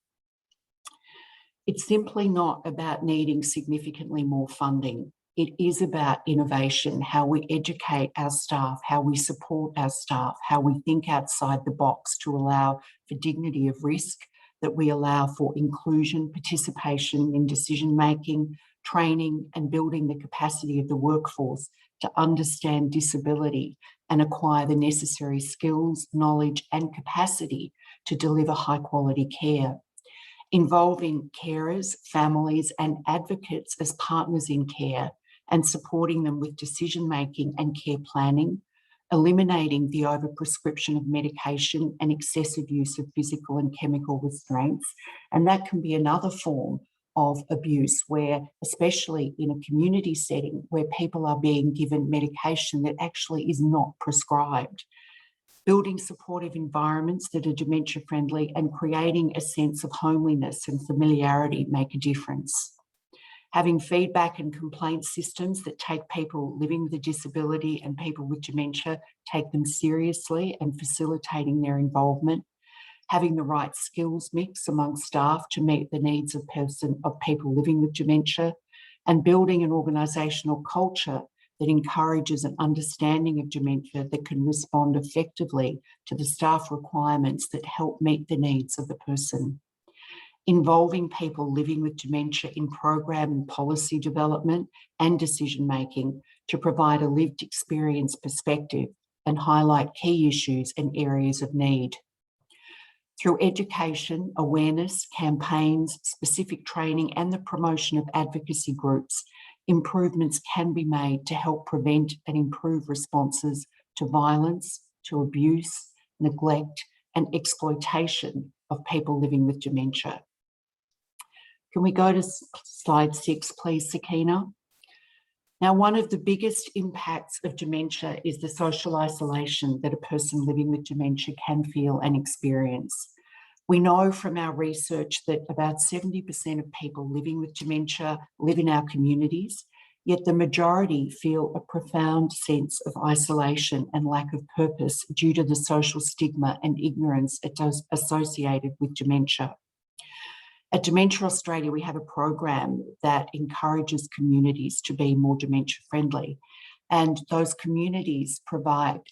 It's simply not about needing significantly more funding. It is about innovation, how we educate our staff, how we support our staff, how we think outside the box to allow for dignity of risk, that we allow for inclusion, participation in decision-making, training and building the capacity of the workforce to understand disability and acquire the necessary skills, knowledge and capacity to deliver high-quality care. Involving carers, families and advocates as partners in care and supporting them with decision-making and care planning, eliminating the overprescription of medication and excessive use of physical and chemical restraints. And that can be another form of abuse where, especially in a community setting, where people are being given medication that actually is not prescribed. Building supportive environments that are dementia friendly and creating a sense of homeliness and familiarity make a difference. Having feedback and complaint systems that take people living with a disability and people with dementia, take them seriously and facilitating their involvement. Having the right skills mix among staff to meet the needs of people living with dementia, and building an organisational culture that encourages an understanding of dementia that can respond effectively to the staff requirements that help meet the needs of the person. Involving people living with dementia in program and policy development and decision-making to provide a lived experience perspective and highlight key issues and areas of need. Through education, awareness, campaigns, specific training and the promotion of advocacy groups, improvements can be made to help prevent and improve responses to violence, to abuse, neglect and exploitation of people living with dementia. Can we go to slide 6, please, Sakina? Now, one of the biggest impacts of dementia is the social isolation that a person living with dementia can feel and experience. We know from our research that about 70% of people living with dementia live in our communities, yet the majority feel a profound sense of isolation and lack of purpose due to the social stigma and ignorance associated with dementia. At Dementia Australia, we have a program that encourages communities to be more dementia friendly. And those communities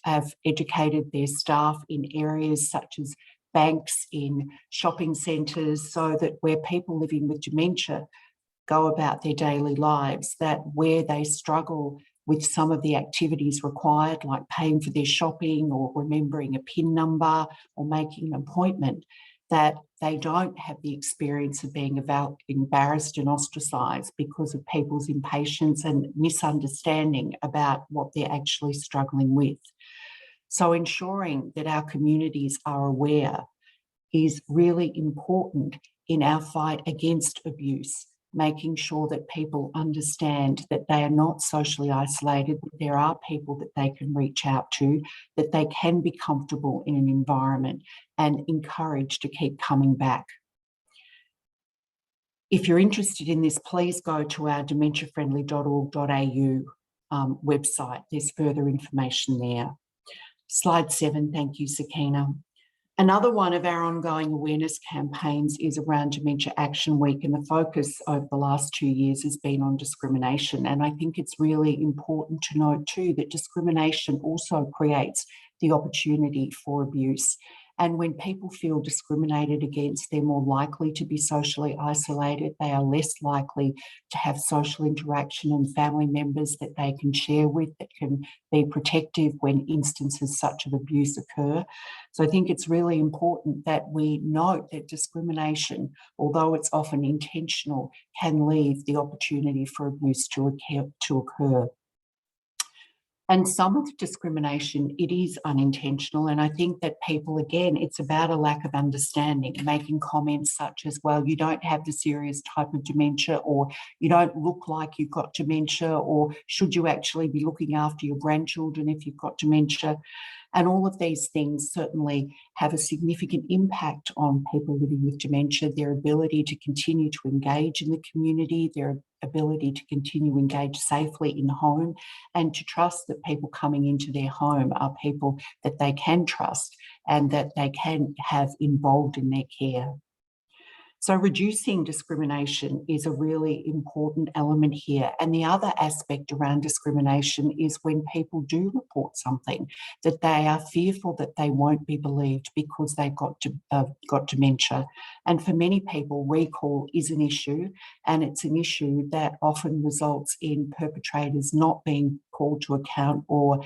have educated their staff in areas such as banks, in shopping centres, so that where people living with dementia go about their daily lives, that where they struggle with some of the activities required, like paying for their shopping or remembering a PIN number or making an appointment, that they don't have the experience of being embarrassed and ostracised because of people's impatience and misunderstanding about what they're actually struggling with. So ensuring that our communities are aware is really important in our fight against abuse, making sure that people understand that they are not socially isolated, that there are people that they can reach out to, that they can be comfortable in an environment and encouraged to keep coming back. If you're interested in this, please go to our dementiafriendly.org.au website. There's further information there. Slide 7, thank you, Sakina. Another one of our ongoing awareness campaigns is around Dementia Action Week, and the focus over the last 2 years has been on discrimination. And I think it's really important to note too that discrimination also creates the opportunity for abuse. And when people feel discriminated against, they're more likely to be socially isolated. They are less likely to have social interaction and family members that they can share with, that can be protective when instances such of abuse occur. So I think it's really important that we note that discrimination, although it's often intentional, can leave the opportunity for abuse to occur. And some of the discrimination, it is unintentional. And I think that people, again, it's about a lack of understanding, making comments such as, well, you don't have the serious type of dementia, or you don't look like you've got dementia, or should you actually be looking after your grandchildren if you've got dementia? And all of these things certainly have a significant impact on people living with dementia, their ability to continue to engage in the community, their ability to continue to engage safely in home, and to trust that people coming into their home are people that they can trust and that they can have involved in their care. So reducing discrimination is a really important element here. And the other aspect around discrimination is when people do report something, that they are fearful that they won't be believed because they've got dementia. And for many people, recall is an issue, and it's an issue that often results in perpetrators not being called to account or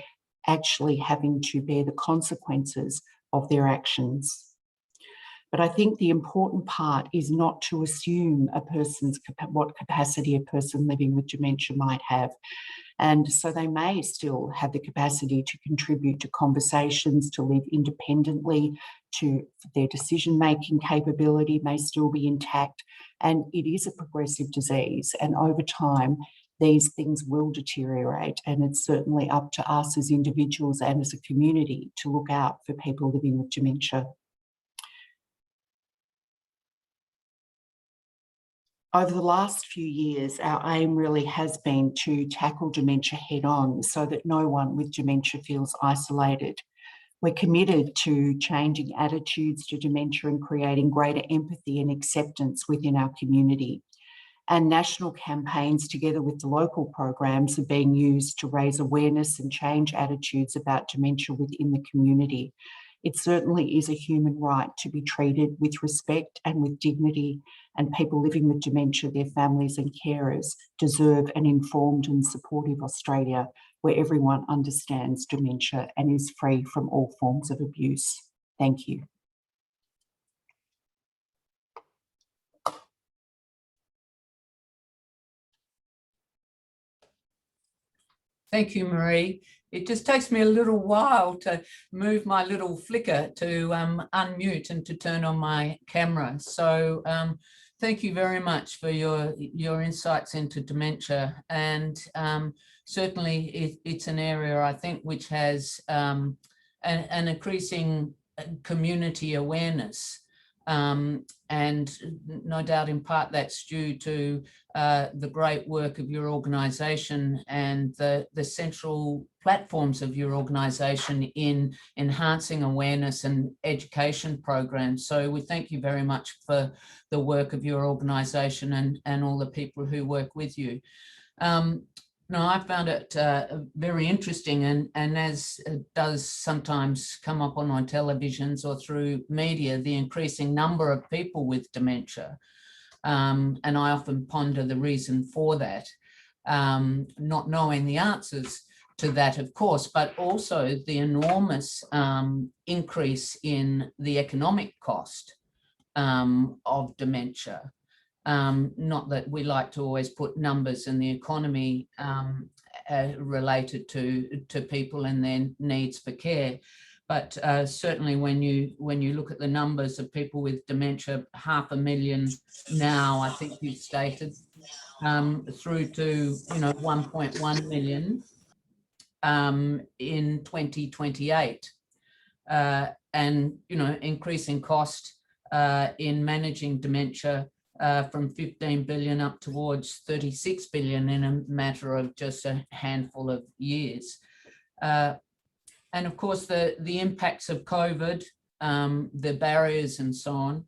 actually having to bear the consequences of their actions. But I think the important part is not to assume what capacity a person living with dementia might have. And so they may still have the capacity to contribute to conversations, to live independently, to their decision-making capability may still be intact. And it is a progressive disease. And over time, these things will deteriorate. And it's certainly up to us as individuals and as a community to look out for people living with dementia. Over the last few years, our aim really has been to tackle dementia head on so that no one with dementia feels isolated. We're committed to changing attitudes to dementia and creating greater empathy and acceptance within our community. And national campaigns, together with the local programs, are being used to raise awareness and change attitudes about dementia within the community. It certainly is a human right to be treated with respect and with dignity, and people living with dementia, their families and carers deserve an informed and supportive Australia where everyone understands dementia and is free from all forms of abuse. Thank you. Thank you, Marie. It just takes me a little while to move my little flicker to unmute and to turn on my camera. So thank you very much for your insights into dementia. And certainly it's an area, I think, which has an increasing community awareness. And no doubt in part that's due to the great work of your organisation and the central platforms of your organisation in enhancing awareness and education programs. So we thank you very much for the work of your organisation and all the people who work with you. No, I found it very interesting, and as does sometimes come up on televisions or through media, the increasing number of people with dementia. And I often ponder the reason for that, not knowing the answers to that, of course, but also the enormous increase in the economic cost of dementia. Not that we like to always put numbers in the economy related to people and their needs for care, but certainly when you look at the numbers of people with dementia, 500,000 now, I think you've stated, through to 1.1 million in 2028, and increasing cost in managing dementia from 15 billion up towards 36 billion in a matter of just a handful of years. And of course, the impacts of COVID, the barriers and so on,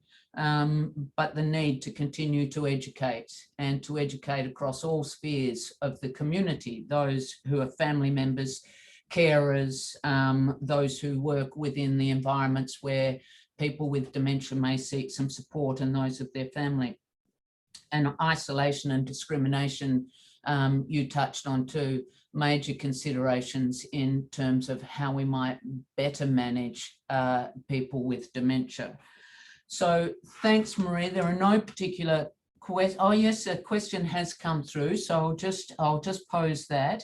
but the need to continue to educate and to educate across all spheres of the community, those who are family members, carers, those who work within the environments where people with dementia may seek some support, and those of their family. And isolation and discrimination, you touched on too, major considerations in terms of how we might better manage people with dementia. So thanks, Marie. There are no particular questions. Oh yes, a question has come through, so I'll just pose that.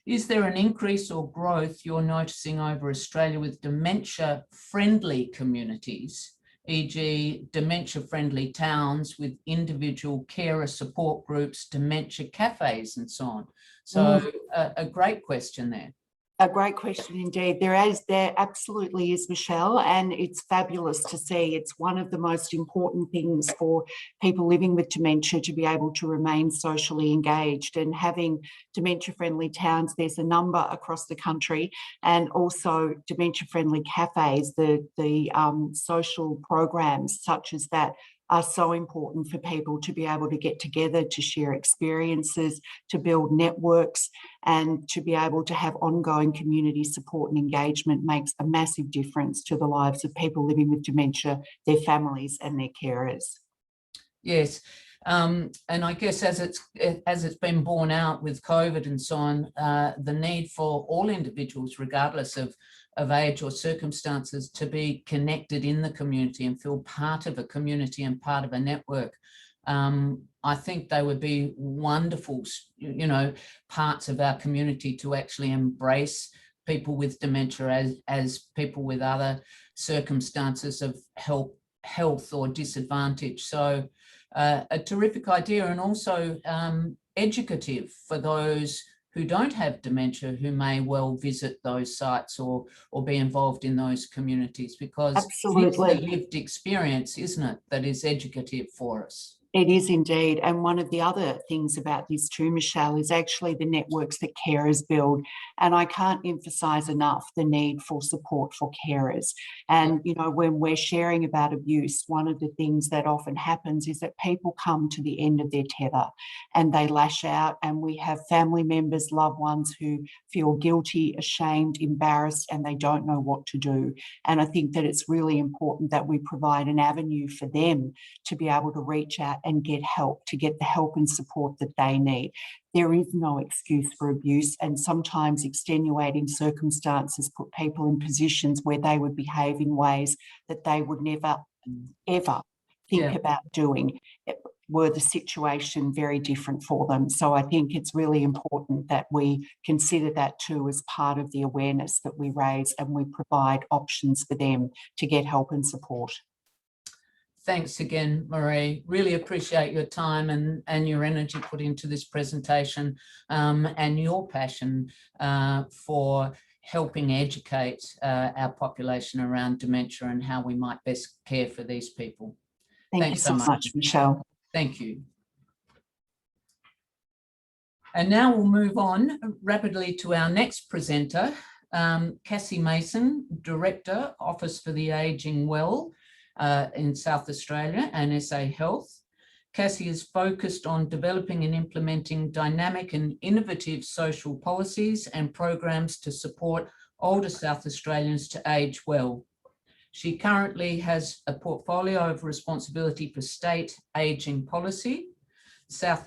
Is there an increase or growth you're noticing over Australia with dementia-friendly communities, e.g. dementia-friendly towns with individual carer support groups, dementia cafes and so on? So a great question there. A great question indeed. There absolutely is, Michelle, and it's fabulous to see. It's one of the most important things for people living with dementia to be able to remain socially engaged, and having dementia-friendly towns. There's a number across the country, and also dementia-friendly cafes. The social programs such as that are so important for people to be able to get together, to share experiences, to build networks, and to be able to have ongoing community support and engagement makes a massive difference to the lives of people living with dementia, their families and their carers. Yes, and I guess as it's been borne out with COVID and so on, the need for all individuals, regardless of age or circumstances, to be connected in the community and feel part of a community and part of a network. I think they would be wonderful, parts of our community to actually embrace people with dementia as people with other circumstances of health or disadvantage. So a terrific idea, and also educative for those who don't have dementia, who may well visit those sites or be involved in those communities, because absolutely, it's the lived experience, isn't it, that is educative for us. It is indeed. And one of the other things about this too, Michelle, is actually the networks that carers build. And I can't emphasise enough the need for support for carers. And, when we're sharing about abuse, one of the things that often happens is that people come to the end of their tether and they lash out, and we have family members, loved ones who feel guilty, ashamed, embarrassed, and they don't know what to do. And I think that it's really important that we provide an avenue for them to be able to reach out and get help, to get the help and support that they need. There is no excuse for abuse, and sometimes extenuating circumstances put people in positions where they would behave in ways that they would never, ever think about doing, were the situation very different for them. So I think it's really important that we consider that too as part of the awareness that we raise, and we provide options for them to get help and support. Thanks again, Marie. Really appreciate your time and your energy put into this presentation, and your passion for helping educate our population around dementia and how we might best care for these people. Thank you so much, Michelle. Thank you. And now we'll move on rapidly to our next presenter, Cassie Mason, Director, Office for the Ageing Well, in South Australia and SA Health. Cassie is focused on developing and implementing dynamic and innovative social policies and programs to support older South Australians to age well. She currently has a portfolio of responsibility for state ageing policy, South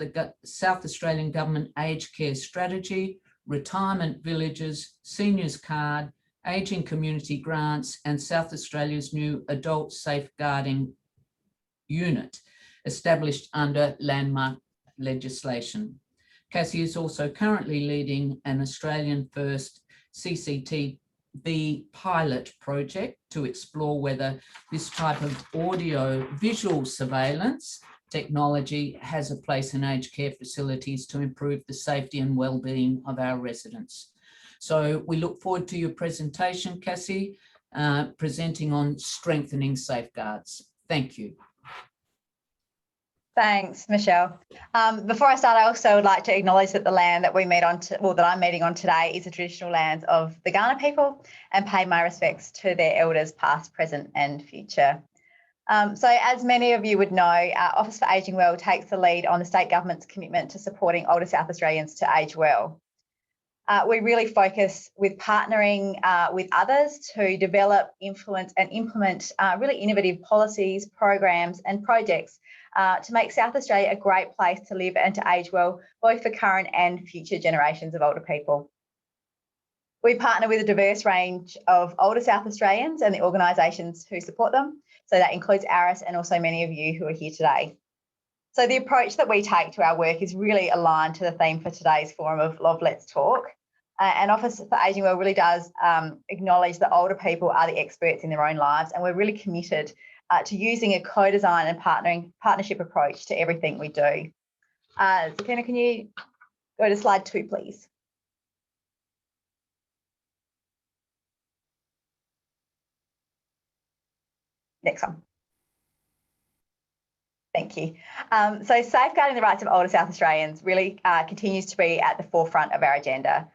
Australian Government Aged Care Strategy, retirement villages, seniors card, ageing community grants, and South Australia's new adult safeguarding unit established under landmark legislation. Cassie is also currently leading an Australian first CCTV pilot project to explore whether this type of audio visual surveillance technology has a place in aged care facilities to improve the safety and well-being of our residents. So we look forward to your presentation, Cassie, presenting on strengthening safeguards. Thank you. Thanks, Michelle. Before I start, I also would like to acknowledge that the land that we meet on, that I'm meeting on today is the traditional lands of the Kaurna people, and pay my respects to their elders past, present and future. So as many of you would know, our Office for Ageing Well takes the lead on the state government's commitment to supporting older South Australians to age well. We really focus with partnering with others to develop, influence and implement really innovative policies, programs and projects to make South Australia a great place to live and to age well, both for current and future generations of older people. We partner with a diverse range of older South Australians and the organisations who support them. So that includes ARAS and also many of you who are here today. So the approach that we take to our work is really aligned to the theme for today's forum of Let's Talk. And Office for Ageing Well really does acknowledge that older people are the experts in their own lives, and we're really committed to using a co-design and partnership approach to everything we do. Sakina, can you go to slide 2, please? Next one. Thank you. So safeguarding the rights of older South Australians really continues to be at the forefront of our agenda.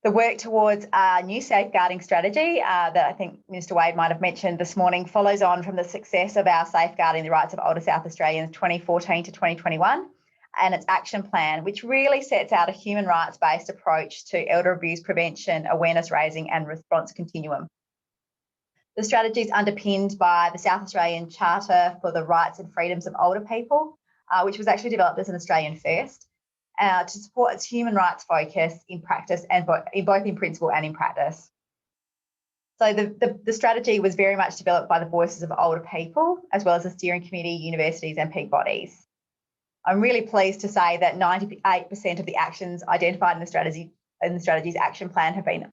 The work towards a new safeguarding strategy that I think Minister Wade might have mentioned this morning follows on from the success of our Safeguarding the Rights of Older South Australians 2014 to 2021 and its action plan, which really sets out a human rights-based approach to elder abuse prevention, awareness raising and response continuum. The strategy is underpinned by the South Australian Charter for the Rights and Freedoms of Older People, which was actually developed as an Australian first, to support its human rights focus in practice and both in principle and in practice. So the strategy was very much developed by the voices of older people, as well as the steering committee, universities and peak bodies. I'm really pleased to say that 98% of the actions identified in the strategy's action plan have been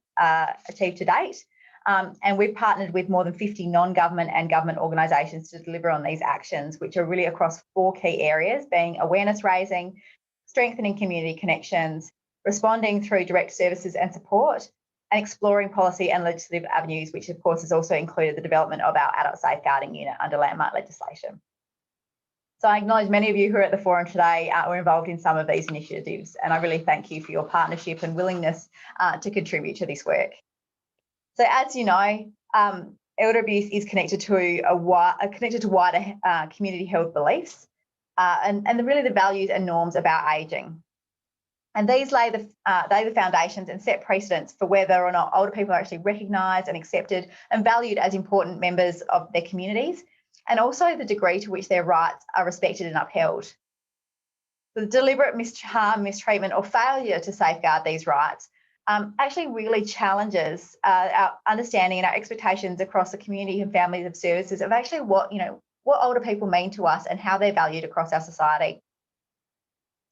achieved to date. And we've partnered with more than 50 non-government and government organisations to deliver on these actions, which are really across 4 key areas, being awareness raising, strengthening community connections, responding through direct services and support, and exploring policy and legislative avenues, which of course has also included the development of our adult safeguarding unit under landmark legislation. So I acknowledge many of you who are at the forum today were involved in some of these initiatives, and I really thank you for your partnership and willingness to contribute to this work. So as you know, elder abuse is connected to wider community held beliefs and really the values and norms about ageing. And these lay the foundations and set precedents for whether or not older people are actually recognised and accepted and valued as important members of their communities, and also the degree to which their rights are respected and upheld. The deliberate harm, mistreatment or failure to safeguard these rights actually really challenges our understanding and our expectations across the community and families of services of actually what older people mean to us and how they're valued across our society.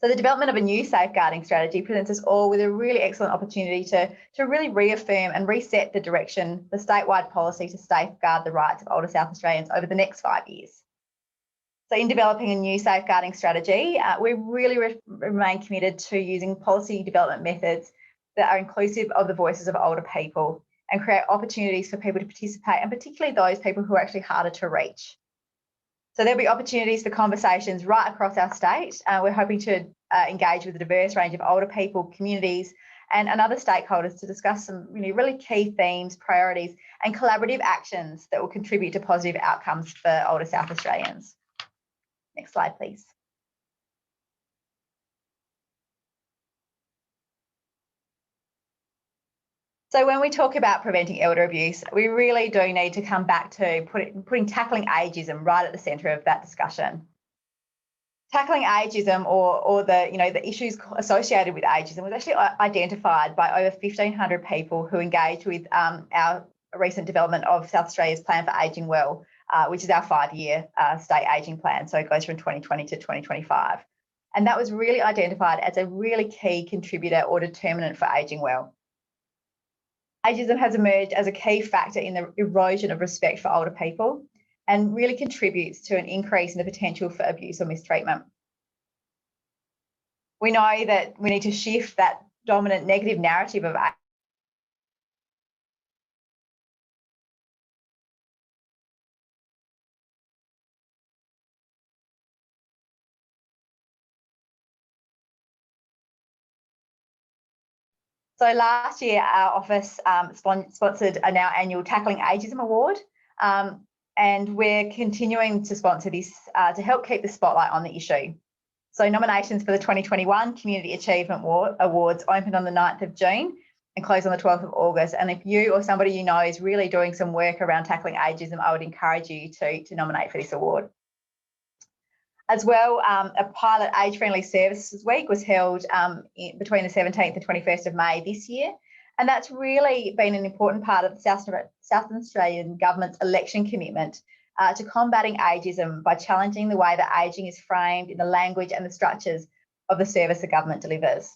So the development of a new safeguarding strategy presents us all with a really excellent opportunity to really reaffirm and reset the direction, the statewide policy to safeguard the rights of older South Australians over the next 5 years. So in developing a new safeguarding strategy, we really remain committed to using policy development methods that are inclusive of the voices of older people and create opportunities for people to participate, and particularly those people who are actually harder to reach. So there'll be opportunities for conversations right across our state. We're hoping to engage with a diverse range of older people, communities, and other stakeholders to discuss some really key themes, priorities, and collaborative actions that will contribute to positive outcomes for older South Australians. Next slide, please. So when we talk about preventing elder abuse, we really do need to come back to putting tackling ageism right at the centre of that discussion. Tackling ageism or the issues associated with ageism was actually identified by over 1,500 people who engaged with our recent development of South Australia's Plan for Ageing Well, which is our 5-year state ageing plan. So it goes from 2020 to 2025. And that was really identified as a really key contributor or determinant for ageing well. Ageism has emerged as a key factor in the erosion of respect for older people, and really contributes to an increase in the potential for abuse or mistreatment. We know that we need to shift that dominant negative narrative of So last year, our office sponsored our annual Tackling Ageism Award, and we're continuing to sponsor this to help keep the spotlight on the issue. So nominations for the 2021 Community Achievement Awards opened on the 9th of June and closed on the 12th of August. And if you or somebody you know is really doing some work around tackling ageism, I would encourage you to nominate for this award. As well, a pilot Age-Friendly Services Week was held between the 17th and 21st of May this year. And that's really been an important part of the South Australian Government's election commitment to combating ageism by challenging the way that ageing is framed in the language and the structures of the service the government delivers.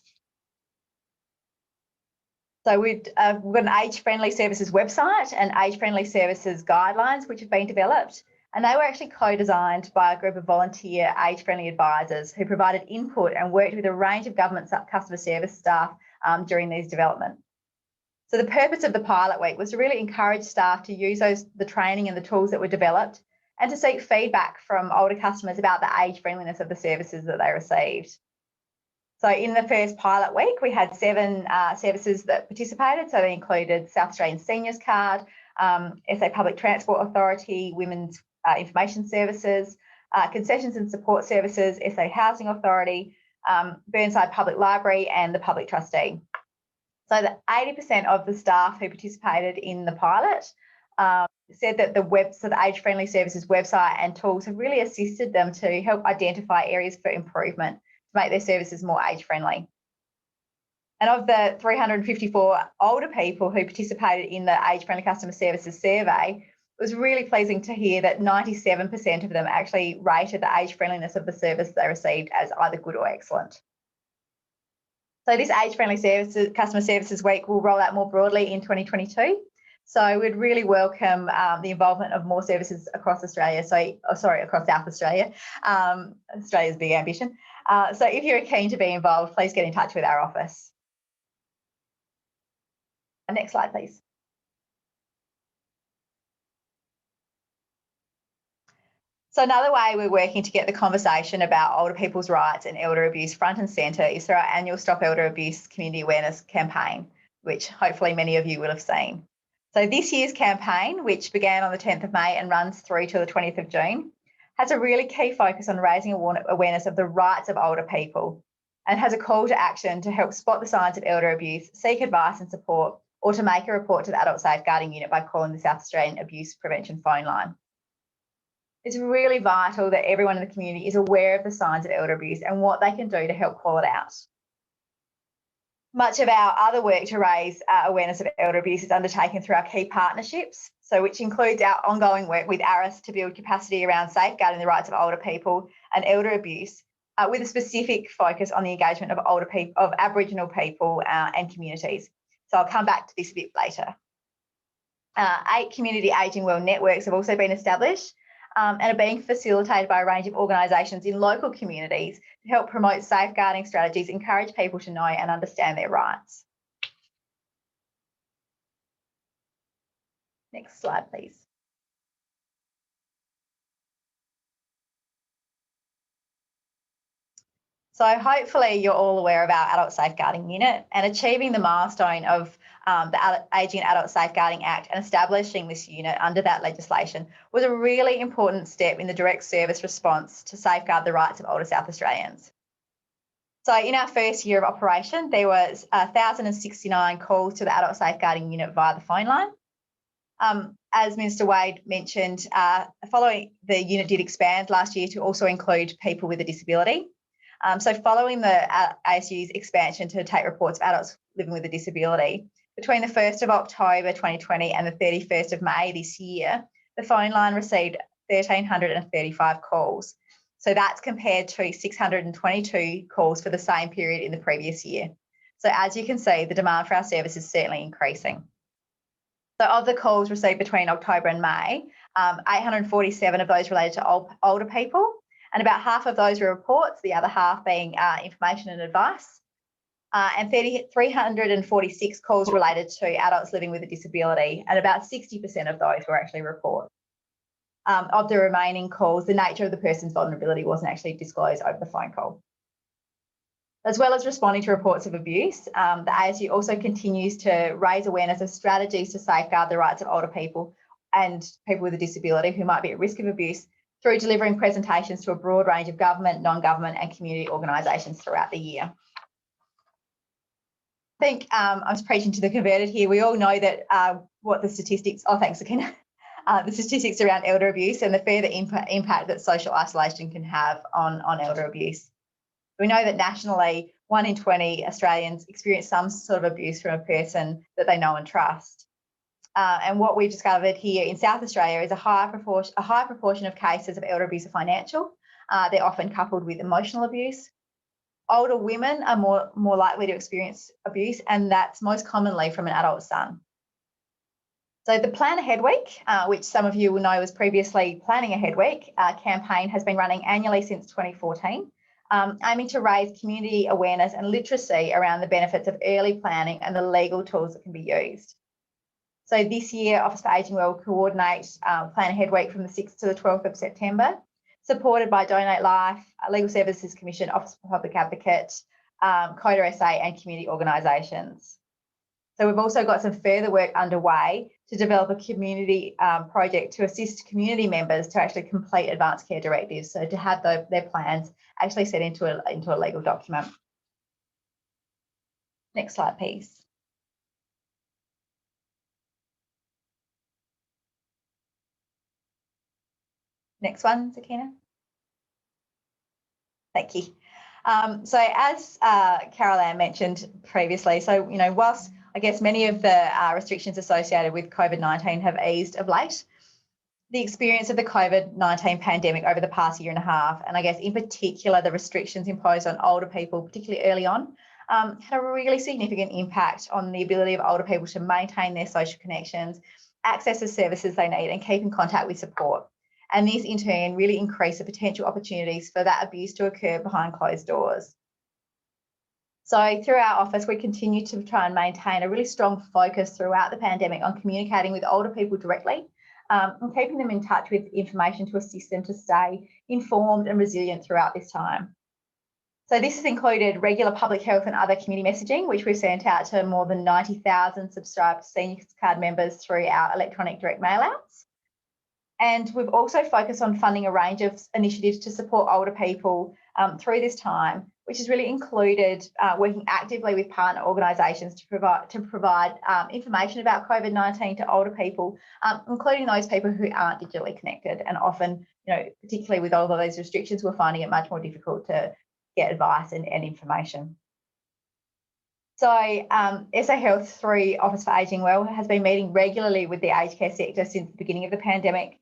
So we've got an age-friendly services website and age-friendly services guidelines which have been developed. And they were actually co-designed by a group of volunteer age-friendly advisors who provided input and worked with a range of government customer service staff during these development. So the purpose of the pilot week was to really encourage staff to use the training and the tools that were developed and to seek feedback from older customers about the age friendliness of the services that they received. So in the first pilot week, we had 7 services that participated. So they included South Australian Seniors Card, SA Public Transport Authority, Women's Information Services, Concessions and Support Services, SA Housing Authority, Burnside Public Library and the Public Trustee. So that 80% of the staff who participated in the pilot said that the Age-Friendly Services website and tools have really assisted them to help identify areas for improvement to make their services more age-friendly. And of the 354 older people who participated in the Age-Friendly Customer Services survey, it was really pleasing to hear that 97% of them actually rated the age-friendliness of the service they received as either good or excellent. So this Age-Friendly Customer Services Week will roll out more broadly in 2022. So we'd really welcome the involvement of more services across Australia. Across South Australia. Australia's big ambition. So if you're keen to be involved, please get in touch with our office. Next slide, please. So another way we're working to get the conversation about older people's rights and elder abuse front and centre is through our annual Stop Elder Abuse community awareness campaign, which hopefully many of you will have seen. So this year's campaign, which began on the 10th of May and runs through to the 20th of June, has a really key focus on raising awareness of the rights of older people and has a call to action to help spot the signs of elder abuse, seek advice and support, or to make a report to the Adult Safeguarding Unit by calling the South Australian Abuse Prevention phone line. It's really vital that everyone in the community is aware of the signs of elder abuse and what they can do to help call it out. Much of our other work to raise awareness of elder abuse is undertaken through our key partnerships, so which includes our ongoing work with ARAS to build capacity around safeguarding the rights of older people and elder abuse, with a specific focus on the engagement of older people, of Aboriginal people and communities. So I'll come back to this a bit later. 8 community ageing well networks have also been established and are being facilitated by a range of organisations in local communities to help promote safeguarding strategies, encourage people to know and understand their rights. Next slide, please. So hopefully you're all aware of our Adult Safeguarding Unit, and achieving the milestone of the Ageing and Adult Safeguarding Act and establishing this unit under that legislation was a really important step in the direct service response to safeguard the rights of older South Australians. So in our first year of operation, there was 1,069 calls to the Adult Safeguarding Unit via the phone line. As Minister Wade mentioned, following the unit did expand last year to also include people with a disability. So following the ASU's expansion to take reports of adults living with a disability, between the 1st of October 2020 and the 31st of May this year, the phone line received 1,335 calls. So that's compared to 622 calls for the same period in the previous year. So as you can see, the demand for our service is certainly increasing. So of the calls received between October and May, 847 of those related to older people, and about half of those were reports, the other half being information and advice. And 346 calls related to adults living with a disability, and about 60% of those were actually reports. Of the remaining calls, the nature of the person's vulnerability wasn't actually disclosed over the phone call. As well as responding to reports of abuse, the ASU also continues to raise awareness of strategies to safeguard the rights of older people and people with a disability who might be at risk of abuse through delivering presentations to a broad range of government, non-government and community organisations throughout the year. I think I was preaching to the converted here. We all know that what the statistics, thanks again, the statistics around elder abuse and the further impact that social isolation can have on elder abuse. We know that nationally, 1 in 20 Australians experience some sort of abuse from a person that they know and trust. And what we've discovered here in South Australia is a high proportion of cases of elder abuse are financial. They're often coupled with emotional abuse. Older women are more likely to experience abuse, and that's most commonly from an adult son. So the Plan Ahead Week, which some of you will know was previously Planning Ahead Week, campaign has been running annually since 2014, aiming to raise community awareness and literacy around the benefits of early planning and the legal tools that can be used. So this year, Office for Ageing Well will coordinate Plan Ahead Week from the 6th to the 12th of September, supported by Donate Life, Legal Services Commission, Office for Public Advocate, CODA SA and community organisations. So we've also got some further work underway to develop a community project to assist community members to actually complete advanced care directives, so to have their plans actually set into a legal document. Next slide, please. Next one, Zakina. Thank you. So as Carol Ann mentioned previously, so, whilst I guess many of the restrictions associated with COVID-19 have eased of late, the experience of the COVID-19 pandemic over the past year and a half, and I guess in particular the restrictions imposed on older people, particularly early on, had a really significant impact on the ability of older people to maintain their social connections, access the services they need and keep in contact with support. And this in turn really increased the potential opportunities for that abuse to occur behind closed doors. So through our office, we continue to try and maintain a really strong focus throughout the pandemic on communicating with older people directly and keeping them in touch with information to assist them to stay informed and resilient throughout this time. So this has included regular public health and other community messaging, which we've sent out to more than 90,000 subscribed senior card members through our electronic direct mail outs. And we've also focused on funding a range of initiatives to support older people through this time, which has really included working actively with partner organisations to provide information about COVID-19 to older people, including those people who aren't digitally connected. And often, particularly with all of those restrictions, we're finding it much more difficult to get advice and information. So SA Health through Office for Ageing Well has been meeting regularly with the aged care sector since the beginning of the pandemic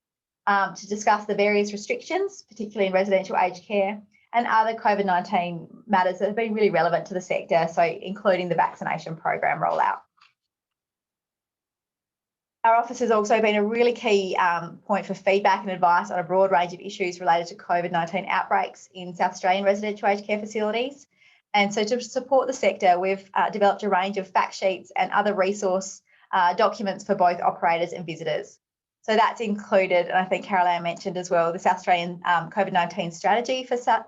to discuss the various restrictions, particularly in residential aged care, and other COVID-19 matters that have been really relevant to the sector, so including the vaccination program rollout. Our office has also been a really key point for feedback and advice on a broad range of issues related to COVID-19 outbreaks in South Australian residential aged care facilities. And so to support the sector, we've developed a range of fact sheets and other resource documents for both operators and visitors. So that's included, and I think Carol Ann mentioned as well, the South Australian COVID-19 strategy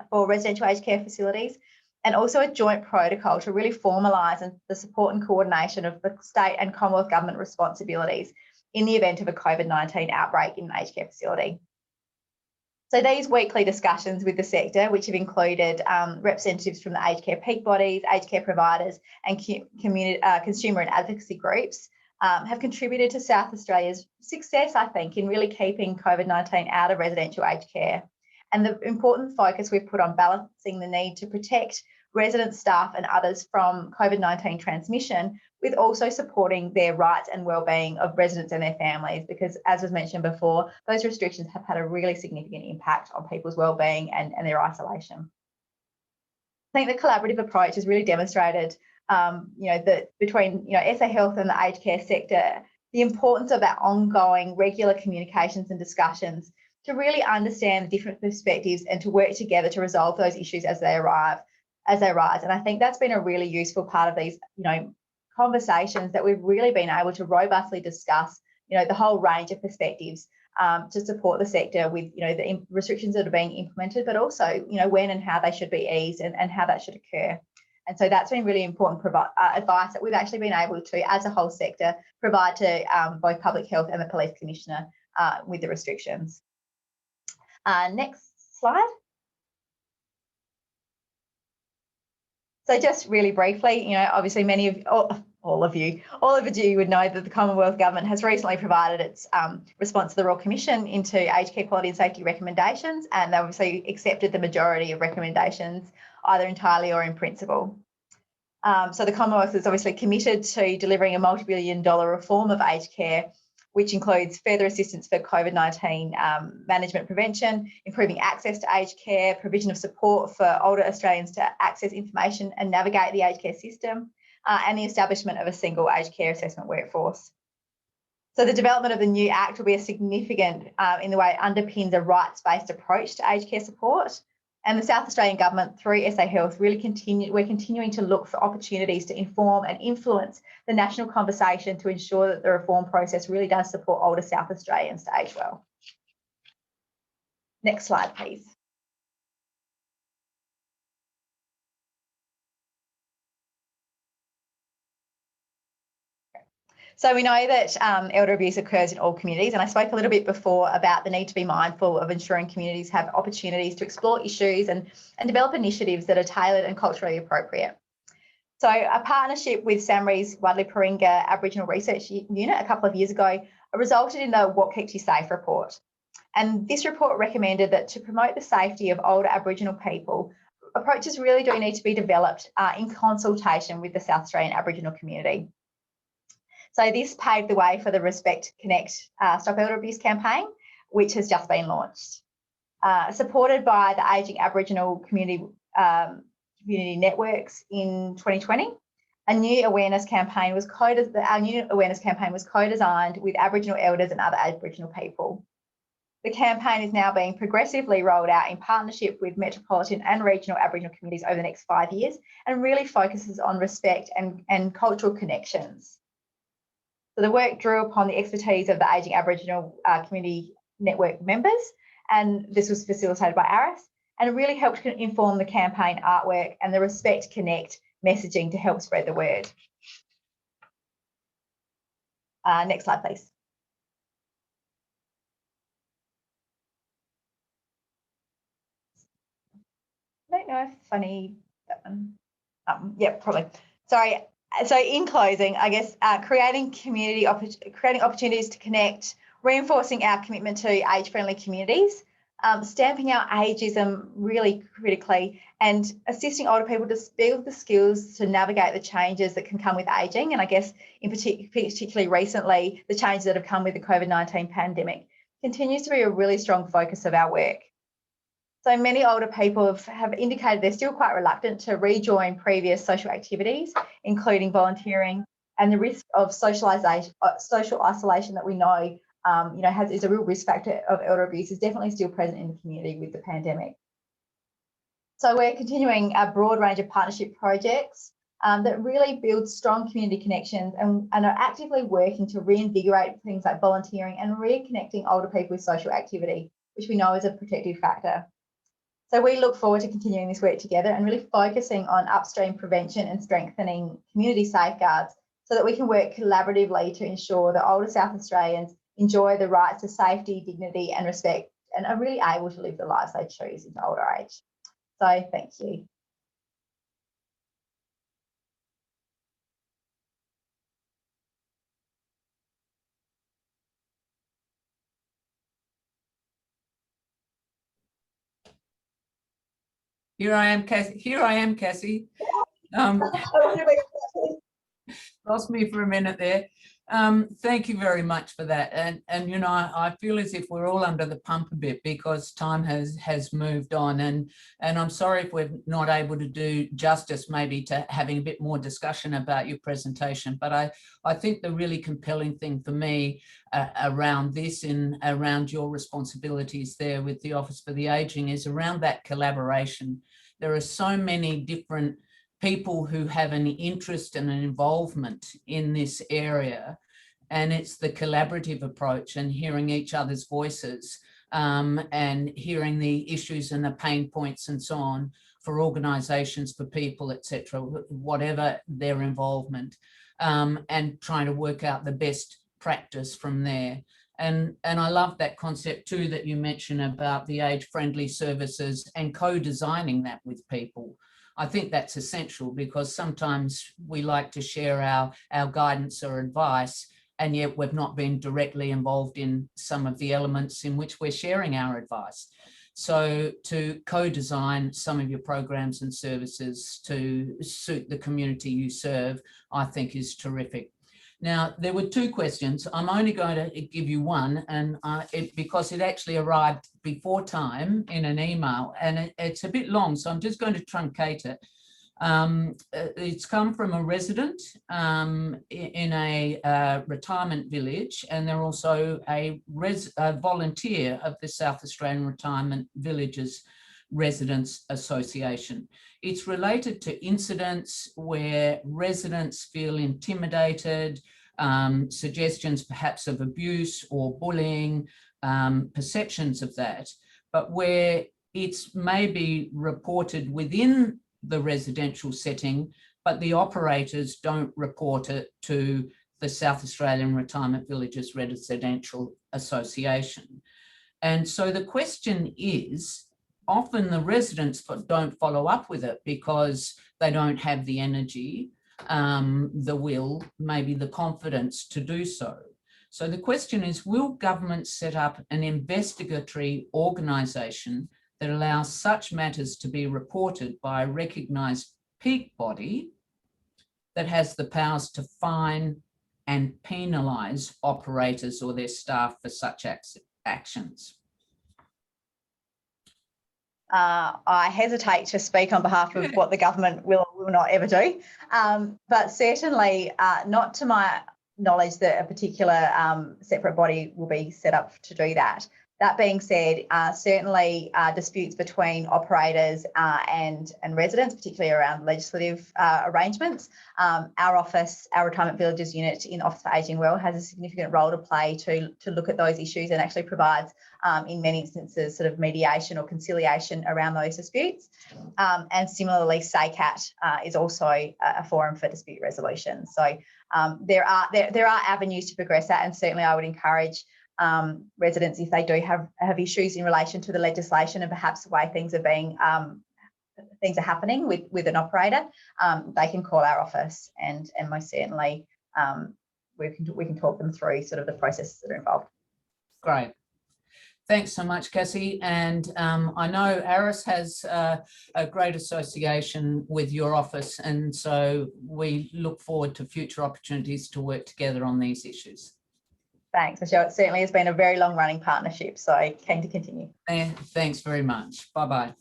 for residential aged care facilities, and also a joint protocol to really formalise the support and coordination of the state and Commonwealth government responsibilities in the event of a COVID-19 outbreak in an aged care facility. So these weekly discussions with the sector, which have included representatives from the aged care peak bodies, aged care providers and consumer and advocacy groups, have contributed to South Australia's success, I think, in really keeping COVID-19 out of residential aged care. And the important focus we've put on balancing the need to protect residents, staff and others from COVID-19 transmission with also supporting their rights and wellbeing of residents and their families, because as was mentioned before, those restrictions have had a really significant impact on people's wellbeing and their isolation. I think the collaborative approach has really demonstrated that between SA Health and the aged care sector, the importance of that ongoing regular communications and discussions to really understand the different perspectives and to work together to resolve those issues as they arise. And I think that's been a really useful part of these, conversations, that we've really been able to robustly discuss, the whole range of perspectives to support the sector with, the restrictions that are being implemented, but also, when and how they should be eased and how that should occur. And so that's been really important advice that we've actually been able to, as a whole sector, provide to both Public Health and the Police Commissioner with the restrictions. Next slide. So just really briefly, obviously all of you would know that the Commonwealth Government has recently provided its response to the Royal Commission into aged care quality and safety recommendations, and they obviously accepted the majority of recommendations, either entirely or in principle. So the Commonwealth is obviously committed to delivering a multi-billion-dollar reform of aged care, which includes further assistance for COVID-19 management prevention, improving access to aged care, provision of support for older Australians to access information and navigate the aged care system, and the establishment of a single aged care assessment workforce. So the development of the new Act will be a significant in the way it underpins a rights-based approach to aged care support. And the South Australian Government, through SA Health, we're continuing to look for opportunities to inform and influence the national conversation to ensure that the reform process really does support older South Australians to age well. Next slide, please. So we know that elder abuse occurs in all communities, and I spoke a little bit before about the need to be mindful of ensuring communities have opportunities to explore issues and develop initiatives that are tailored and culturally appropriate. So a partnership with SAMRI's Wadley-Paringa Aboriginal Research Unit a couple of years ago resulted in the What Keeps You Safe report. And this report recommended that to promote the safety of older Aboriginal people, approaches really do need to be developed in consultation with the South Australian Aboriginal community. So this paved the way for the Respect, Connect, Stop Elder Abuse campaign, which has just been launched. Supported by the Ageing Aboriginal Community Networks in 2020, our new awareness campaign was co-designed with Aboriginal elders and other Aboriginal people. The campaign is now being progressively rolled out in partnership with metropolitan and regional Aboriginal communities over the next 5 years, and really focuses on respect and cultural connections. So the work drew upon the expertise of the Ageing Aboriginal Community Network members, and this was facilitated by ARAS, and it really helped inform the campaign artwork and the Respect Connect messaging to help spread the word. Next slide, please. I don't know if I need that one. Yeah, probably. Sorry. So in closing, I guess creating opportunities to connect, reinforcing our commitment to age-friendly communities, stamping out ageism really critically, and assisting older people to build the skills to navigate the changes that can come with ageing. And I guess particularly recently, the changes that have come with the COVID-19 pandemic continues to be a really strong focus of our work. So many older people have indicated they're still quite reluctant to rejoin previous social activities, including volunteering, and the risk of social isolation that we know, is a real risk factor of elder abuse is definitely still present in the community with the pandemic. So we're continuing a broad range of partnership projects that really build strong community connections and are actively working to reinvigorate things like volunteering and reconnecting older people with social activity, which we know is a protective factor. So we look forward to continuing this work together and really focusing on upstream prevention and strengthening community safeguards so that we can work collaboratively to ensure that older South Australians enjoy the rights to safety, dignity and respect, and are really able to live the lives they choose into older age. So thank you. Here I am, Cassie. Lost me for a minute there. Thank you very much for that. And you know, I feel as if we're all under the pump a bit because time has moved on. And I'm sorry if we're not able to do justice maybe to having a bit more discussion about your presentation. But I think the really compelling thing for me around this and around your responsibilities there with the Office for the Ageing is around that collaboration. There are so many different people who have an interest and an involvement in this area, and it's the collaborative approach and hearing each other's voices and hearing the issues and the pain points and so on for organisations, for people, etc., whatever their involvement, and trying to work out the best practice from there. And I love that concept too that you mentioned about the age-friendly services and co-designing that with people. I think that's essential because sometimes we like to share our guidance or advice, and yet we've not been directly involved in some of the elements in which we're sharing our advice. So to co-design some of your programs and services to suit the community you serve, I think is terrific. Now, there were two questions. I'm only going to give you one, and because it actually arrived before time in an email, and it's a bit long, so I'm just going to truncate it. It's come from a resident in a retirement village, and they're also a volunteer of the South Australian Retirement Villages Residents Association. It's related to incidents where residents feel intimidated, suggestions perhaps of abuse or bullying, perceptions of that, but where it's maybe reported within the residential setting, but the operators don't report it to the South Australian Retirement Villages Residential Association. And so the question is, often the residents don't follow up with it because they don't have the energy, the will, maybe the confidence to do so. So the question is, will government set up an investigatory organisation that allows such matters to be reported by a recognised peak body that has the powers to fine and penalise operators or their staff for such actions? I hesitate to speak on behalf of what the government will or will not ever do, but certainly not to my knowledge that a particular separate body will be set up to do that. That being said, certainly disputes between operators and residents, particularly around legislative arrangements. Our office, our Retirement Villages unit in Office for Ageing Well has a significant role to play to look at those issues and actually provides, in many instances, sort of mediation or conciliation around those disputes. And similarly, SACAT is also a forum for dispute resolution. So there are avenues to progress that, and certainly I would encourage residents, if they do have issues in relation to the legislation and perhaps the way things are happening with an operator, they can call our office and most certainly we can talk them through sort of the processes that are involved. Great. Thanks so much, Cassie. And I know ARAS has a great association with your office, and so we look forward to future opportunities to work together on these issues. Thanks, Michelle. It certainly has been a very long-running partnership, so keen to continue. Thanks very much. Bye-bye.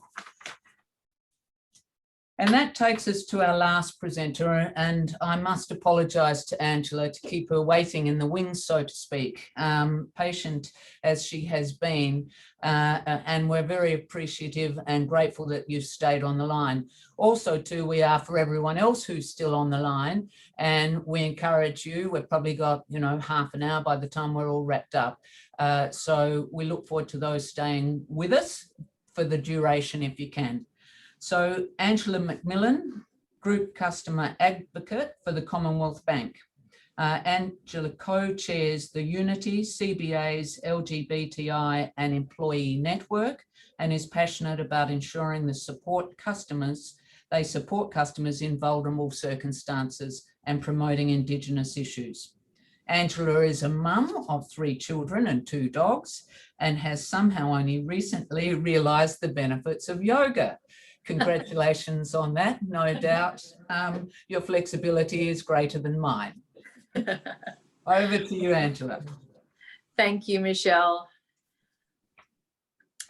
And that takes us to our last presenter, and I must apologise to Angela to keep her waiting in the wings, so to speak, patient as she has been, and we're very appreciative and grateful that you've stayed on the line. Also, too, we are for everyone else who's still on the line, and we encourage you. We've probably got, half an hour by the time we're all wrapped up. So we look forward to those staying with us for the duration if you can. So Angela McMillan, Group Customer Advocate for the Commonwealth Bank. Angela co-chairs the Unity, CBA's LGBTI and Employee Network and is passionate about ensuring they support customers in vulnerable circumstances and promoting Indigenous issues. Angela is a mum of 3 children and 2 dogs and has somehow only recently realised the benefits of yoga. Congratulations on that, no doubt. Your flexibility is greater than mine. Over to you, Angela. Thank you, Michelle.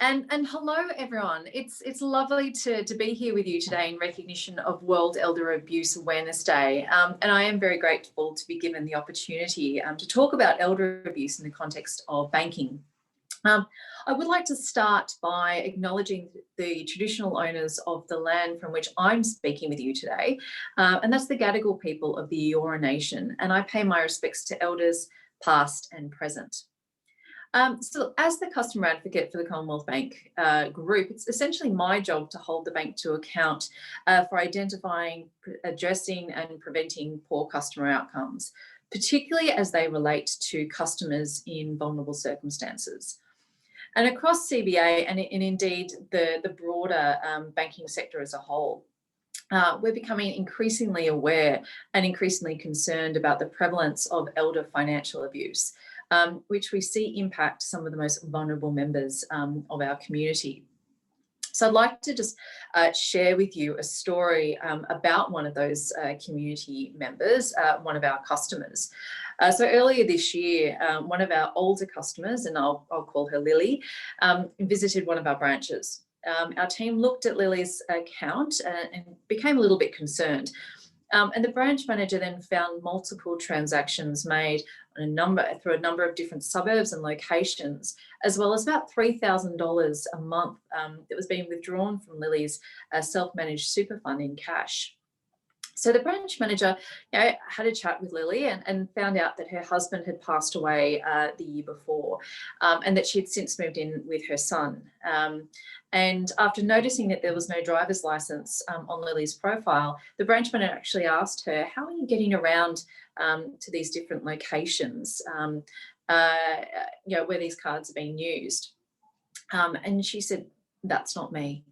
And hello, everyone. It's lovely to be here with you today in recognition of World Elder Abuse Awareness Day. And I am very grateful to be given the opportunity to talk about elder abuse in the context of banking. I would like to start by acknowledging the traditional owners of the land from which I'm speaking with you today, and that's the Gadigal people of the Eora Nation. And I pay my respects to elders past and present. So as the customer advocate for the Commonwealth Bank group, it's essentially my job to hold the bank to account for identifying, addressing and preventing poor customer outcomes, particularly as they relate to customers in vulnerable circumstances. And across CBA and indeed the broader banking sector as a whole, we're becoming increasingly aware and increasingly concerned about the prevalence of elder financial abuse, which we see impact some of the most vulnerable members of our community. So I'd like to just share with you a story about one of those community members, one of our customers. So earlier this year, one of our older customers, and I'll call her Lily, visited one of our branches. Our team looked at Lily's account and became a little bit concerned. And the branch manager then found multiple transactions made on through a number of different suburbs and locations, as well as about $3,000 a month that was being withdrawn from Lily's self-managed super fund in cash. So the branch manager had a chat with Lily and found out that her husband had passed away the year before, and that she had since moved in with her son. And after noticing that there was no driver's license on Lily's profile, the branch manager actually asked her, "How are you getting around to these different locations where these cards are being used?" And she said, "That's not me."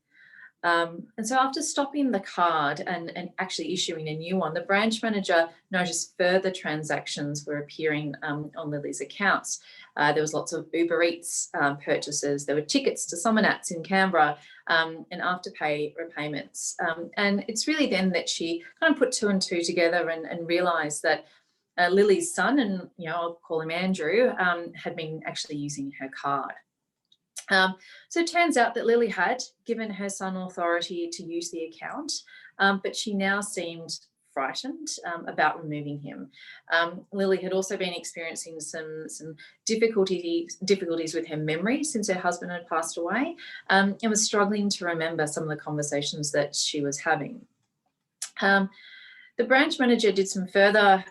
And so after stopping the card and actually issuing a new one, the branch manager noticed further transactions were appearing on Lily's accounts. There was lots of Uber Eats purchases. There were tickets to Summonats in Canberra and Afterpay repayments. And it's really then that she kind of put two and two together and realised that Lily's son, and I'll call him Andrew, had been actually using her card. So it turns out that Lily had given her son authority to use the account, but she now seemed frightened about removing him. Lily had also been experiencing some difficulties with her memory since her husband had passed away, and was struggling to remember some of the conversations that she was having. The branch manager did some further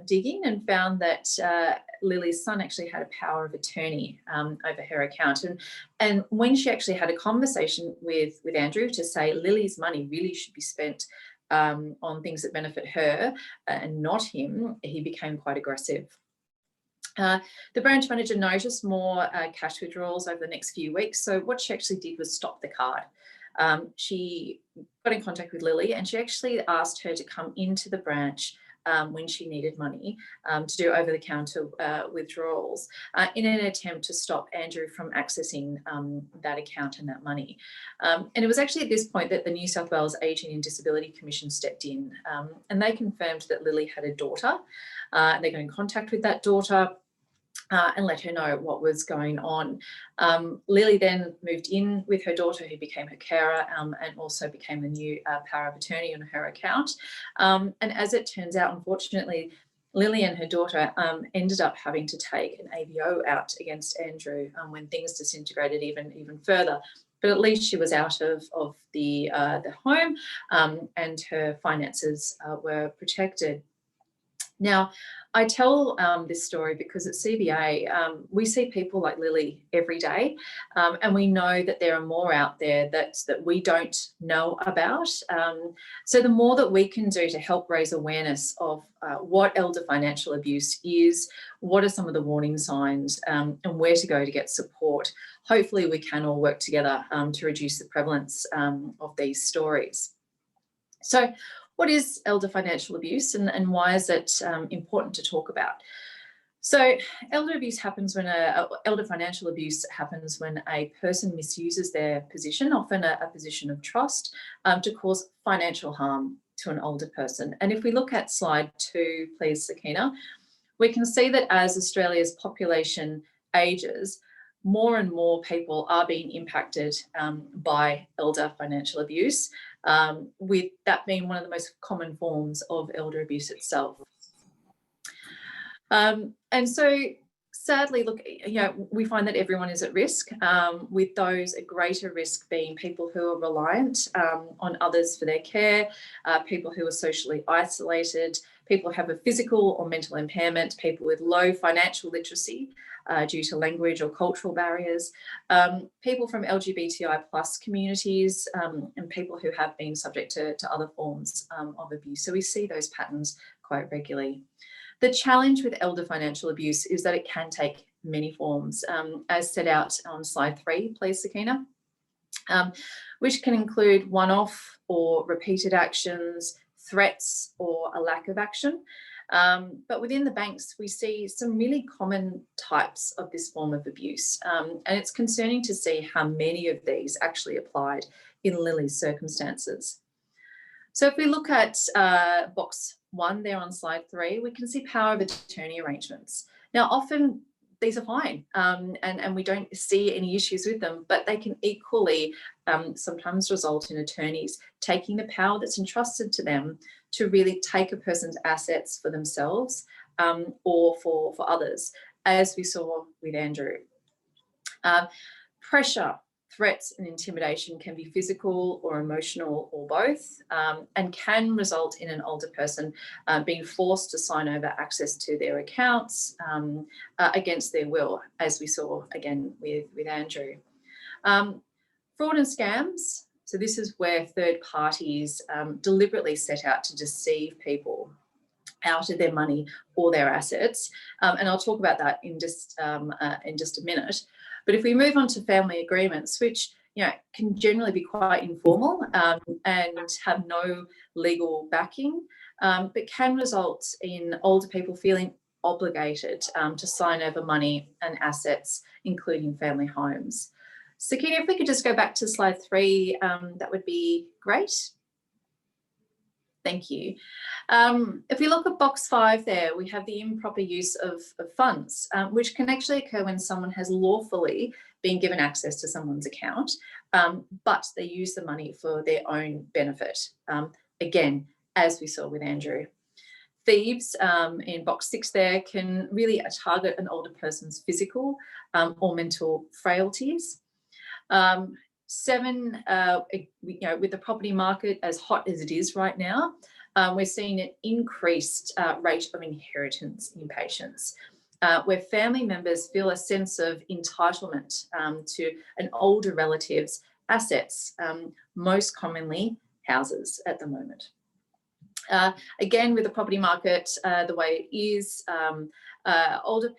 digging and found that Lily's son actually had a power of attorney over her account. And when she actually had a conversation with Andrew to say Lily's money really should be spent on things that benefit her and not him, he became quite aggressive. The branch manager noticed more cash withdrawals over the next few weeks. So what she actually did was stop the card. She got in contact with Lily and she actually asked her to come into the branch when she needed money to do over-the-counter withdrawals in an attempt to stop Andrew from accessing that account and that money. And it was actually at this point that the New South Wales Ageing and Disability Commission stepped in and they confirmed that Lily had a daughter. They got in contact with that daughter and let her know what was going on. Lily then moved in with her daughter, who became her carer and also became the new power of attorney on her account. And as it turns out, unfortunately, Lily and her daughter ended up having to take an AVO out against Andrew when things disintegrated even further. But at least she was out of the home and her finances were protected. Now, I tell this story because at CBA, we see people like Lily every day, and we know that there are more out there that we don't know about. So the more that we can do to help raise awareness of what elder financial abuse is, what are some of the warning signs, and where to go to get support, hopefully we can all work together to reduce the prevalence of these stories. So what is elder financial abuse and why is it important to talk about? So elder abuse happens when elder financial abuse happens when a person misuses their position, often a position of trust, to cause financial harm to an older person. And if we look at slide 2, please, Sakina, We can see that as Australia's population ages, more and more people are being impacted by elder financial abuse, with that being one of the most common forms of elder abuse itself. And so sadly, look, we find that everyone is at risk, with those at greater risk being people who are reliant on others for their care, people who are socially isolated, people who have a physical or mental impairment, people with low financial literacy due to language or cultural barriers, people from LGBTI plus communities, and people who have been subject to other forms of abuse. So we see those patterns quite regularly. The challenge with elder financial abuse is that it can take many forms, as set out on slide 3, please, Sakina, which can include one-off or repeated actions, threats, or a lack of action. But within the banks, we see some really common types of this form of abuse. And it's concerning to see how many of these actually applied in Lily's circumstances. So if we look at box 1 there on slide 3, we can see power of attorney arrangements. Now, often these are fine, and we don't see any issues with them, but they can equally sometimes result in attorneys taking the power that's entrusted to them to really take a person's assets for themselves or for others, as we saw with Andrew. Pressure, threats and intimidation can be physical or emotional or both, and can result in an older person being forced to sign over access to their accounts against their will, as we saw again with Andrew. Fraud and scams. So this is where third parties deliberately set out to deceive people out of their money or their assets. And I'll talk about that in just a minute. But if we move on to family agreements, which can generally be quite informal and have no legal backing, but can result in older people feeling obligated to sign over money and assets, including family homes. Sakina, if we could just go back to slide 3, that would be great. Thank you. If we look at box 5 there, we have the improper use of funds, which can actually occur when someone has lawfully been given access to someone's account, but they use the money for their own benefit. Again, as we saw with Andrew. Thieves in box 6 there can really target an older person's physical or mental frailties. 7, with the property market as hot as it is right now, we're seeing an increased rate of inheritance in patients, where family members feel a sense of entitlement to an older relative's assets, most commonly houses at the moment. Again, with the property market the way it is, older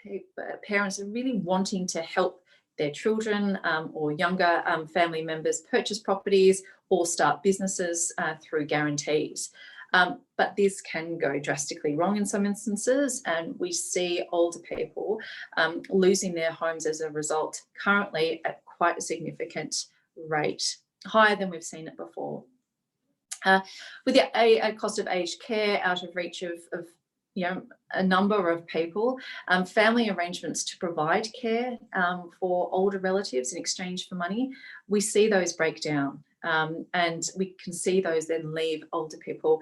parents are really wanting to help their children or younger family members purchase properties or start businesses through guarantees. But this can go drastically wrong in some instances, and we see older people losing their homes as a result currently at quite a significant rate, higher than we've seen it before. With a cost of aged care out of reach of a number of people, family arrangements to provide care for older relatives in exchange for money, we see those break down, and we can see those then leave older people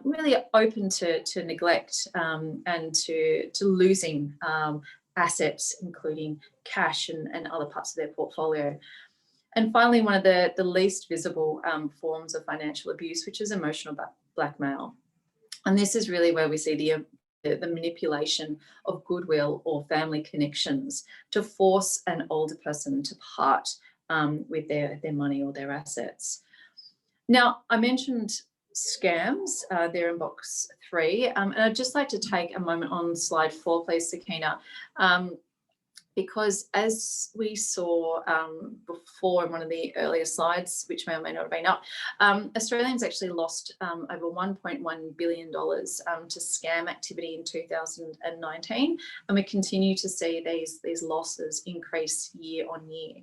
really open to neglect and to losing assets, including cash and other parts of their portfolio. And finally, one of the least visible forms of financial abuse, which is emotional blackmail. And this is really where we see the manipulation of goodwill or family connections to force an older person to part with their money or their assets. Now, I mentioned scams there in box 3, and I'd just like to take a moment on slide 4, please, Sakina, because as we saw before in one of the earlier slides, which may or may not have been up, Australians actually lost over $1.1 billion to scam activity in 2019, and we continue to see these losses increase year on year.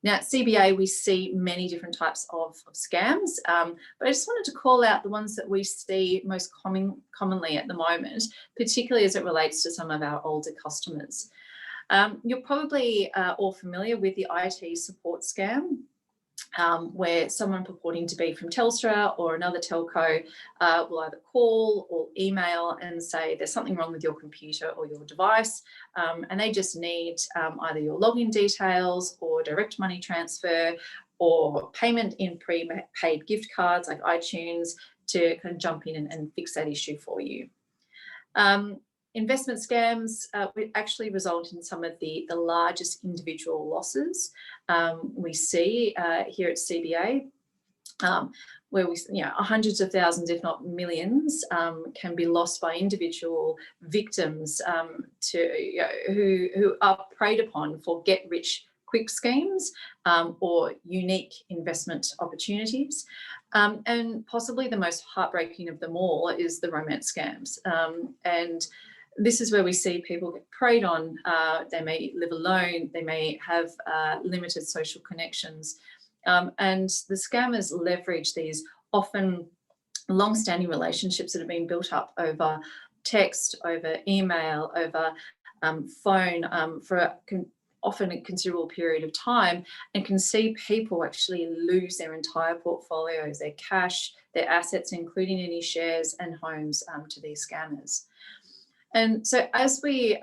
Now, at CBA, we see many different types of scams, but I just wanted to call out the ones that we see most commonly at the moment, particularly as it relates to some of our older customers. You're probably all familiar with the IT support scam, where someone purporting to be from Telstra or another telco will either call or email and say there's something wrong with your computer or your device, and they just need either your login details or direct money transfer or payment in prepaid gift cards like iTunes to kind of jump in and fix that issue for you. Investment scams actually result in some of the largest individual losses we see here at CBA, where we, hundreds of thousands, if not millions, can be lost by individual victims who are preyed upon for get-rich-quick schemes or unique investment opportunities. And possibly the most heartbreaking of them all is the romance scams. And this is where we see people get preyed on. They may live alone, they may have limited social connections, and the scammers leverage these often long-standing relationships that have been built up over text, over email, over phone for often a considerable period of time, and can see people actually lose their entire portfolios, their cash, their assets, including any shares and homes to these scammers. And so as we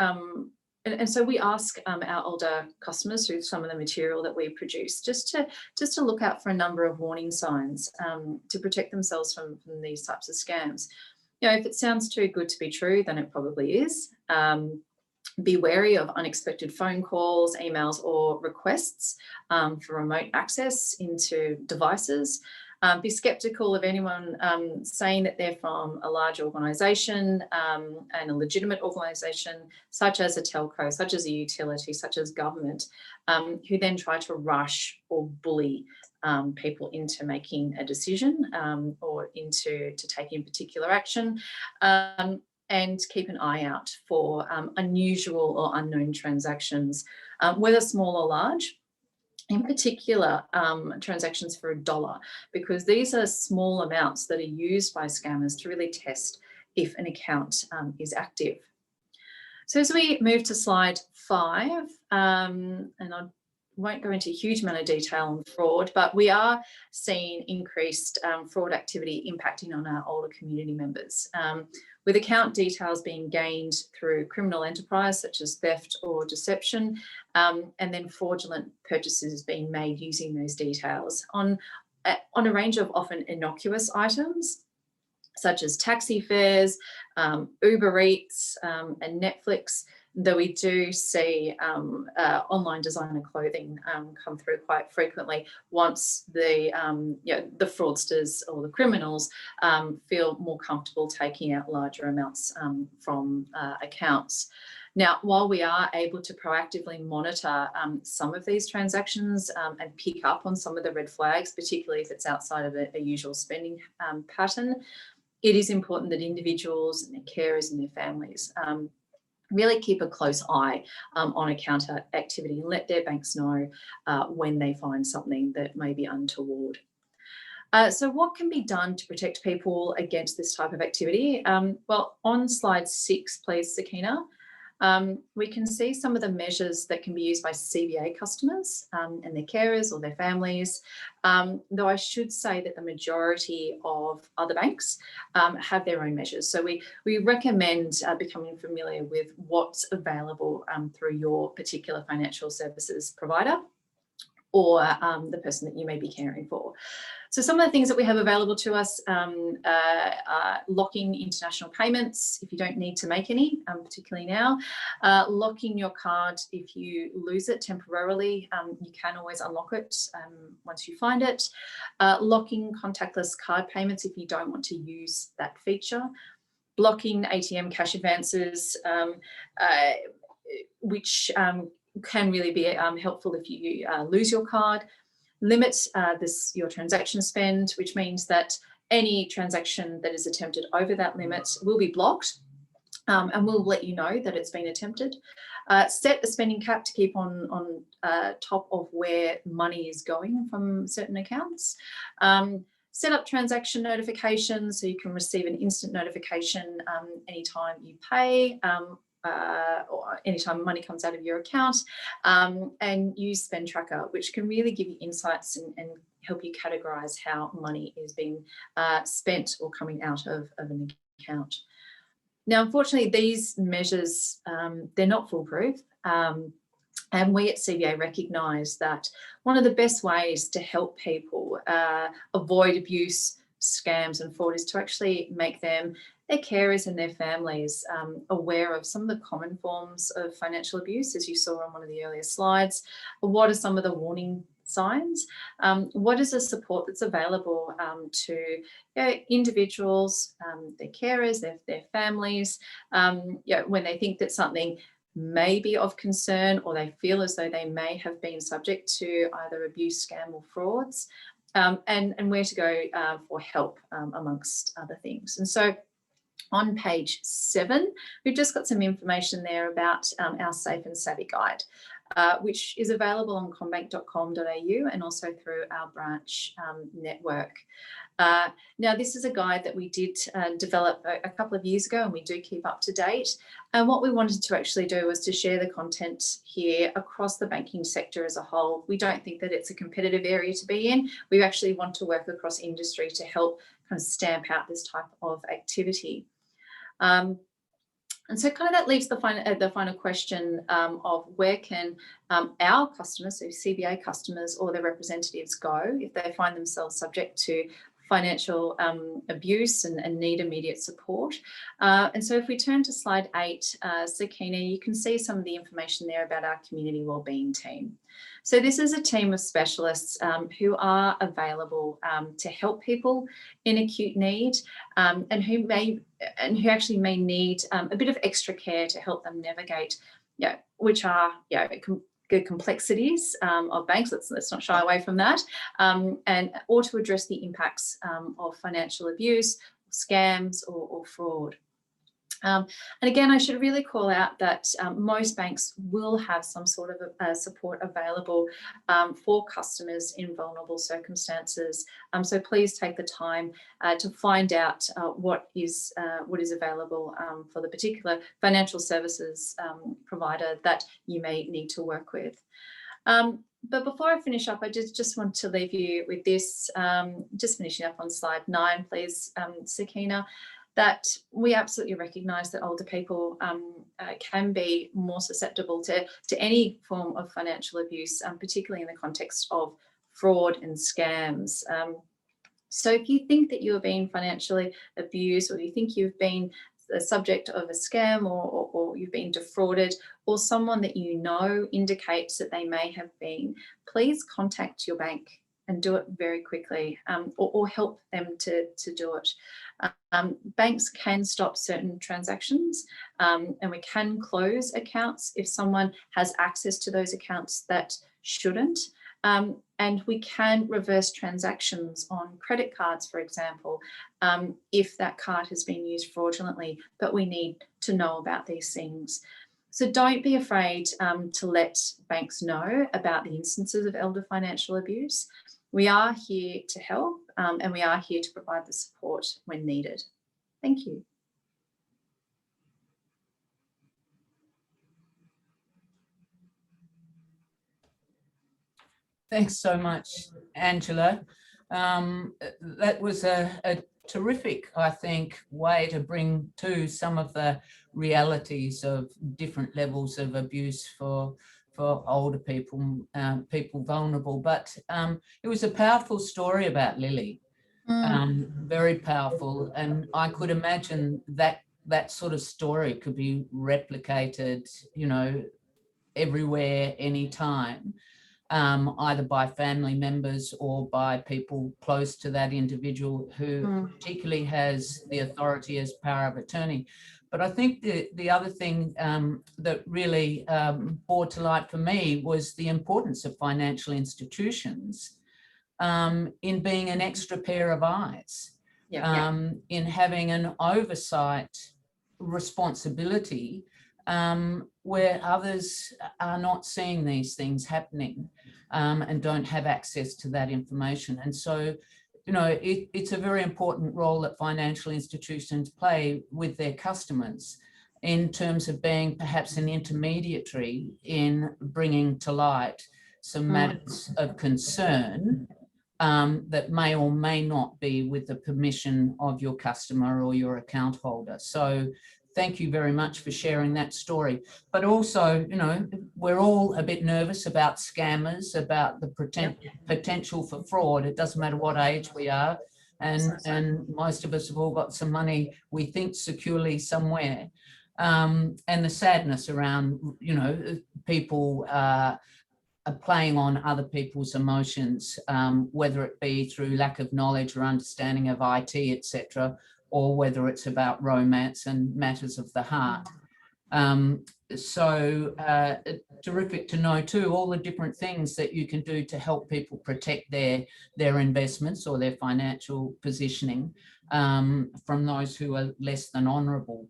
we ask our older customers through some of the material that we produce just to look out for a number of warning signs to protect themselves from these types of scams. If it sounds too good to be true, then it probably is. Be wary of unexpected phone calls, emails, or requests for remote access into devices. Be skeptical of anyone saying that they're from a large organisation and a legitimate organisation, such as a telco, such as a utility, such as government, who then try to rush or bully people into making a decision or into taking particular action. And keep an eye out for unusual or unknown transactions, whether small or large. In particular, transactions for $1, because these are small amounts that are used by scammers to really test if an account is active. So as we move to slide 5, and I won't go into a huge amount of detail on fraud, but we are seeing increased fraud activity impacting on our older community members, with account details being gained through criminal enterprise such as theft or deception, and then fraudulent purchases being made using those details on a range of often innocuous items such as taxi fares, Uber Eats, and Netflix, though we do see online designer clothing come through quite frequently once the fraudsters or the criminals feel more comfortable taking out larger amounts from accounts. Now, while we are able to proactively monitor some of these transactions and pick up on some of the red flags, particularly if it's outside of a usual spending pattern, it is important that individuals and their carers and their families really keep a close eye on account activity and let their banks know when they find something that may be untoward. So what can be done to protect people against this type of activity? Well, on slide 6, please, Sakina. We can see some of the measures that can be used by CBA customers and their carers or their families, though I should say that the majority of other banks have their own measures. So we recommend becoming familiar with what's available through your particular financial services provider or the person that you may be caring for. So some of the things that we have available to us are locking international payments if you don't need to make any, particularly now. Locking your card if you lose it temporarily. You can always unlock it once you find it. Locking contactless card payments if you don't want to use that feature. Blocking ATM cash advances, which can really be helpful if you lose your card. Limit your transaction spend, which means that any transaction that is attempted over that limit will be blocked And we'll let you know that it's been attempted. Set a spending cap to keep on top of where money is going from certain accounts. Set up transaction notifications so you can receive an instant notification anytime you pay or anytime money comes out of your account, and use Spend Tracker, which can really give you insights and help you categorize how money is being spent or coming out of an account. Now, unfortunately, these measures, they're not foolproof. And we at CBA recognise that one of the best ways to help people avoid abuse, scams and fraud is to actually make them, their carers and their families aware of some of the common forms of financial abuse, as you saw on one of the earlier slides. What are some of the warning signs? What is the support that's available to individuals, their carers, their families, when they think that something may be of concern or they feel as though they may have been subject to either abuse, scam or frauds, and where to go for help, amongst other things. And so on page 7, we've just got some information there about our Safe and Savvy guide, which is available on combank.com.au and also through our branch network. Now, this is a guide that we did develop a couple of years ago, and we do keep up to date. And what we wanted to actually do was to share the content here across the banking sector as a whole. We don't think that it's a competitive area to be in. We actually want to work across industry to help kind of stamp out this type of activity. And so kind of that leaves the final question of where can our customers, so CBA customers or their representatives, go if they find themselves subject to financial abuse and need immediate support. And so if we turn to slide 8, Sakina, you can see some of the information there about our community wellbeing team. So this is a team of specialists who are available to help people in acute need, and who actually may need a bit of extra care to help them navigate, which are the complexities of banks. Let's not shy away from that, or to address the impacts of financial abuse, scams, or fraud. And again, I should really call out that most banks will have some sort of support available for customers in vulnerable circumstances. So please take the time to find out what is available for the particular financial services provider that you may need to work with. But before I finish up, I just want to leave you with this, just finishing up on slide 9, please, Sakina, that we absolutely recognise that older people can be more susceptible to any form of financial abuse, particularly in the context of fraud and scams. So if you think that you're being financially abused, or you think you've been the subject of a scam, or you've been defrauded, or someone that you know indicates that they may have been, please contact your bank and do it very quickly, or help them to do it. Banks can stop certain transactions, and we can close accounts if someone has access to those accounts that shouldn't. And we can reverse transactions on credit cards, for example, if that card has been used fraudulently, but we need to know about these things. So don't be afraid to let banks know about the instances of elder financial abuse. We are here to help, and we are here to provide the support when needed. Thank you. Thanks so much, Angela. That was a terrific, I think, way to bring to some of the realities of different levels of abuse for older people, people vulnerable. But it was a powerful story about Lily, very powerful. And I could imagine that sort of story could be replicated, everywhere, anytime, either by family members or by people close to that individual who particularly has the authority as power of attorney. But I think the other thing that really brought to light for me was the importance of financial institutions in being an extra pair of eyes, in having an oversight responsibility where others are not seeing these things happening and don't have access to that information. And so, you know, it's a very important role that financial institutions play with their customers in terms of being perhaps an intermediary in bringing to light some matters of concern that may or may not be with the permission of your customer or your account holder. So thank you very much for sharing that story. But also, you know, we're all a bit nervous about scammers, about the potential for fraud. It doesn't matter what age we are. And most of us have all got some money, we think, securely somewhere. And the sadness around, you know, people are playing on other people's emotions, whether it be through lack of knowledge or understanding of IT, etc., or whether it's about romance and matters of the heart. Terrific to know too all the different things that you can do to help people protect their investments or their financial positioning from those who are less than honourable.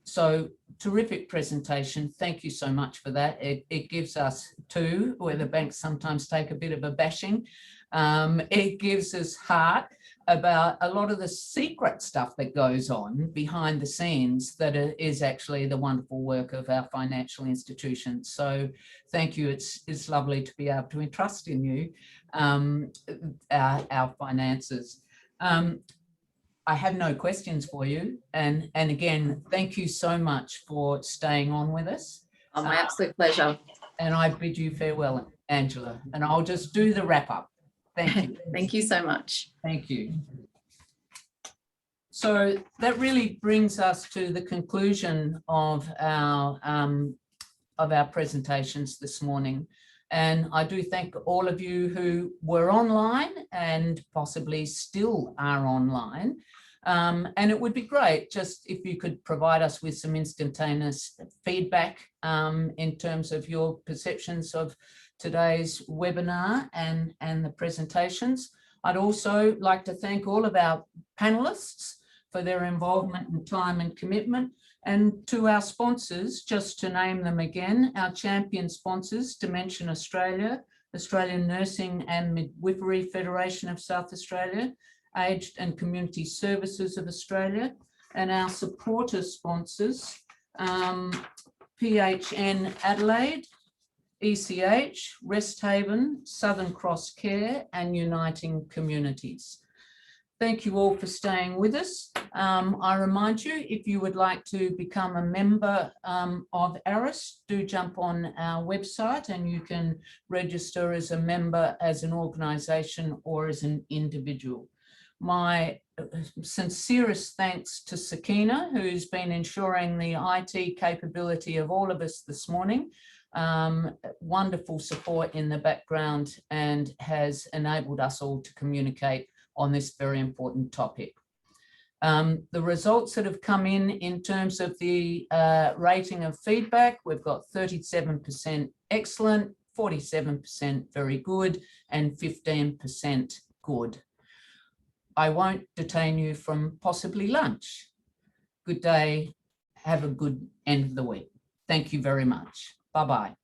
So terrific presentation. Thank you so much for that. It gives us too, where the banks sometimes take a bit of a bashing, it gives us heart about a lot of the secret stuff that goes on behind the scenes that is actually the wonderful work of our financial institutions. So thank you. It's lovely to be able to entrust in you our finances. I have no questions for you. And again, thank you so much for staying on with us. Oh, my absolute pleasure. And I bid you farewell, Angela. And I'll just do the wrap up. Thank you. Thank you so much. Thank you. So that really brings us to the conclusion of our presentations this morning. And I do thank all of you who were online and possibly still are online. And it would be great just if you could provide us with some instantaneous feedback in terms of your perceptions of today's webinar and the presentations. I'd also like to thank all of our panelists for their involvement and time and commitment. And to our sponsors, just to name them again, our champion sponsors, Dimension Australia, Australian Nursing and Midwifery Federation of South Australia, Aged and Community Services of Australia, and our supporter sponsors, PHN Adelaide, ECH, Resthaven, Southern Cross Care, and Uniting Communities. Thank you all for staying with us. I remind you, if you would like to become a member of ARAS, do jump on our website and you can register as a member, as an organisation or as an individual. My sincerest thanks to Sakina, who's been ensuring the IT capability of all of us this morning. Wonderful support in the background and has enabled us all to communicate on this very important topic. The results that have come in terms of the rating of feedback, we've got 37% excellent, 47% very good, and 15% good. I won't detain you from possibly lunch. Good day. Have a good end of the week. Thank you very much. Bye-bye.